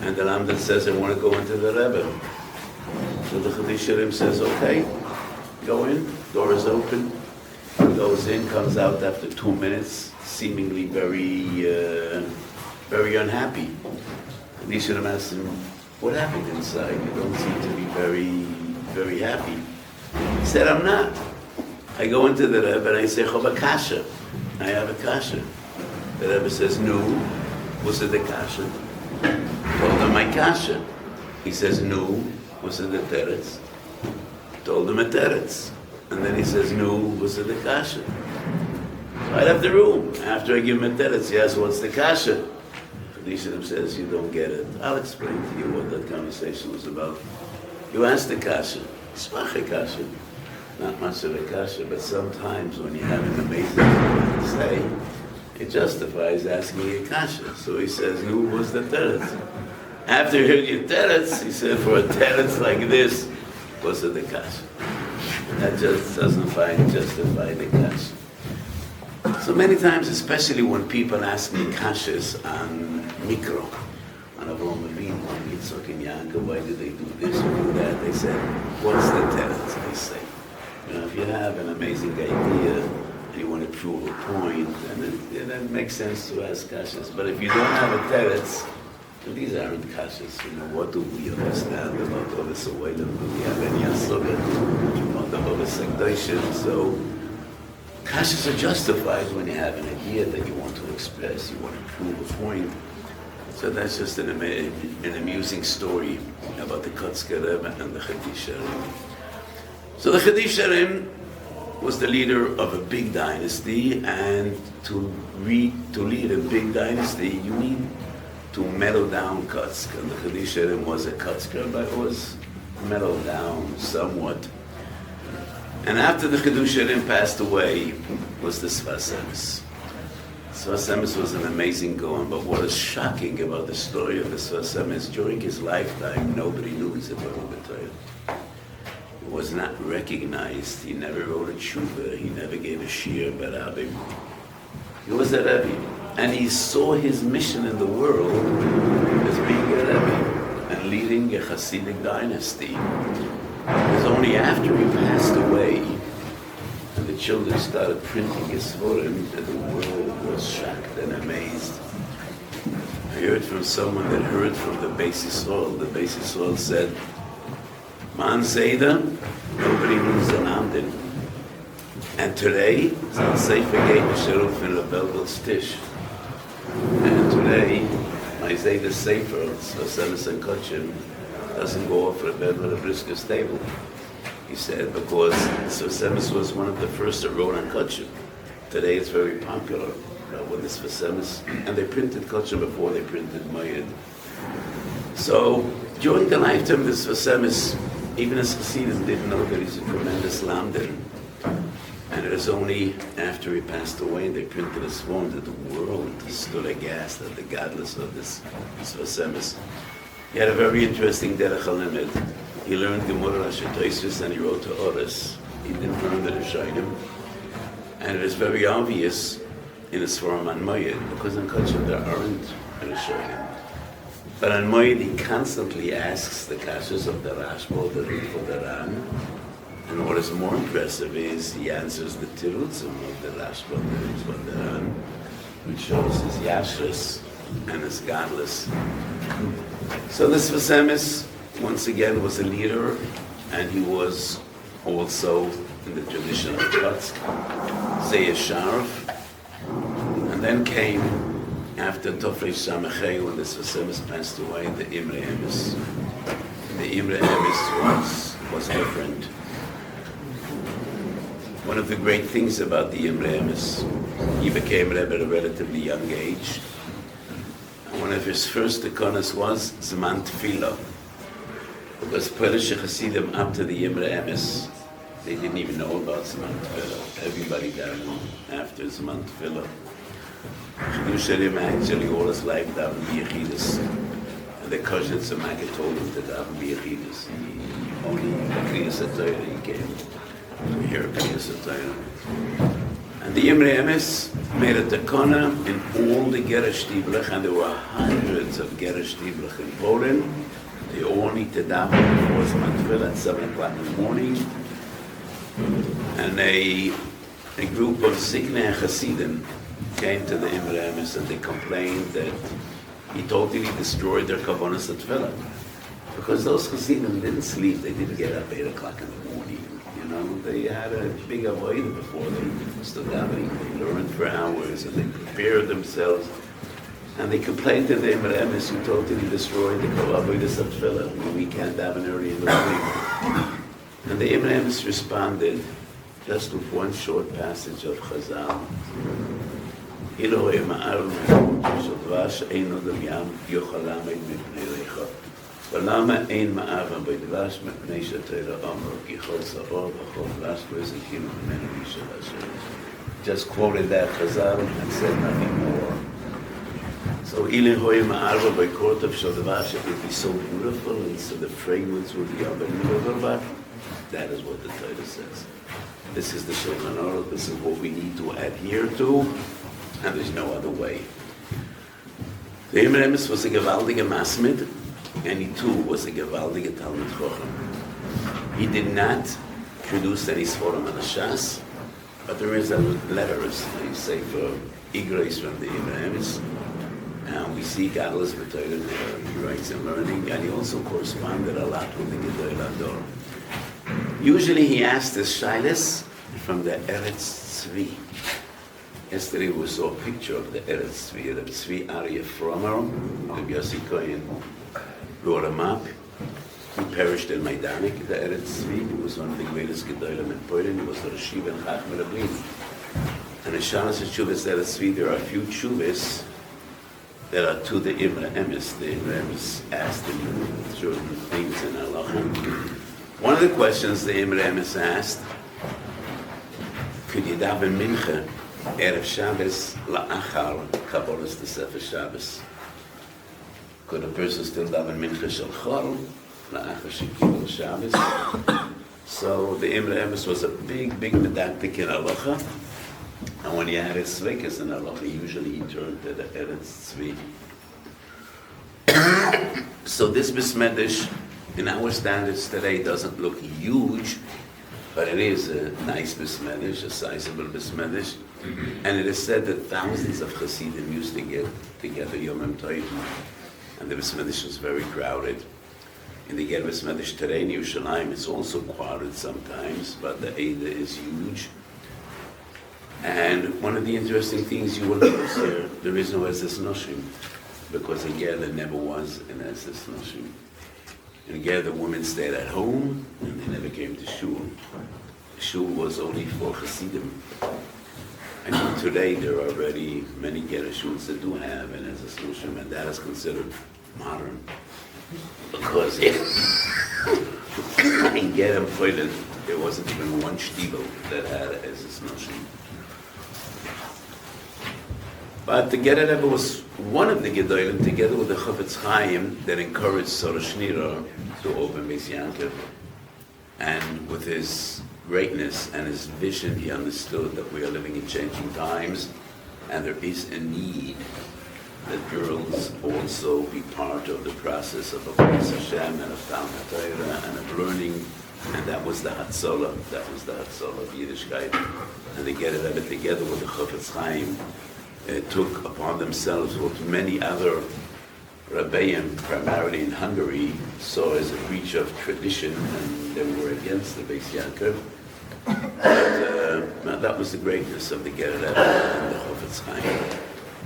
and the Lamdin says, I want to go into the Rebbe. So the Chedusharim says, okay. Go in, door is open, goes in, comes out after 2 minutes, seemingly very unhappy. And Yishurim asked him, what happened inside? You don't seem to be very happy. He said, I'm not. I go into the Rebbe and I say, Choba kasha. I have a kasha. The Rebbe says, no. Was it the kasha? Told him my kasha. He says, no. Was it the teretz? Told him a teretz. And then he says, no. Was it the kasha? So I left the room. After I give him a teretz, he asks, what's the kasha? The Yishurim says, you don't get it. I'll explain to you what that conversation was about. You asked the kasha. Smache kasha. Not much of a kasha, but sometimes when you have an amazing thing to say, it justifies asking a kasha. So he says, who was the teretz? After he heard your teretz, he said, for a teretz like this, was it the kasha? That just doesn't justify the kasha. So many times, especially when people ask me kashas on mikro, on Avraham Avinu, on Yitzchak and Yaakov, why did they do this or do that? They said, what's the teretz? They say, you know, if you have an amazing idea and you want to prove a point, then it makes sense to ask kashas. But if you don't have a teretz, then these aren't kashas. You know, what do we understand about Ovis Oilam? Do we have any asogah about the Ovis Sekdoshim? So kashas are justified when you have an idea that you want to express, you want to prove a point. So that's just an amusing story about the Kotzker Rebbe and the Chedisharim. So the Chedisharim was the leader of a big dynasty, and to lead a big dynasty, you need to mellow down Kotzker. And the Chedisharim was a Kotzker, but it was mellowed down somewhat. And after the Chedusharim passed away was the Sfas Emes. Sfas Emes was an amazing Gaon, but what is shocking about the story of the Sfas Emes, during his lifetime, nobody knew he's a Baruch B'Torah. He was not recognized. He never wrote a tshuva. He never gave a shir barabim. He was a Rebbe, and he saw his mission in the world as being a Rebbe and leading a Hasidic dynasty. It was only after he passed away and the children started printing his Stworzyłem that the world was shocked and amazed. I heard from someone that heard from the Beis Yisrael. The Beis Yisrael said, Man Seder, nobody knows the Namdin. And today, it's on Sefer Gate Sheruf in the Belville Stish. And today, I say the Sefer, Sfas Emes and Kochim, doesn't go off for a bed with a brisket table. He said, because Sfas Emes was one of the first that wrote on Kochim. Today it's very popular with the Sfas Emes, and they printed Kochim before they printed Mayed. So during the lifetime of the Sfas Emes, even as Hasidim didn't know that he's a tremendous lamdan. And it was only after he passed away and they printed his form that the world stood aghast at the godless of this Sfas Emes. He had a very interesting derech halimud. He learned Gemara Rashi Tosfos and he wrote to Oris. He didn't learn the Rishonim. And it is very obvious in his form on Moed, because in Kochim there aren't Rishonim. But on Moed he constantly asks the kashas of the Rashba, the Rif, the Ran. And what is more impressive is he answers the Tirutzim of the Rashba, the Rif, the Ran, which shows his yashras and his godless. So this Sfas Emes, once again, was a leader, and he was also in the tradition of Kotzk, Zeir Sharf. And then came, after Tofrei Samachei, when the Sfas Emes passed away, the Imre Emes. The Imre Emes was different. One of the great things about the Imre Emes, he became Rebbe at a relatively young age. One of his first ikonas was Zman Tefillah. Because Polish Hasidim up to the Imre Emes, they didn't even know about Zman Tefillah. Everybody down after Zman Tefillah. Chedusharim actually all his life daven b'yechidus. And the Koshitz of Maggid told him to daven b'yechidus. Only Kriyas HaTorah he came to hear Kriyas HaTorah. And the Imre Emes made a takana in all the Geresh Tiblach, and there were hundreds of Geresh Tiblach in Poland. They all need to daven before Zman Tefillah at 7 o'clock in the morning. And a group of Zignei Hasidim came to the Imre Emes and they complained that he totally destroyed their Kavonas Tefillah. Because those Hasidim didn't sleep, they didn't get up 8 o'clock in the morning. You know, they had a big avodah before they stood davening. They learned for hours and they prepared themselves. And they complained to the Imre Emes who totally destroyed the Kavonas Tefillah. We can't daven early in the morning. And the Imre Emes responded just with one short passage of Chazal. Elohim ha'aretz shadvash eino d'yam yochal lamed mipnei leicha. V'lama ein ma'avam b'dvash mipnei she'Torah amar ki chol sa'or v'chol dvash lo yezikim mimenu yishel Hashem. Just quoted that Chazal and said nothing more. So Elohim ha'aretz by court of shadvash, it would be so beautiful and so the fragrance would be unbelievable. That is what the Torah says. This is the Shulchan Aruch, this is what we need to adhere to, and there's no other way. The Imre Emes was a gewaldige Masmid, and he too was a gewaldige Talmud Chacham. He did not produce any Sforim on the Shas, but there is a letters, they say, for Igros from the Imre Emes, and we see Gadlus B'Torah there. He writes in learning, and he also corresponded a lot with the Gedol Ador. Usually he asked his shaylas from the Eretz Tzvi. Yesterday we saw a picture of the Eretz Tzvi, the Tzvi Aryeh Fromer, the Yossi Cohen wrote a map. He perished in Maidanek, the Eretz Tzvi. He was one of the greatest Gedolim in Poland. He was the Rashiv and Chacham Rabbin. And in Shalas Tshuvas Eretz Tzvi, there are a few Tshuvas that are to the Imre Emes. The Imre Emes asked him certain things in Halacha. One of the questions the Imre Emes asked, could you daven mincha erev Shabbos la'achar kabolas the Sefer Shabbos? Could a person still daven mincha shel chol la'achar shekibul Shabbos? So the Imre Emes was a big medactic in halacha, and when he had his sveikas in halacha, usually he turned to the Eretz Tzvi. So this Bismedish, in our standards today, doesn't look huge, but it is a nice Bismedish, a sizable Bismedish. And it is said that thousands of Hasidim used to get together Yom Tov, and the Bismedish was very crowded. In the Ger Bismedish today in Yerushalayim, it's also crowded sometimes, but the Eidah is huge. And one of the interesting things you will notice here, there is no Ezes Noshim, because in Ger there never was an Ezes Noshim. And again, the women stayed at home, and they never came to shul. Shul was only for Hasidim. And today there are already many Gerah shuls that do have an Ezes Noshim, and that is considered modern. Because in Gerah and Poland, there wasn't even one shtibel that had an Ezes Noshim. But the Gerah Rebbe was one of the Gedolim, together with the Chofetz Chaim, that encouraged Sorosh Nira to open Beis Yaakov. And with his greatness and his vision, he understood that we are living in changing times, and there is a need that girls also be part of the process of Avodas Hashem and of Talmud Torah and of learning. And that was the Hatzolah. That was the Hatzolah of Yiddishkeit. And the Gerah Rebbe, together with the Chofetz Chaim, took upon themselves what many other Rebbeim, primarily in Hungary, saw as a breach of tradition, and they were against the Beis Yaakov. But that was the greatness of the Gerah Rebbe and the Chofetz Chaim.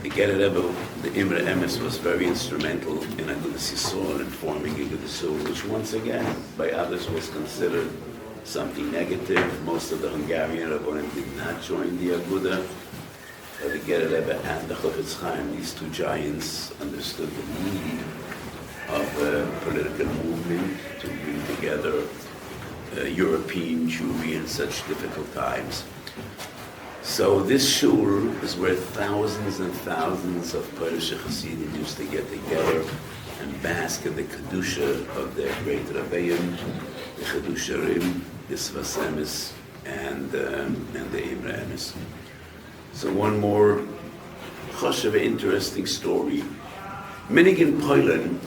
The Gerah Rebbe, the Imre Emes, was very instrumental in Agudas Yisrael and forming Agudas Yisrael, which once again, by others, was considered something negative. Most of the Hungarian Rebbeim did not join the Agudah. The Gerah Rebbe and the Chofetz Chaim, these two giants, understood the need of a political movement to bring together European Jewry in such difficult times. So this shul is where thousands and thousands of Polish Hasidim used to get together and bask in the Kedusha of their great Rebbeim, the Chedusharim, the Sfas Emes, and the Imre Emes. So one more choshev interesting story. Minig in Poland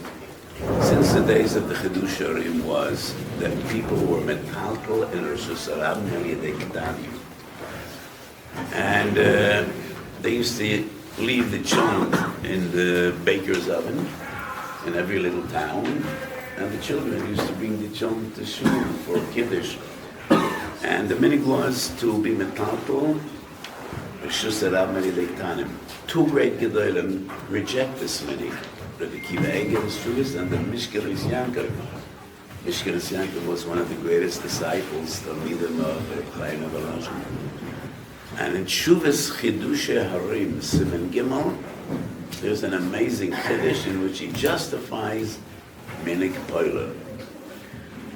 Since the days of the Chidusharim was that people were metaltal in Rosh Hashanah, and they used to leave the chant in the baker's oven in every little town, and the children used to bring the chant to shul for Kiddush. And the minig was to be metaltal. Two great gedolim reject this minig. Rabbi Kiva Eger is truest, and the Mishkeres Yankov. Mishkeres Yankov was one of the greatest disciples, Talmidim of Chaim Avalazim. And in Shuvas Chidushe Harim, Simen Gimel, there's an amazing Chiddush in which he justifies minig poiler.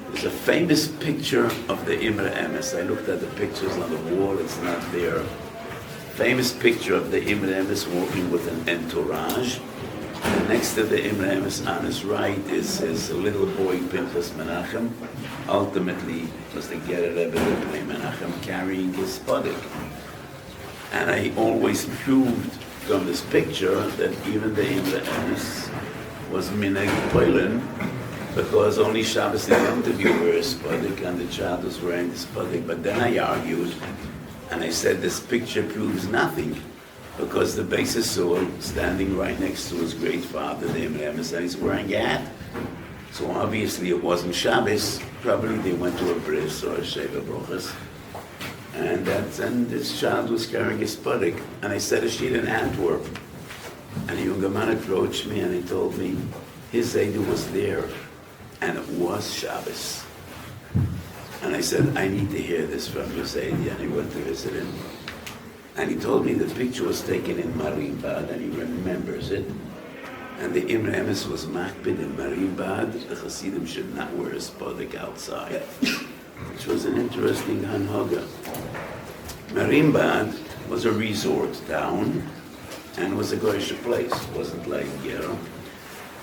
There's a famous picture of the Imre Emes. I looked at the pictures on the wall, it's not there. Famous picture of the Imre Emes walking with an entourage. And next to the Imre Emes on his right is his little boy Pinchas Menachem. Ultimately was the Gerer Rebbe Rebbe Menachem carrying his spodek. And I always proved from this picture that even the Imre Emes was mineg poilen, because only Shabbos and Yom Tov you wear a spodek, and the child was wearing the spodek. But then I argued, and I said this picture proves nothing, because the Beis Yisrael standing right next to his great father, the Imre Emes, and he's wearing a hat. So obviously it wasn't Shabbos. Probably they went to a bris or a Sheva Brochus, and this child was carrying a spodek. And I said a sheet in Antwerp, and a younger man approached me and he told me his Eidu was there, and it was Shabbos. And I said, I need to hear this from your Zaidi, and he went to visit him. And he told me the picture was taken in Marienbad, and he remembers it. And the Imre Emes was makbid in Marienbad. The Hasidim should not wear a spodek outside, which was an interesting hanhaga. Marienbad was a resort town, and was a goyish place. It wasn't like Gero.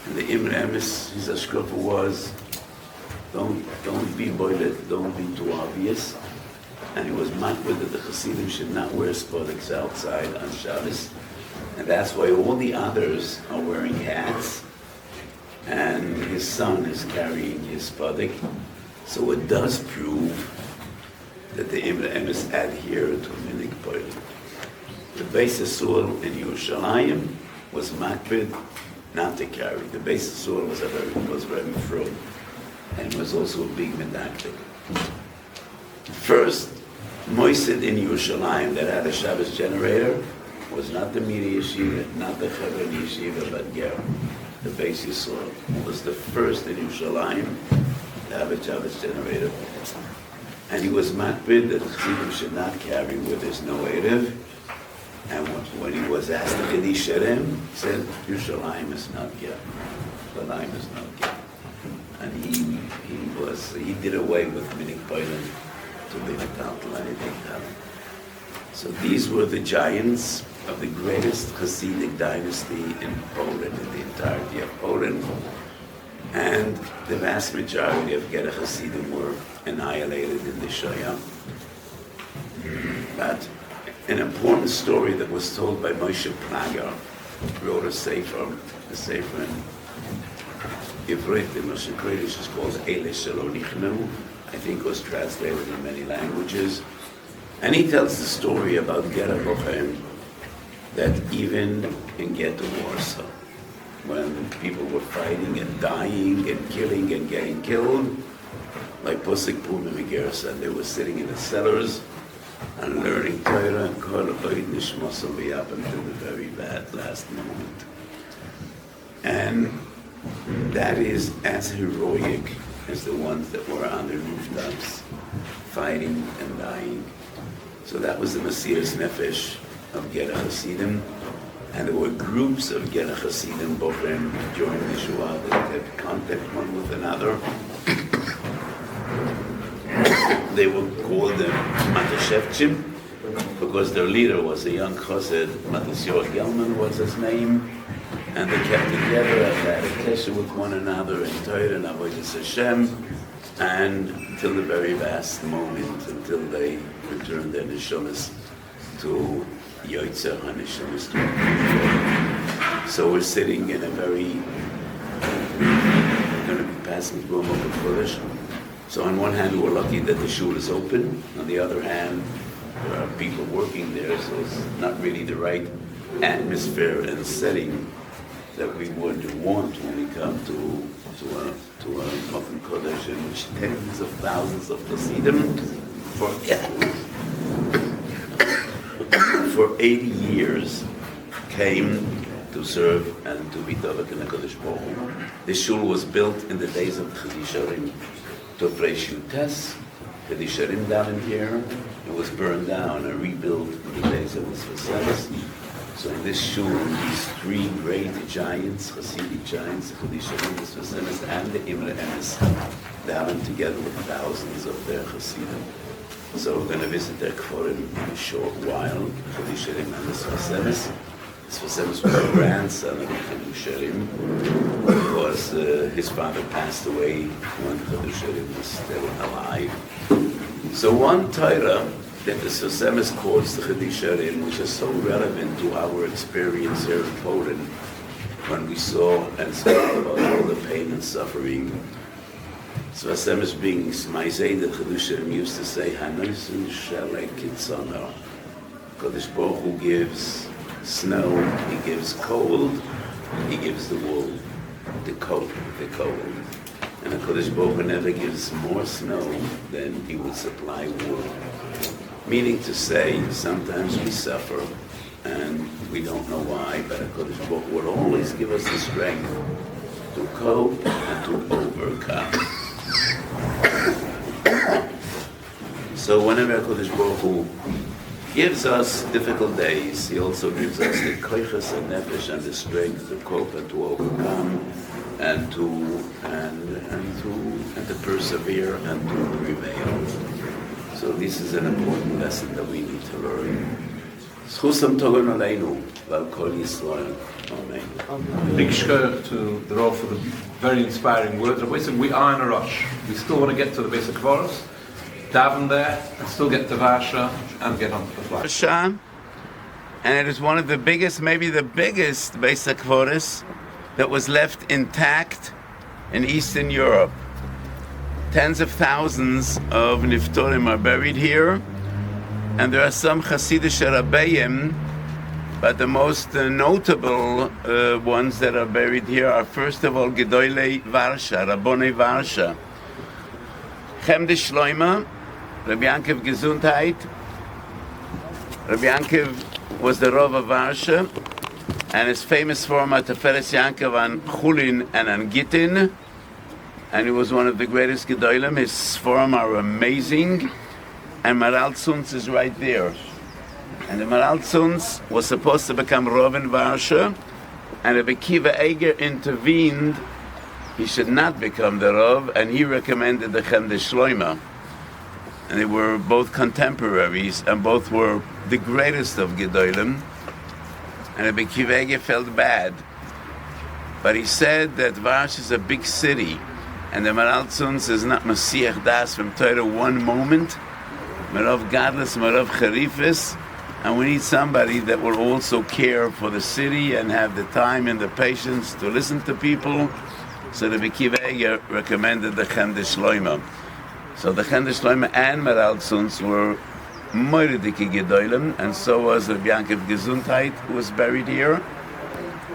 And the Imre Emes, his ashkofa was, don't be boilet, don't be too obvious. And he was makbid that the Hasidim should not wear spodeks outside on Shabbos. And that's why all the others are wearing hats, and his son is carrying his spodek. So it does prove that the Imre Emes adhered to minig poilen. The Beis Yisrael in Yerushalayim was makbid not to carry. The Beis Yisrael was very frum, and was also a big medactic. First Moisid in Yerushalayim that had a Shabbos generator was not the Miri Yeshiva, not the Chevron Yeshiva, but Ger. The Beis Yisrael was the first in Yerushalayim to have a Shabbos generator. And he was makbid that Chassidim should not carry where there's no Erev. And when he was asked to Chiddush Sherem, he said, Yerushalayim is not Ger. Yerushalayim is not Ger. And he did away with minig poilen to be metaltal anything else. So these were the giants of the greatest Hasidic dynasty in Poland, in the entirety of Poland. And the vast majority of Gerech Hasidim were annihilated in the Shoah. But an important story that was told by Moshe Plager, wrote a sefer in Ivrit, the Moshe Kodesh is called Ele Shelo Nichnu. I think it was translated in many languages. And he tells the story about Gerech Bochem, that even in Ghetto Warsaw, when people were fighting and dying and killing and getting killed, like Posik Puma Migersa, they were sitting in the cellars and learning Torah and Kol Oid Nishmosel up until the very bad last moment. And that is as heroic as the ones that were on the rooftops fighting and dying. So that was the Mesiras Nefesh of Gerech Hasidim, and there were groups of Gerech Hasidim Bochem during the Shoah that had contact one with another. They were called the Matashevchim because their leader was a young chassid, Matasyor Gelman was his name, and they kept together and had a kesher with one another in Torah and Avodas Hashem, and until the very last moment, until they returned their neshamas to Yoitzer HaNeshamas. So we're sitting in a very asking for a Mokum Kodesh. So on one hand, we're lucky that the shul is open. On the other hand, there are people working there, so it's not really the right atmosphere and setting that we would want when we come to a Mokum Kodesh in which tens of thousands of Hasidim for 80 years came to serve and to be Dovek in the Kodesh Baruch Hu. This shul was built in the days of Chedisharim. To Tes, Chedisharim down in here, it was burned down and rebuilt in the days of the Sfaselis. So in this shul, these three great giants, Hasidic giants, Chedisharim, the Sfaselis, and the Imre Emes, davened together with thousands of their Hasidim. So we're going to visit their Kforim in a short while, Chedisharim and the Sfaselis. Stworzyłem was the grandson of Chedisharim because his father passed away when Chedisharim was still alive. So one Torah that the Stworzyłem quotes the Chedisharim, which is so relevant to our experience here in Poland, when we saw and spoke about all the pain and suffering. Stworzyłem being Smaizei, the Chedisharim used to say, Hanoisun Shelek Kitzono. Kodesh Baruch Hu gives snow, he gives cold, he gives the wool, the coat, the cold. And the Kodesh Baruch Hu never gives more snow than he would supply wool. Meaning to say, sometimes we suffer and we don't know why, but the Kodesh Baruch Hu will always give us the strength to cope and to overcome. So whenever Kodesh Baruch Hu gives us difficult days, he also gives us the koiches and nefesh and the strength to cope and to overcome and to persevere and to prevail. So this is an important lesson that we need to learn. Schusam togon aleinu, val kol Yisrael. Amen. Big shkoyach to the Rav for the very inspiring words. We are in a rush. We still want to get to the basic chorus, daven there, and still get to Varsha and get on to the flight. Varsha, and it is one of the biggest, maybe the biggest basic chorus that was left intact in Eastern Europe. Tens of thousands of Niftorim are buried here, and there are some Hasidic Rabbeim, but the most notable ones that are buried here are first of all Gedolei Varsha, Rabbonei Varsha. Chemde Shloima, Rabbi Yankiv Gesundheit. Rabbi Yankiv was the Rav of Varsha, and his famous form at Teferes Yankov on Chulin and on Gittin, and he was one of the greatest Gedolim. His form are amazing, and Maral Tzunz is right there. And the Maral Tzunz was supposed to become Rav in Varsha, and Rabbi Kiva Eger intervened. He should not become the Rav, and he recommended the Chemde Shloima. And they were both contemporaries, and both were the greatest of Gedolim. And Rabbi Kiva Eger felt bad. But he said that Varsha is a big city, and the Maral Tzunz is not Masiach Das from Torah one moment, Merav Gadlus, Merav Charifis, and we need somebody that will also care for the city and have the time and the patience to listen to people. So the Rabbi Kiva Eger recommended the Chemde Shloima. So the Chemde Shloima and Maral Tzunz were Moiridike Gedolim, and so was Rabbi Yankiv Gesundheit, who was buried here.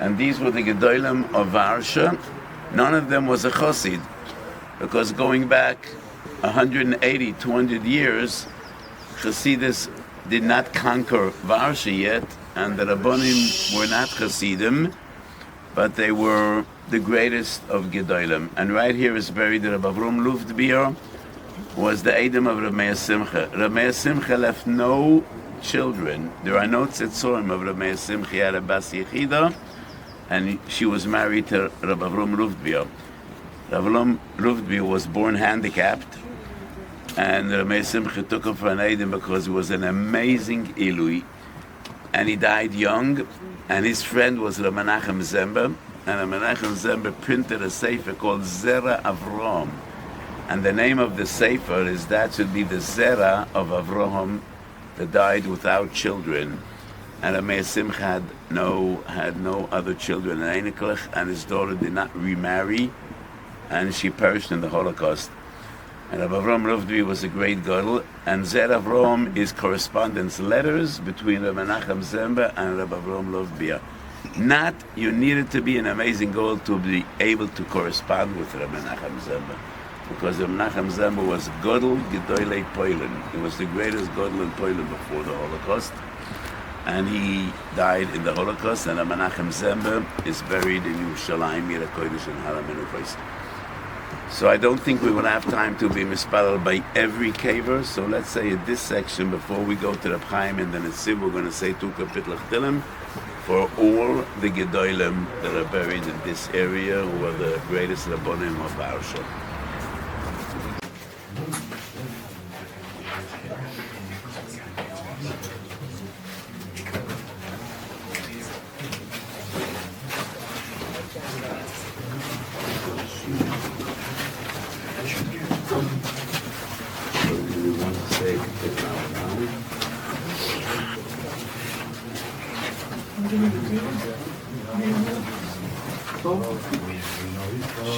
And these were the Gedolim of Varsha. None of them was a Chosid, because going back 180, 200 years, Chasidus did not conquer Varsha yet, and the Rabbonim were not Chasidim, but they were the greatest of Gedolim. And right here is buried the Rabbi Avrom Luftbier, who was the Edom of Rav Meir Simcha. Rav Meir Simcha left no children. There are no tzitzorim of Rav Meir Simcha. He had a bas yechida, and she was married to Rav Avrom Luftbier. Rav Avrom Luftbier was born handicapped, and Rav Meir Simcha took him for an Edom because he was an amazing Ilui, and he died young. And his friend was Rav Menachem Zember, and Rav Menachem Zember printed a sefer called Zera Avrom, and the name of the sefer is that should be the Zera of Avrom that died without children. And Rav Meir Simcha had no other children. And his daughter did not remarry, and she perished in the Holocaust. And Rabbi Avram Luvdvi was a great gadol, and Zer Avram is correspondence letters between Rabbi Menachem Zember and Rabbi Avram Luvdvi. Not you needed to be an amazing gadol to be able to correspond with Rabbi Menachem Zember, because Rabbi Menachem Zember was gadol gedolei Poland. He was the greatest gadol in Poland before the Holocaust, and he died in the Holocaust. And Rabbi Menachem Zember is buried in Yerushalayim, Yir HaKodesh, and Har HaMenufos. So I don't think we will have time to be mispallel by every caver. So let's say in this section, before we go to the Chaim and the Netziv, we're going to say two Kapitl Chtilim for all the Gedolim that are buried in this area, who are the greatest Rabbonim of Varsha.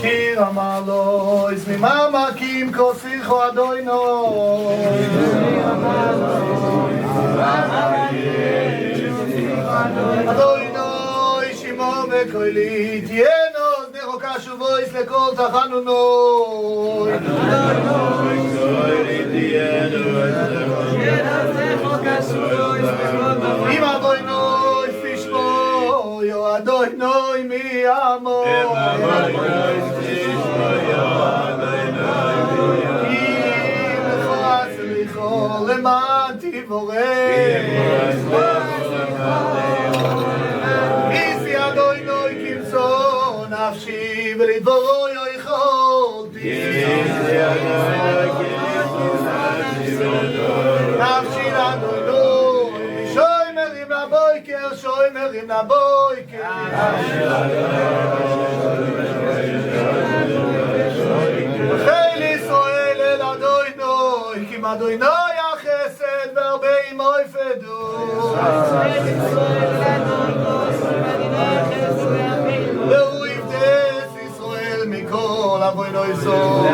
שיר המעלויס ממעמקים כוסיכו אדוינוי אדוינוי שימו וקולי תהיינו זנכו קשובויס לכל תחנונוי אדוינוי קולי תהיינו זנכו קשובויס לכל תחנונוי אם אדוינוי פישמו יו אדוינוי מי עמו למען תבורך איסי אדוינוי כמצוא נפשי ולדברו יכולתי נפשי לאדוינוי שוי מרים לבויקר שוי מרים לבויקר וחיל ישראל אל אדוינוי כי אדוינוי החסד והרבה עמו יפדו והוא יפדס ישראל מכל אבוינוי סוף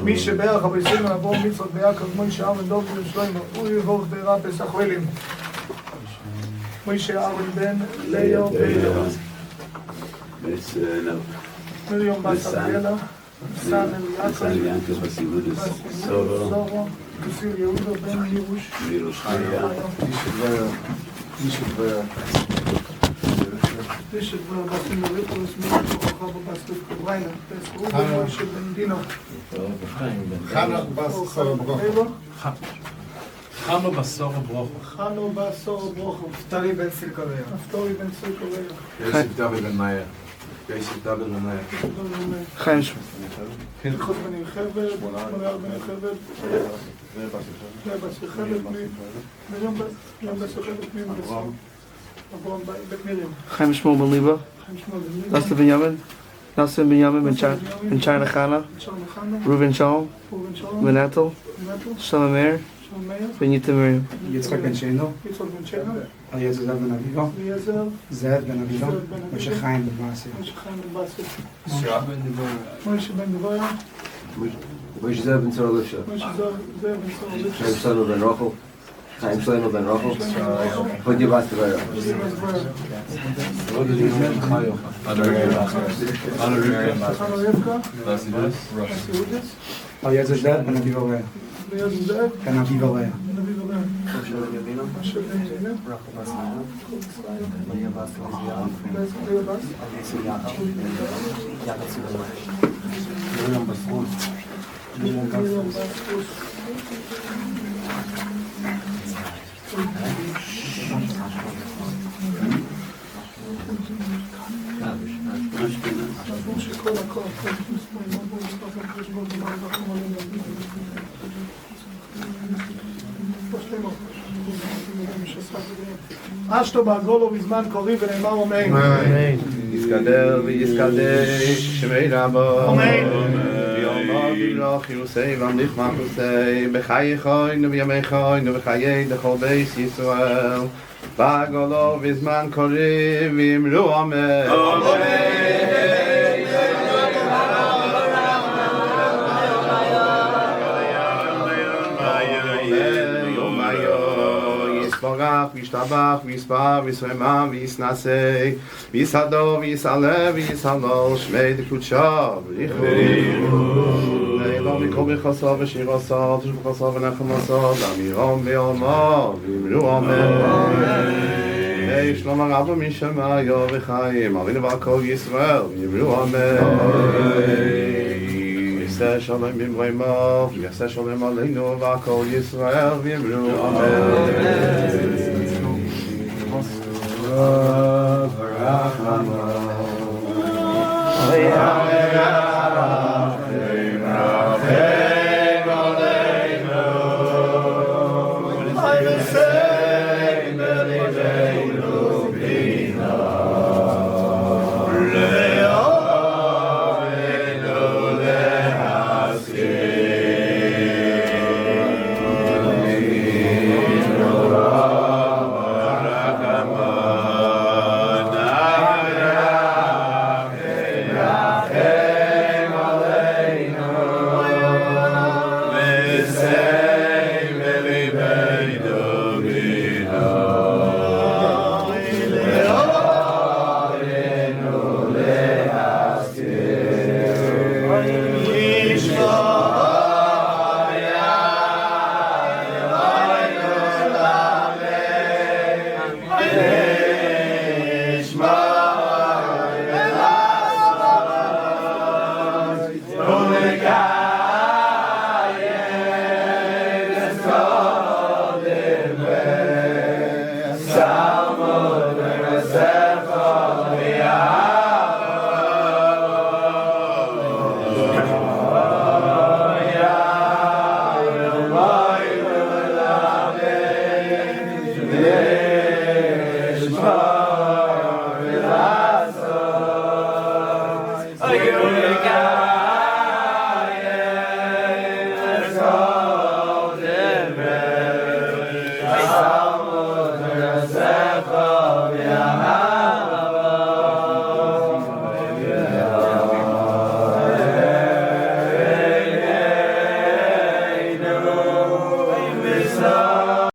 מי שברך הבייסים ונבור מצוות ביעקב מוישה ארון דוד ושלמה הוא יבורך בירה פסח ולים מוישה ארון בן ליאו מרים בת אריאלה סן אליעקב סורו כסיל יהודה בן מירוש איש הדבר בסים לריקוס מירוש וכוכב בסטוף קבריינה פסקו ומוישה בן דינו חנו בסור ברוכו חנו בסור ברוכו נפתלי בן סילקוריה יוסף דוד בן מאיה חיים שמות חוץ בני חבל מונר בני חבל לבסי חבל מיום בסי חבל פנים אברהם בית מרים Chaim Shmuel ben Liba, Nasta ben Yamin, Nassim ben Yamin ben China Chana, Reuven Shalom, ben Etel, Shalom Meir, ben Yita Miriam. יצחק בן שיינו אליעזר בן אביבו זאב בן אביבו משה חיים בן מעשי מוישה בן דבויה מוישה זאב בן צור לבשה חיים שלנו בן רוחל חיים שלנו בן רוחל פודי בס דבויה חנו רבקה אליעזר זאב בן אביבו בן אביבו משה בן ידינה מריה בס מרים בסרוס שכל הכוח אשתו בעגולו בזמן קורי ונאמר אמן יסקדר ויסקדש שמי רבו אמן ויאמר במלוך חילוסי ומליך מחוסי בחיי חיינו וימי חיינו וחיי לכל בית ישראל בגולו בזמן קריב ויאמרו אמן. יספרח וישתבח ויספר וישרמה ויסנסה ויסעדו ויסעלה ויסעלו שמי דקודשו לא מכל בחסו ושירוסו תשבחסו ונחמסו לאמירום ביומו ויאמרו אמן. שלום הרב משמאיו וחיים אבינו והכל ישראל ויאמרו אמן. יעשה שלום במרומו ויעשה שלום עלינו והכל ישראל ויאמרו אמן. ברוך הרחמן